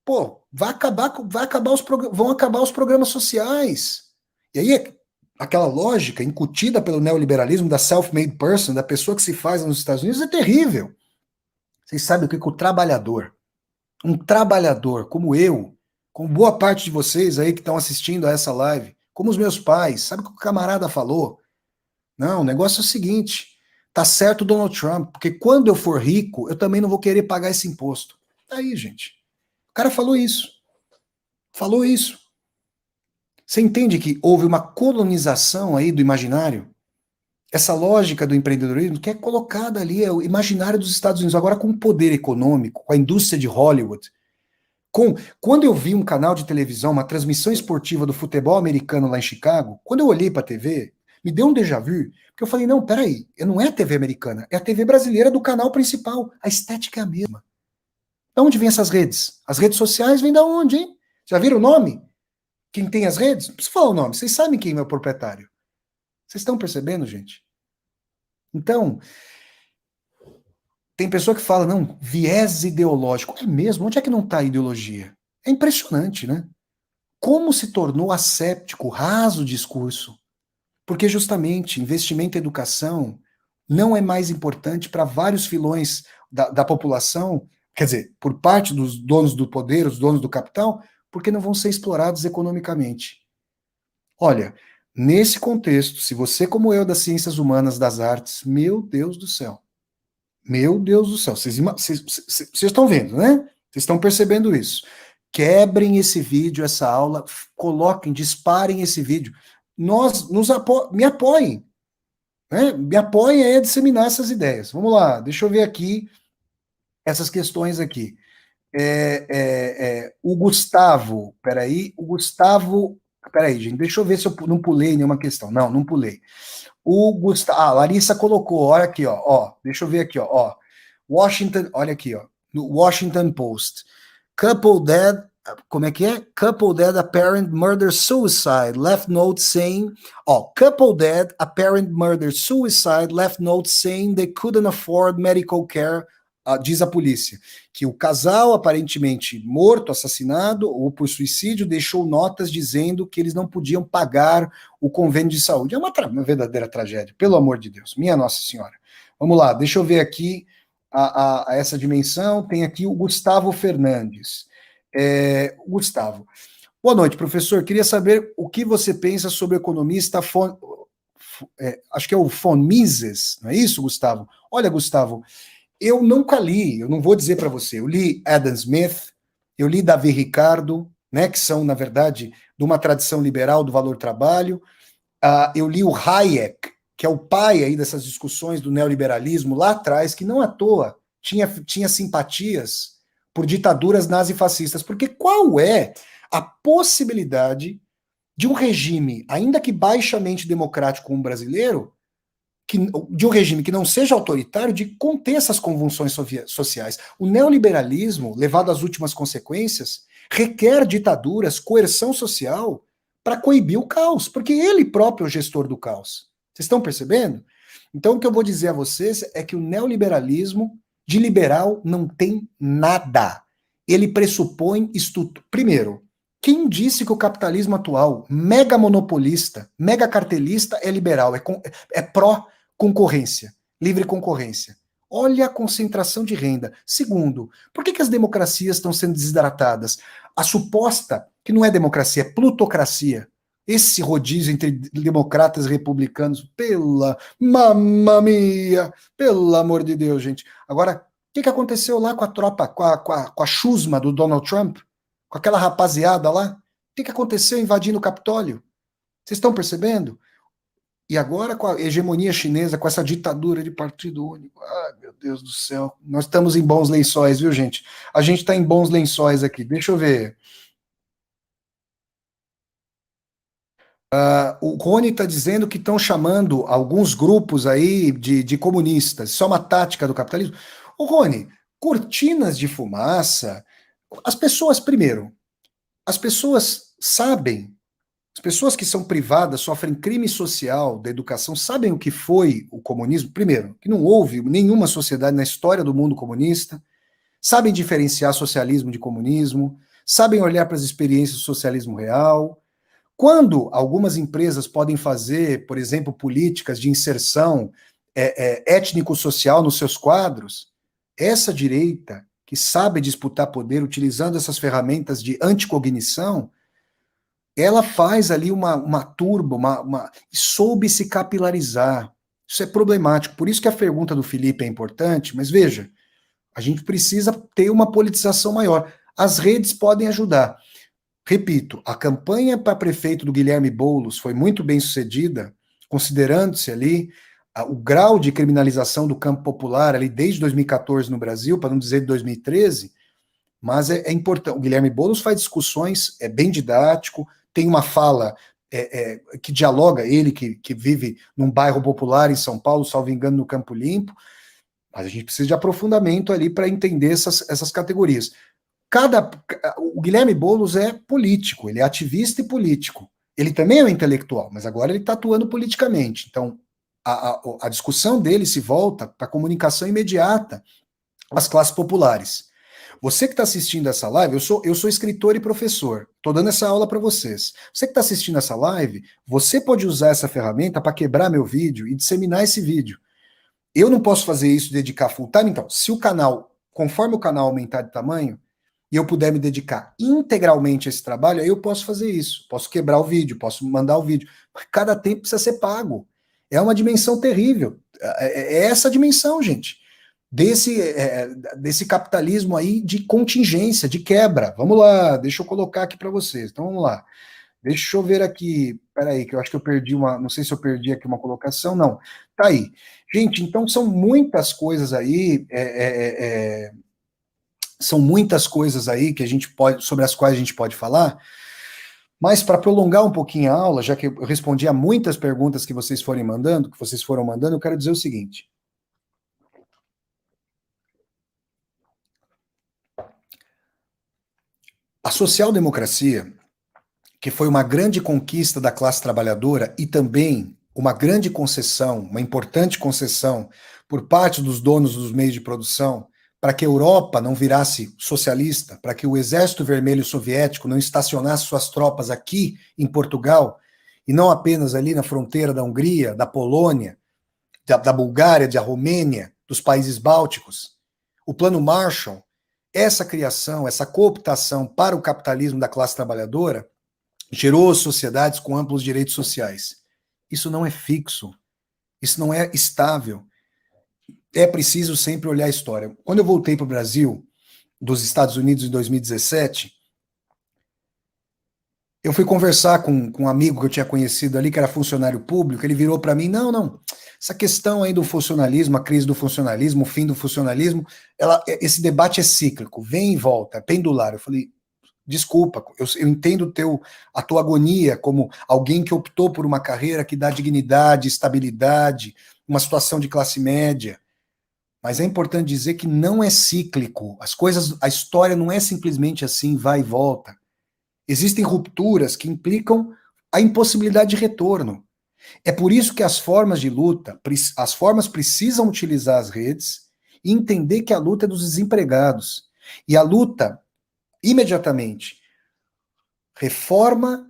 Pô, vão acabar os programas sociais. E aí, aquela lógica incutida pelo neoliberalismo da self-made person, da pessoa que se faz nos Estados Unidos, é terrível. Vocês sabem o que o trabalhador, um trabalhador como eu, como boa parte de vocês aí que estão assistindo a essa live, como os meus pais, sabe o que o camarada falou? Não, o negócio é o seguinte, tá certo o Donald Trump, porque quando eu for rico, eu também não vou querer pagar esse imposto. Aí, gente, o cara falou isso. Falou isso. Você entende que houve uma colonização aí do imaginário? Essa lógica do empreendedorismo que é colocada ali, é o imaginário dos Estados Unidos, agora com o poder econômico, com a indústria de Hollywood, Quando eu vi um canal de televisão, uma transmissão esportiva do futebol americano lá em Chicago, quando eu olhei para a TV, me deu um déjà vu, porque eu falei, não, peraí, não é a TV americana, é a TV brasileira do canal principal. A estética é a mesma. De onde vêm essas redes? As redes sociais vêm da onde, hein? Já viram o nome? Quem tem as redes? Não preciso falar o nome, vocês sabem quem é o proprietário. Vocês estão percebendo, gente? Então, tem pessoa que fala, não, viés ideológico. É mesmo? Onde é que não está a ideologia? É impressionante, né? Como se tornou asséptico, raso o discurso. Porque justamente investimento em educação não é mais importante para vários filões da população, quer dizer, por parte dos donos do poder, os donos do capital, porque não vão ser explorados economicamente. Olha, nesse contexto, se você, como eu, das ciências humanas, das artes, meu Deus do céu, meu Deus do céu, vocês estão vendo, né? Vocês estão percebendo isso. Quebrem esse vídeo, essa aula, coloquem, disparem esse vídeo. Me apoiem, né? Me apoiem aí a disseminar essas ideias. Vamos lá, deixa eu ver aqui essas questões aqui. O Gustavo, peraí, gente, deixa eu ver se eu não pulei nenhuma questão. Não, não pulei. O Gustavo, Larissa colocou, olha aqui, deixa eu ver aqui, ó, Washington, olha aqui, ó, no Washington Post. Couple dead, como é que é? Couple dead, apparent murder suicide, left note saying, couple dead, apparent murder suicide, left note saying they couldn't afford medical care, diz a polícia, que o casal aparentemente morto, assassinado ou por suicídio, deixou notas dizendo que eles não podiam pagar o convênio de saúde. É uma verdadeira tragédia, pelo amor de Deus, minha Nossa Senhora. Vamos lá, deixa eu ver aqui a essa dimensão. Tem aqui o Gustavo Fernandes. Gustavo, boa noite, professor. Queria saber o que você pensa sobre o economista acho que é o von Mises, não é isso, Gustavo? Olha, Gustavo, eu nunca li, eu não vou dizer para você, eu li Adam Smith, eu li Davi Ricardo, né, que são, na verdade, de uma tradição liberal do valor-trabalho, eu li o Hayek, que é o pai aí dessas discussões do neoliberalismo lá atrás, que não à toa tinha simpatias por ditaduras nazifascistas, porque qual é a possibilidade de um regime, ainda que baixamente democrático como o brasileiro, de um regime que não seja autoritário, de conter essas convulsões sociais. O neoliberalismo, levado às últimas consequências, requer ditaduras, coerção social, para coibir o caos, porque ele próprio é o gestor do caos. Vocês estão percebendo? Então, o que eu vou dizer a vocês é que o neoliberalismo, de liberal, não tem nada. Ele pressupõe primeiro, quem disse que o capitalismo atual, mega monopolista, mega cartelista, é liberal, é pró-concorrência, livre concorrência? Olha a concentração de renda. Segundo, por que as democracias estão sendo desidratadas? A suposta, que não é democracia, é plutocracia. Esse rodízio entre democratas e republicanos, mamma mia, pelo amor de Deus, gente. Agora, o que aconteceu lá com a tropa, com a chusma do Donald Trump? Com aquela rapaziada lá? O que aconteceu invadindo o Capitólio? Vocês estão percebendo? E agora com a hegemonia chinesa, com essa ditadura de partido único. Ai, meu Deus do céu. Nós estamos em bons lençóis, viu, gente? A gente está em bons lençóis aqui. Deixa eu ver. O Rony está dizendo que estão chamando alguns grupos aí de comunistas. Isso é uma tática do capitalismo. Ô, Rony, cortinas de fumaça. As pessoas, primeiro, as pessoas sabem, as pessoas que são privadas, sofrem crime social da educação, sabem o que foi o comunismo? Primeiro, que não houve nenhuma sociedade na história do mundo comunista, sabem diferenciar socialismo de comunismo, sabem olhar para as experiências do socialismo real. Quando algumas empresas podem fazer, por exemplo, políticas de inserção étnico-social nos seus quadros, essa direita, que sabe disputar poder utilizando essas ferramentas de anticognição, ela faz ali uma turba, soube se capilarizar. Isso é problemático. Por isso que a pergunta do Felipe é importante, mas veja, a gente precisa ter uma politização maior. As redes podem ajudar. Repito, a campanha para prefeito do Guilherme Boulos foi muito bem sucedida, considerando-se ali o grau de criminalização do campo popular ali desde 2014 no Brasil, para não dizer de 2013, mas é importante. O Guilherme Boulos faz discussões, é bem didático, tem uma fala que dialoga, ele que vive num bairro popular em São Paulo, salvo engano, no Campo Limpo, mas a gente precisa de aprofundamento ali para entender essas categorias. O Guilherme Boulos é político, ele é ativista e político. Ele também é um intelectual, mas agora ele está atuando politicamente. Então, a discussão dele se volta para a comunicação imediata às classes populares. Você que está assistindo essa live, eu sou escritor e professor, estou dando essa aula para vocês. Você que está assistindo essa live, você pode usar essa ferramenta para quebrar meu vídeo e disseminar esse vídeo. Eu não posso fazer isso, dedicar full time, então, se o canal, conforme o canal aumentar de tamanho, e eu puder me dedicar integralmente a esse trabalho, aí eu posso fazer isso. Posso quebrar o vídeo, posso mandar o vídeo. Cada tempo precisa ser pago. É uma dimensão terrível. É essa a dimensão, gente. Desse capitalismo aí de contingência, de quebra. Vamos lá, deixa eu colocar aqui para vocês. Então vamos lá. Deixa eu ver aqui. Peraí, que eu acho que eu perdi uma. Não sei se eu perdi aqui uma colocação. Não. Tá aí. Gente, então são muitas coisas aí. São muitas coisas aí que a gente pode, sobre as quais a gente pode falar, mas para prolongar um pouquinho a aula, já que eu respondi a muitas perguntas que vocês foram mandando, eu quero dizer o seguinte. A social-democracia, que foi uma grande conquista da classe trabalhadora e também uma grande concessão, uma importante concessão por parte dos donos dos meios de produção, para que a Europa não virasse socialista, para que o Exército Vermelho Soviético não estacionasse suas tropas aqui em Portugal, e não apenas ali na fronteira da Hungria, da Polônia, da Bulgária, da Romênia, dos países bálticos. O Plano Marshall, essa criação, essa cooptação para o capitalismo da classe trabalhadora, gerou sociedades com amplos direitos sociais. Isso não é fixo, isso não é estável. É preciso sempre olhar a história. Quando eu voltei para o Brasil, dos Estados Unidos em 2017, eu fui conversar com um amigo que eu tinha conhecido ali, que era funcionário público, ele virou para mim, não, essa questão aí do funcionalismo, a crise do funcionalismo, o fim do funcionalismo, esse debate é cíclico, vem e volta, é pendular. Eu falei, desculpa, eu entendo a tua agonia como alguém que optou por uma carreira que dá dignidade, estabilidade, uma situação de classe média, mas é importante dizer que não é cíclico, a história não é simplesmente assim, vai e volta. Existem rupturas que implicam a impossibilidade de retorno. É por isso que as formas de luta, as formas precisam utilizar as redes e entender que a luta é dos desempregados. E a luta, imediatamente, reforma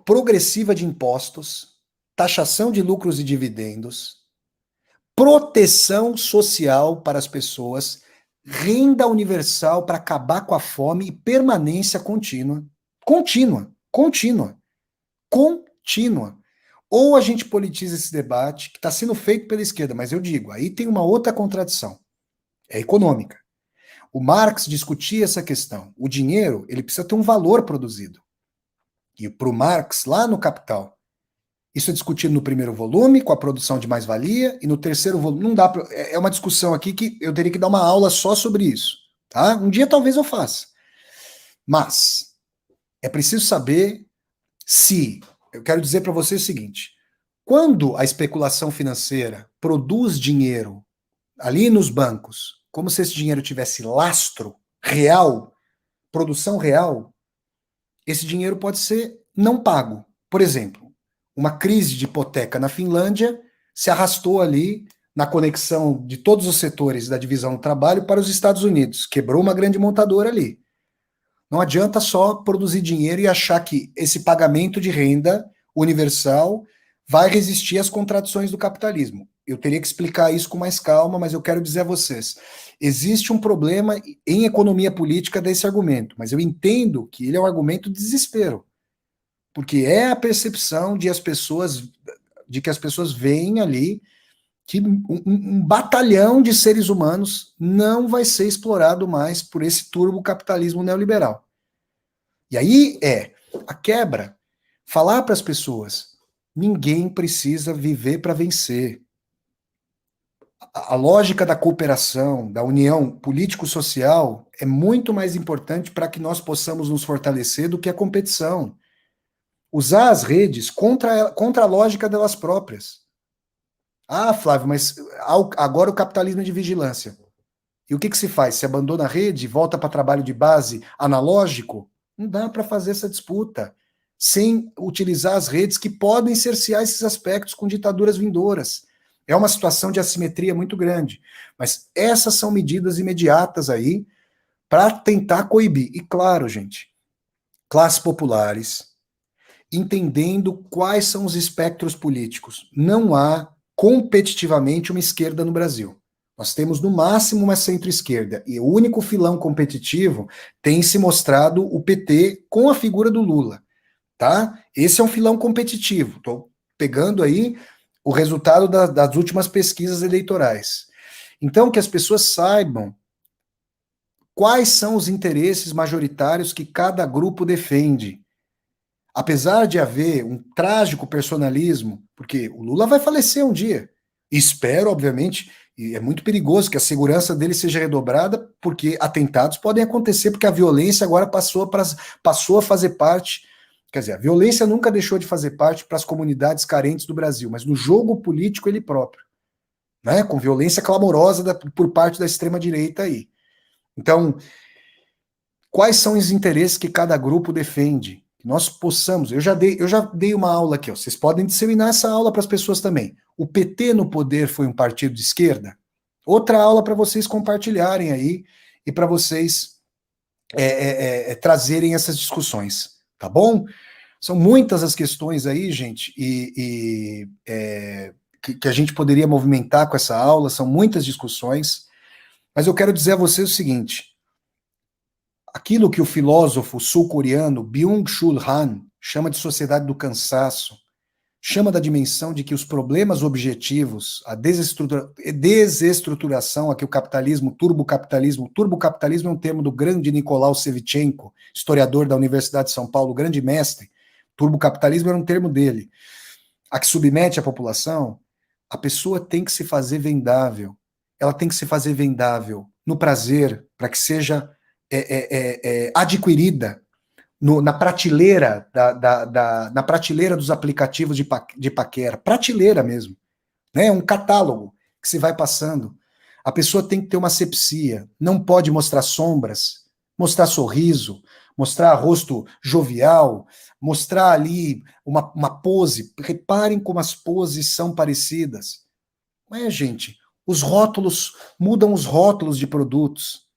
progressiva de impostos, taxação de lucros e dividendos, proteção social para as pessoas, renda universal para acabar com a fome e permanência contínua. Contínua. Ou a gente politiza esse debate, que está sendo feito pela esquerda, mas eu digo, aí tem uma outra contradição, é econômica. O Marx discutia essa questão. O dinheiro, ele precisa ter um valor produzido. E para o Marx, lá no Capital, isso é discutido no primeiro volume, com a produção de mais-valia, e no terceiro volume, não dá pra, é uma discussão aqui que eu teria que dar uma aula só sobre isso. Tá? Um dia talvez eu faça. Mas é preciso saber se, eu quero dizer para você o seguinte, quando a especulação financeira produz dinheiro ali nos bancos, como se esse dinheiro tivesse lastro real, produção real, esse dinheiro pode ser não pago. Por exemplo, uma crise de hipoteca na Finlândia se arrastou ali na conexão de todos os setores da divisão do trabalho para os Estados Unidos. Quebrou uma grande montadora ali. Não adianta só produzir dinheiro e achar que esse pagamento de renda universal vai resistir às contradições do capitalismo. Eu teria que explicar isso com mais calma, mas eu quero dizer a vocês, existe um problema em economia política desse argumento, mas eu entendo que ele é um argumento de desespero, porque é a percepção de que as pessoas veem ali que um batalhão de seres humanos não vai ser explorado mais por esse turbocapitalismo neoliberal. E aí a quebra, falar para as pessoas, ninguém precisa viver para vencer. A lógica da cooperação, da união político-social é muito mais importante para que nós possamos nos fortalecer do que a competição. Usar as redes contra a lógica delas próprias. Ah, Flávio, mas agora o capitalismo é de vigilância. E o que se faz? Se abandona a rede, volta para trabalho de base analógico? Não dá para fazer essa disputa sem utilizar as redes que podem cercear esses aspectos com ditaduras vindouras. É uma situação de assimetria muito grande. Mas essas são medidas imediatas aí para tentar coibir. E claro, gente, classes populares, entendendo quais são os espectros políticos. Não há competitivamente uma esquerda no Brasil. Nós temos no máximo uma centro-esquerda e o único filão competitivo tem se mostrado o PT com a figura do Lula, tá? Esse é um filão competitivo. Estou pegando aí o resultado das últimas pesquisas eleitorais. Então, que as pessoas saibam quais são os interesses majoritários que cada grupo defende. Apesar de haver um trágico personalismo, porque o Lula vai falecer um dia. Espero, obviamente, e é muito perigoso que a segurança dele seja redobrada, porque atentados podem acontecer, porque a violência agora passou a fazer parte. Quer dizer, a violência nunca deixou de fazer parte para as comunidades carentes do Brasil, mas no jogo político ele próprio, né? Com violência clamorosa por parte da extrema-direita aí. Então, quais são os interesses que cada grupo defende? Que nós possamos. Eu já dei uma aula aqui, ó. Vocês podem disseminar essa aula para as pessoas também. O PT no poder foi um partido de esquerda? Outra aula para vocês compartilharem aí e para vocês trazerem essas discussões, tá bom? São muitas as questões aí, gente, que a gente poderia movimentar com essa aula, são muitas discussões, mas eu quero dizer a vocês o seguinte: aquilo que o filósofo sul-coreano Byung-Chul Han chama de sociedade do cansaço, chama da dimensão de que os problemas objetivos, a desestruturação a que o turbocapitalismo é um termo do grande Nicolau Shevchenko, historiador da Universidade de São Paulo, grande mestre. Turbocapitalismo era um termo dele. A que submete a população, a pessoa tem que se fazer vendável. Ela tem que se fazer vendável no prazer, para que seja adquirida na prateleira na prateleira dos aplicativos de paquera, prateleira mesmo, né? Um catálogo que se vai passando. A pessoa tem que ter uma asepsia, não pode mostrar sombras, mostrar sorriso, mostrar rosto jovial, mostrar ali uma pose. Reparem como as poses são parecidas. Não é, gente? Os rótulos mudam os rótulos de produtos.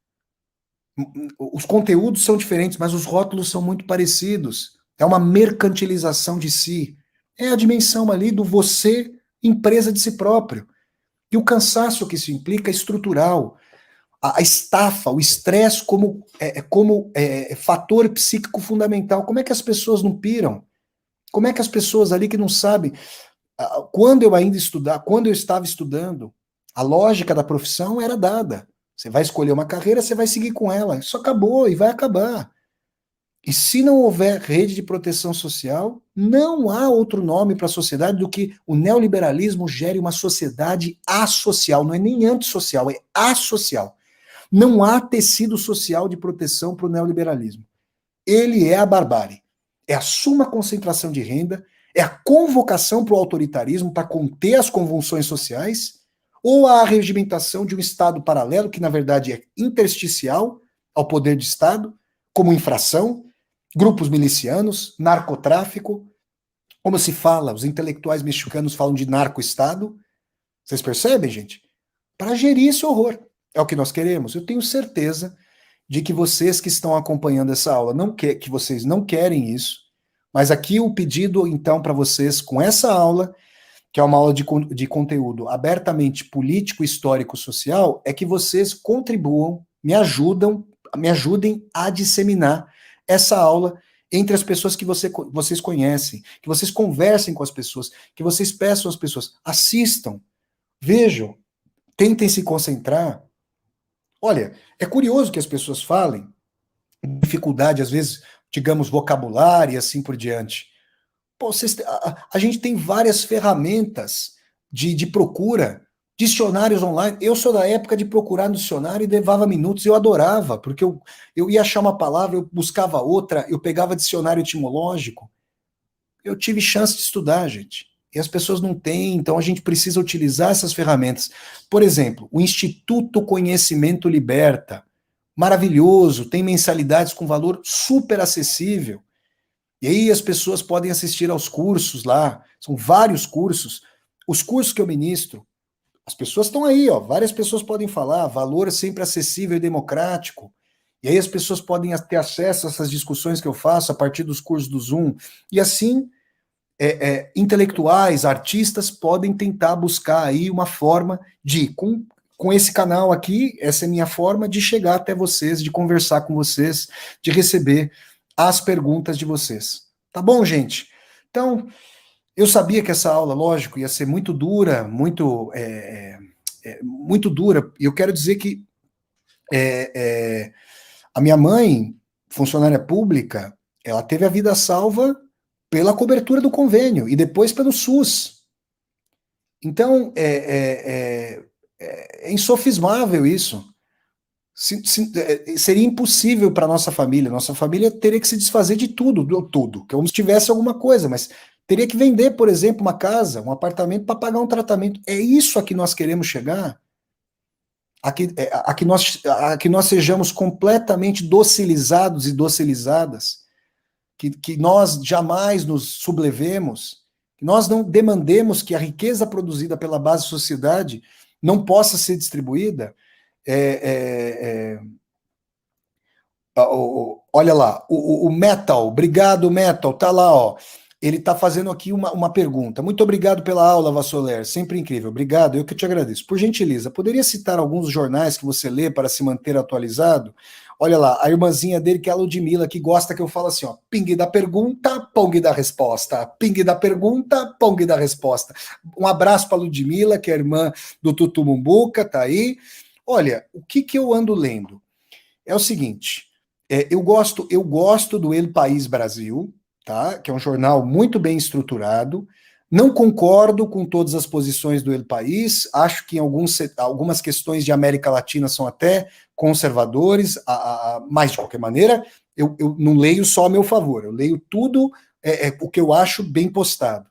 Os conteúdos são diferentes, mas os rótulos são muito parecidos. É uma mercantilização de si. É a dimensão ali do você, empresa de si próprio. E o cansaço que isso implica é estrutural. A estafa, o estresse como fator psíquico fundamental. Como é que as pessoas não piram? Como é que as pessoas ali que não sabem? Quando eu estava estudando, a lógica da profissão era dada. Você vai escolher uma carreira, você vai seguir com ela. Isso acabou e vai acabar. E se não houver rede de proteção social, não há outro nome para a sociedade do que o neoliberalismo gere uma sociedade associal. Não é nem antissocial, é associal. Não há tecido social de proteção para o neoliberalismo. Ele é a barbárie. É a suma concentração de renda, é a convocação para o autoritarismo para conter as convulsões sociais, ou a regimentação de um Estado paralelo, que na verdade é intersticial ao poder de Estado, como infração, grupos milicianos, narcotráfico, como se fala, os intelectuais mexicanos falam de narco-estado. Vocês percebem, gente? Para gerir esse horror. É o que nós queremos. Eu tenho certeza de que vocês que estão acompanhando essa aula, que vocês não querem isso, mas aqui o pedido, então, para vocês, com essa aula, que é uma aula de conteúdo abertamente político, histórico, social, é que vocês contribuam, me ajudem a disseminar essa aula entre as pessoas que vocês conhecem, que vocês conversem com as pessoas, que vocês peçam às pessoas, assistam, vejam, tentem se concentrar. Olha, é curioso que as pessoas falem, dificuldade, às vezes, digamos, vocabulário e assim por diante. Pô, a gente tem várias ferramentas de procura Dicionários online. Eu sou da época de procurar no dicionário e levava minutos. Eu adorava, porque eu ia achar uma palavra, eu buscava outra, eu pegava dicionário etimológico. Eu tive chance de estudar, gente. E as pessoas não têm, então a gente precisa utilizar essas ferramentas. Por exemplo, o Instituto Conhecimento Liberta. Maravilhoso, tem mensalidades com valor super acessível. E aí as pessoas podem assistir aos cursos lá, são vários cursos. Os cursos que eu ministro, as pessoas estão aí, ó, várias pessoas podem falar, valor sempre acessível e democrático. E aí as pessoas podem ter acesso a essas discussões que eu faço a partir dos cursos do Zoom. E assim, intelectuais, artistas podem tentar buscar aí uma forma de, com esse canal aqui, essa é a minha forma de chegar até vocês, de conversar com vocês, de receber as perguntas de vocês. Tá bom, gente? Então, eu sabia que essa aula, lógico, ia ser muito dura, muito dura. E eu quero dizer que a minha mãe, funcionária pública, ela teve a vida salva pela cobertura do convênio e depois pelo SUS. Então, é insofismável isso. Seria impossível para nossa família. Nossa família teria que se desfazer de tudo, como se tivesse alguma coisa, mas teria que vender, por exemplo, uma casa, um apartamento para pagar um tratamento. É isso a que nós queremos chegar? A que nós sejamos completamente docilizados e docilizadas, que nós jamais nos sublevemos, que nós não demandemos que a riqueza produzida pela base sociedade não possa ser distribuída. Olha lá, o Metal, obrigado, Metal, tá lá, ó. Ele tá fazendo aqui uma pergunta. Muito obrigado pela aula, Vassoler, sempre incrível. Obrigado, eu que te agradeço. Por gentileza, poderia citar alguns jornais que você lê para se manter atualizado? Olha lá, a irmãzinha dele, que é a Ludmilla, que gosta que eu falo assim, ó, ping da pergunta, pong da resposta. Ping da pergunta, pong da resposta. Um abraço para Ludmilla, que é a irmã do Tutu Mumbuca, tá aí. Olha, o que eu ando lendo? É o seguinte, eu gosto do El País Brasil, tá? Que é um jornal muito bem estruturado. Não concordo com todas as posições do El País, acho que em algumas questões de América Latina são até conservadores, mas de qualquer maneira, eu não leio só a meu favor, eu leio tudo o que eu acho bem postado.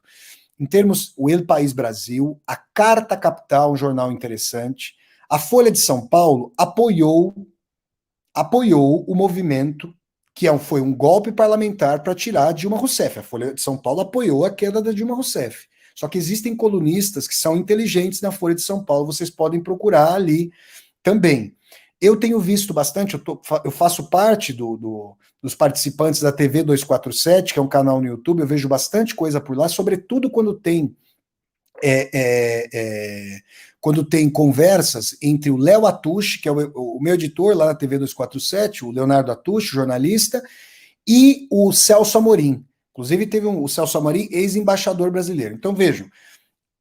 Em termos, o El País Brasil, a Carta Capital, um jornal interessante, a Folha de São Paulo apoiou o movimento foi um golpe parlamentar para tirar a Dilma Rousseff. A Folha de São Paulo apoiou a queda da Dilma Rousseff. Só que existem colunistas que são inteligentes na Folha de São Paulo, vocês podem procurar ali também. Eu tenho visto bastante, eu faço parte dos participantes da TV 247, que é um canal no YouTube, eu vejo bastante coisa por lá, sobretudo quando tem conversas entre o Léo Atush, que é o meu editor lá na TV 247, o Leonardo Atush, jornalista, e o Celso Amorim. Inclusive teve o Celso Amorim, ex-embaixador brasileiro. Então vejam,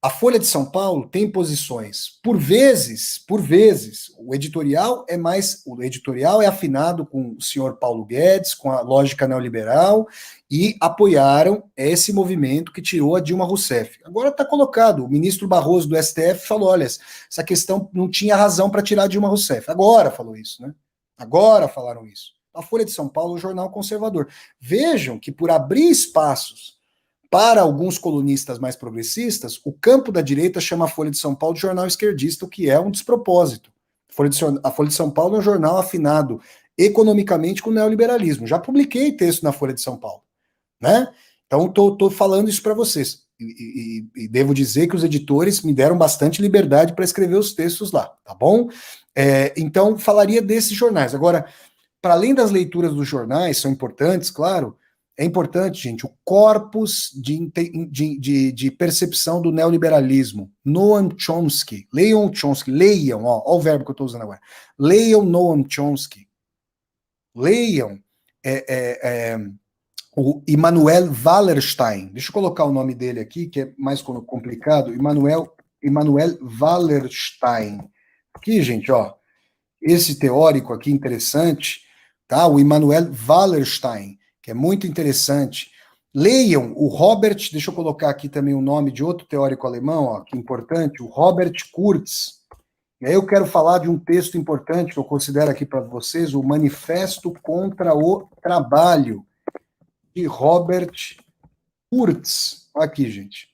a Folha de São Paulo tem posições, por vezes, o editorial é afinado com o senhor Paulo Guedes, com a lógica neoliberal, e apoiaram esse movimento que tirou a Dilma Rousseff. Agora está colocado, o ministro Barroso do STF falou, olha, essa questão não tinha razão para tirar a Dilma Rousseff. Agora falou isso, né? Agora falaram isso. A Folha de São Paulo é um jornal conservador. Vejam que por abrir espaços para alguns colunistas mais progressistas, o campo da direita chama a Folha de São Paulo de jornal esquerdista, o que é um despropósito. A Folha de São Paulo é um jornal afinado economicamente com o neoliberalismo. Já publiquei texto na Folha de São Paulo, né? Então estou falando isso para vocês. E devo dizer que os editores me deram bastante liberdade para escrever os textos lá, tá bom? Então falaria desses jornais. Agora, para além das leituras dos jornais, são importantes, claro, é importante, gente, o corpus de percepção do neoliberalismo. Noam Chomsky. Leiam Chomsky. Leiam, ó o verbo que eu estou usando agora. Leiam Noam Chomsky. Leiam o Immanuel Wallerstein. Deixa eu colocar o nome dele aqui, que é mais complicado. Immanuel Wallerstein. Aqui, gente, ó. Esse teórico aqui interessante, tá? O Immanuel Wallerstein, que é muito interessante. Leiam o Robert, deixa eu colocar aqui também o nome de outro teórico alemão, ó, que é importante, o Robert Kurz. E aí eu quero falar de um texto importante que eu considero aqui para vocês, o Manifesto contra o Trabalho, de Robert Kurz. Aqui, gente.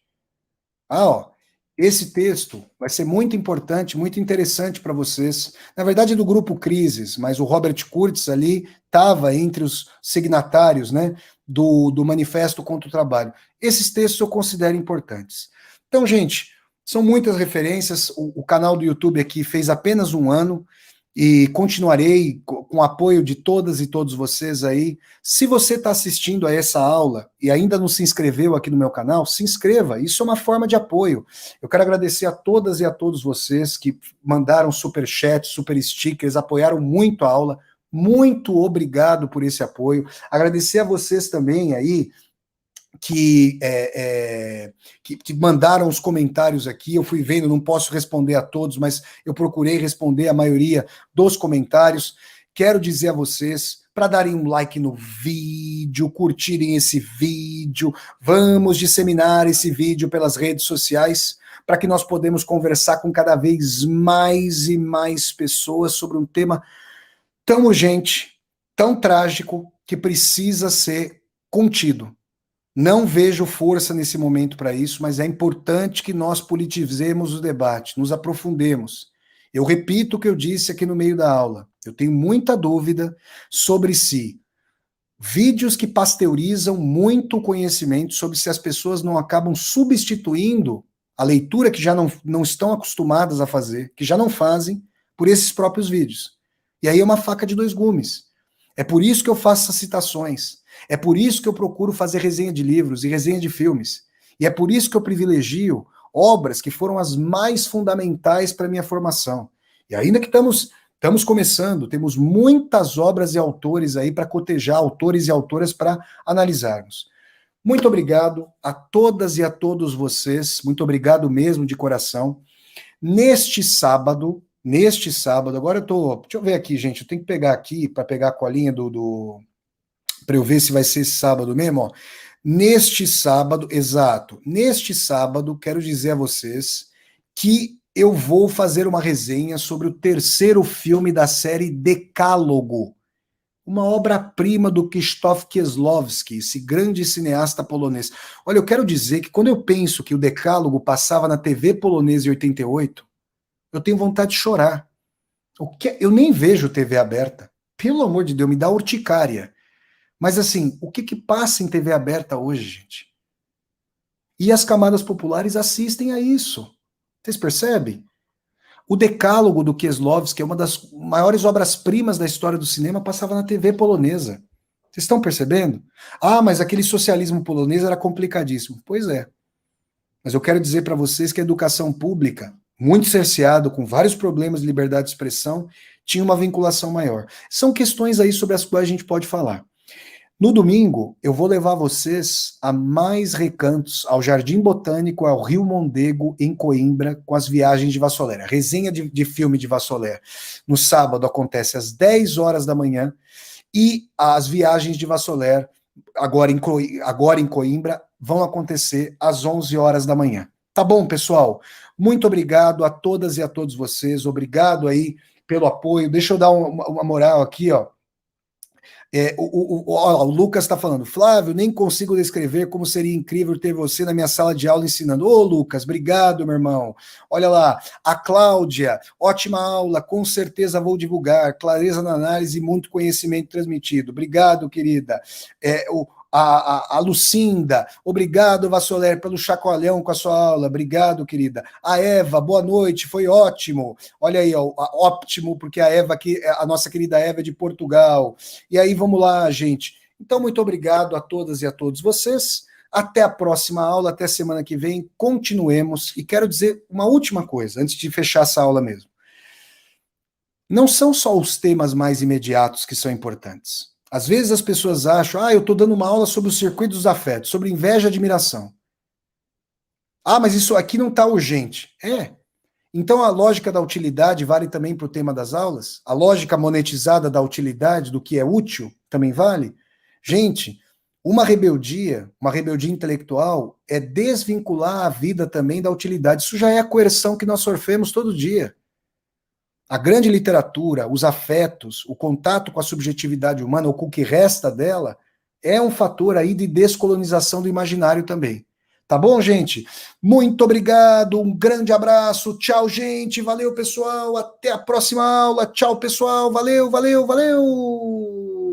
Ó, esse texto vai ser muito importante, muito interessante para vocês. Na verdade, é do grupo Crises, mas o Robert Kurz ali estava entre os signatários, né, do Manifesto contra o Trabalho. Esses textos eu considero importantes. Então, gente, são muitas referências. O canal do YouTube aqui fez apenas um ano e continuarei com o apoio de todas e todos vocês aí. Se você está assistindo a essa aula e ainda não se inscreveu aqui no meu canal, se inscreva, isso é uma forma de apoio. Eu quero agradecer a todas e a todos vocês que mandaram super chat, super stickers, apoiaram muito a aula, muito obrigado por esse apoio. Agradecer a vocês também aí, que mandaram os comentários aqui, eu fui vendo, não posso responder a todos, mas eu procurei responder a maioria dos comentários. Quero dizer a vocês para darem um like no vídeo, curtirem esse vídeo, vamos disseminar esse vídeo pelas redes sociais para que nós podemos conversar com cada vez mais e mais pessoas sobre um tema tão urgente, tão trágico, que precisa ser contido. Não vejo força nesse momento para isso, mas é importante que nós politizemos o debate, nos aprofundemos. Eu repito o que eu disse aqui no meio da aula. Eu tenho muita dúvida sobre se vídeos que pasteurizam muito conhecimento, sobre se as pessoas não acabam substituindo a leitura que já não estão acostumadas a fazer, que já não fazem, por esses próprios vídeos. E aí é uma faca de dois gumes. É por isso que eu faço essas citações. É por isso que eu procuro fazer resenha de livros e resenha de filmes. E é por isso que eu privilegio obras que foram as mais fundamentais para a minha formação. E ainda que estamos começando, temos muitas obras e autores aí para cotejar, autores e autoras para analisarmos. Muito obrigado a todas e a todos vocês, muito obrigado mesmo de coração. Neste sábado, agora deixa eu ver aqui, gente, eu tenho que pegar aqui, para pegar a colinha para eu ver se vai ser esse sábado mesmo, ó. Neste sábado, exato, neste sábado, quero dizer a vocês que eu vou fazer uma resenha sobre o terceiro filme da série Decálogo, uma obra-prima do Krzysztof Kieslowski, esse grande cineasta polonês. Olha, eu quero dizer que quando eu penso que o Decálogo passava na TV polonesa em 88, eu tenho vontade de chorar. Eu nem vejo TV aberta. Pelo amor de Deus, me dá urticária. Mas assim, o que passa em TV aberta hoje, gente? E as camadas populares assistem a isso. Vocês percebem? O Decálogo do Kieslowski, é uma das maiores obras-primas da história do cinema, passava na TV polonesa. Vocês estão percebendo? Ah, mas aquele socialismo polonês era complicadíssimo. Pois é. Mas eu quero dizer para vocês que a educação pública, muito cerceado, com vários problemas de liberdade de expressão, tinha uma vinculação maior. São questões aí sobre as quais a gente pode falar. No domingo, eu vou levar vocês a mais recantos, ao Jardim Botânico, ao Rio Mondego, em Coimbra, com as viagens de Vassoler. A resenha de filme de Vassoler no sábado acontece às 10 horas da manhã e as viagens de Vassoler, agora em Coimbra, vão acontecer às 11 horas da manhã. Tá bom, pessoal? Muito obrigado a todas e a todos vocês. Obrigado aí pelo apoio. Deixa eu dar uma moral aqui, ó. O Lucas está falando, Flávio, nem consigo descrever como seria incrível ter você na minha sala de aula ensinando. Ô, Lucas, obrigado, meu irmão. Olha lá, a Cláudia, ótima aula, com certeza vou divulgar, clareza na análise e muito conhecimento transmitido. Obrigado, querida. A Lucinda, obrigado, Vassoler, pelo chacoalhão com a sua aula, obrigado, querida. A Eva, boa noite, foi ótimo. Olha aí, ó, ótimo, porque a Eva aqui, a nossa querida Eva é de Portugal. E aí, vamos lá, gente. Então, muito obrigado a todas e a todos vocês. Até a próxima aula, até semana que vem, continuemos. E quero dizer uma última coisa, antes de fechar essa aula mesmo. Não são só os temas mais imediatos que são importantes. Às vezes as pessoas acham, eu estou dando uma aula sobre o circuito dos afetos, sobre inveja e admiração. Mas isso aqui não está urgente. Então a lógica da utilidade vale também para o tema das aulas? A lógica monetizada da utilidade, do que é útil, também vale? Gente, uma rebeldia intelectual, é desvincular a vida também da utilidade. Isso já é a coerção que nós sofremos todo dia. A grande literatura, os afetos, o contato com a subjetividade humana, ou com o que resta dela, é um fator aí de descolonização do imaginário também. Tá bom, gente? Muito obrigado, um grande abraço, tchau, gente, valeu, pessoal, até a próxima aula, tchau, pessoal, valeu, valeu, valeu!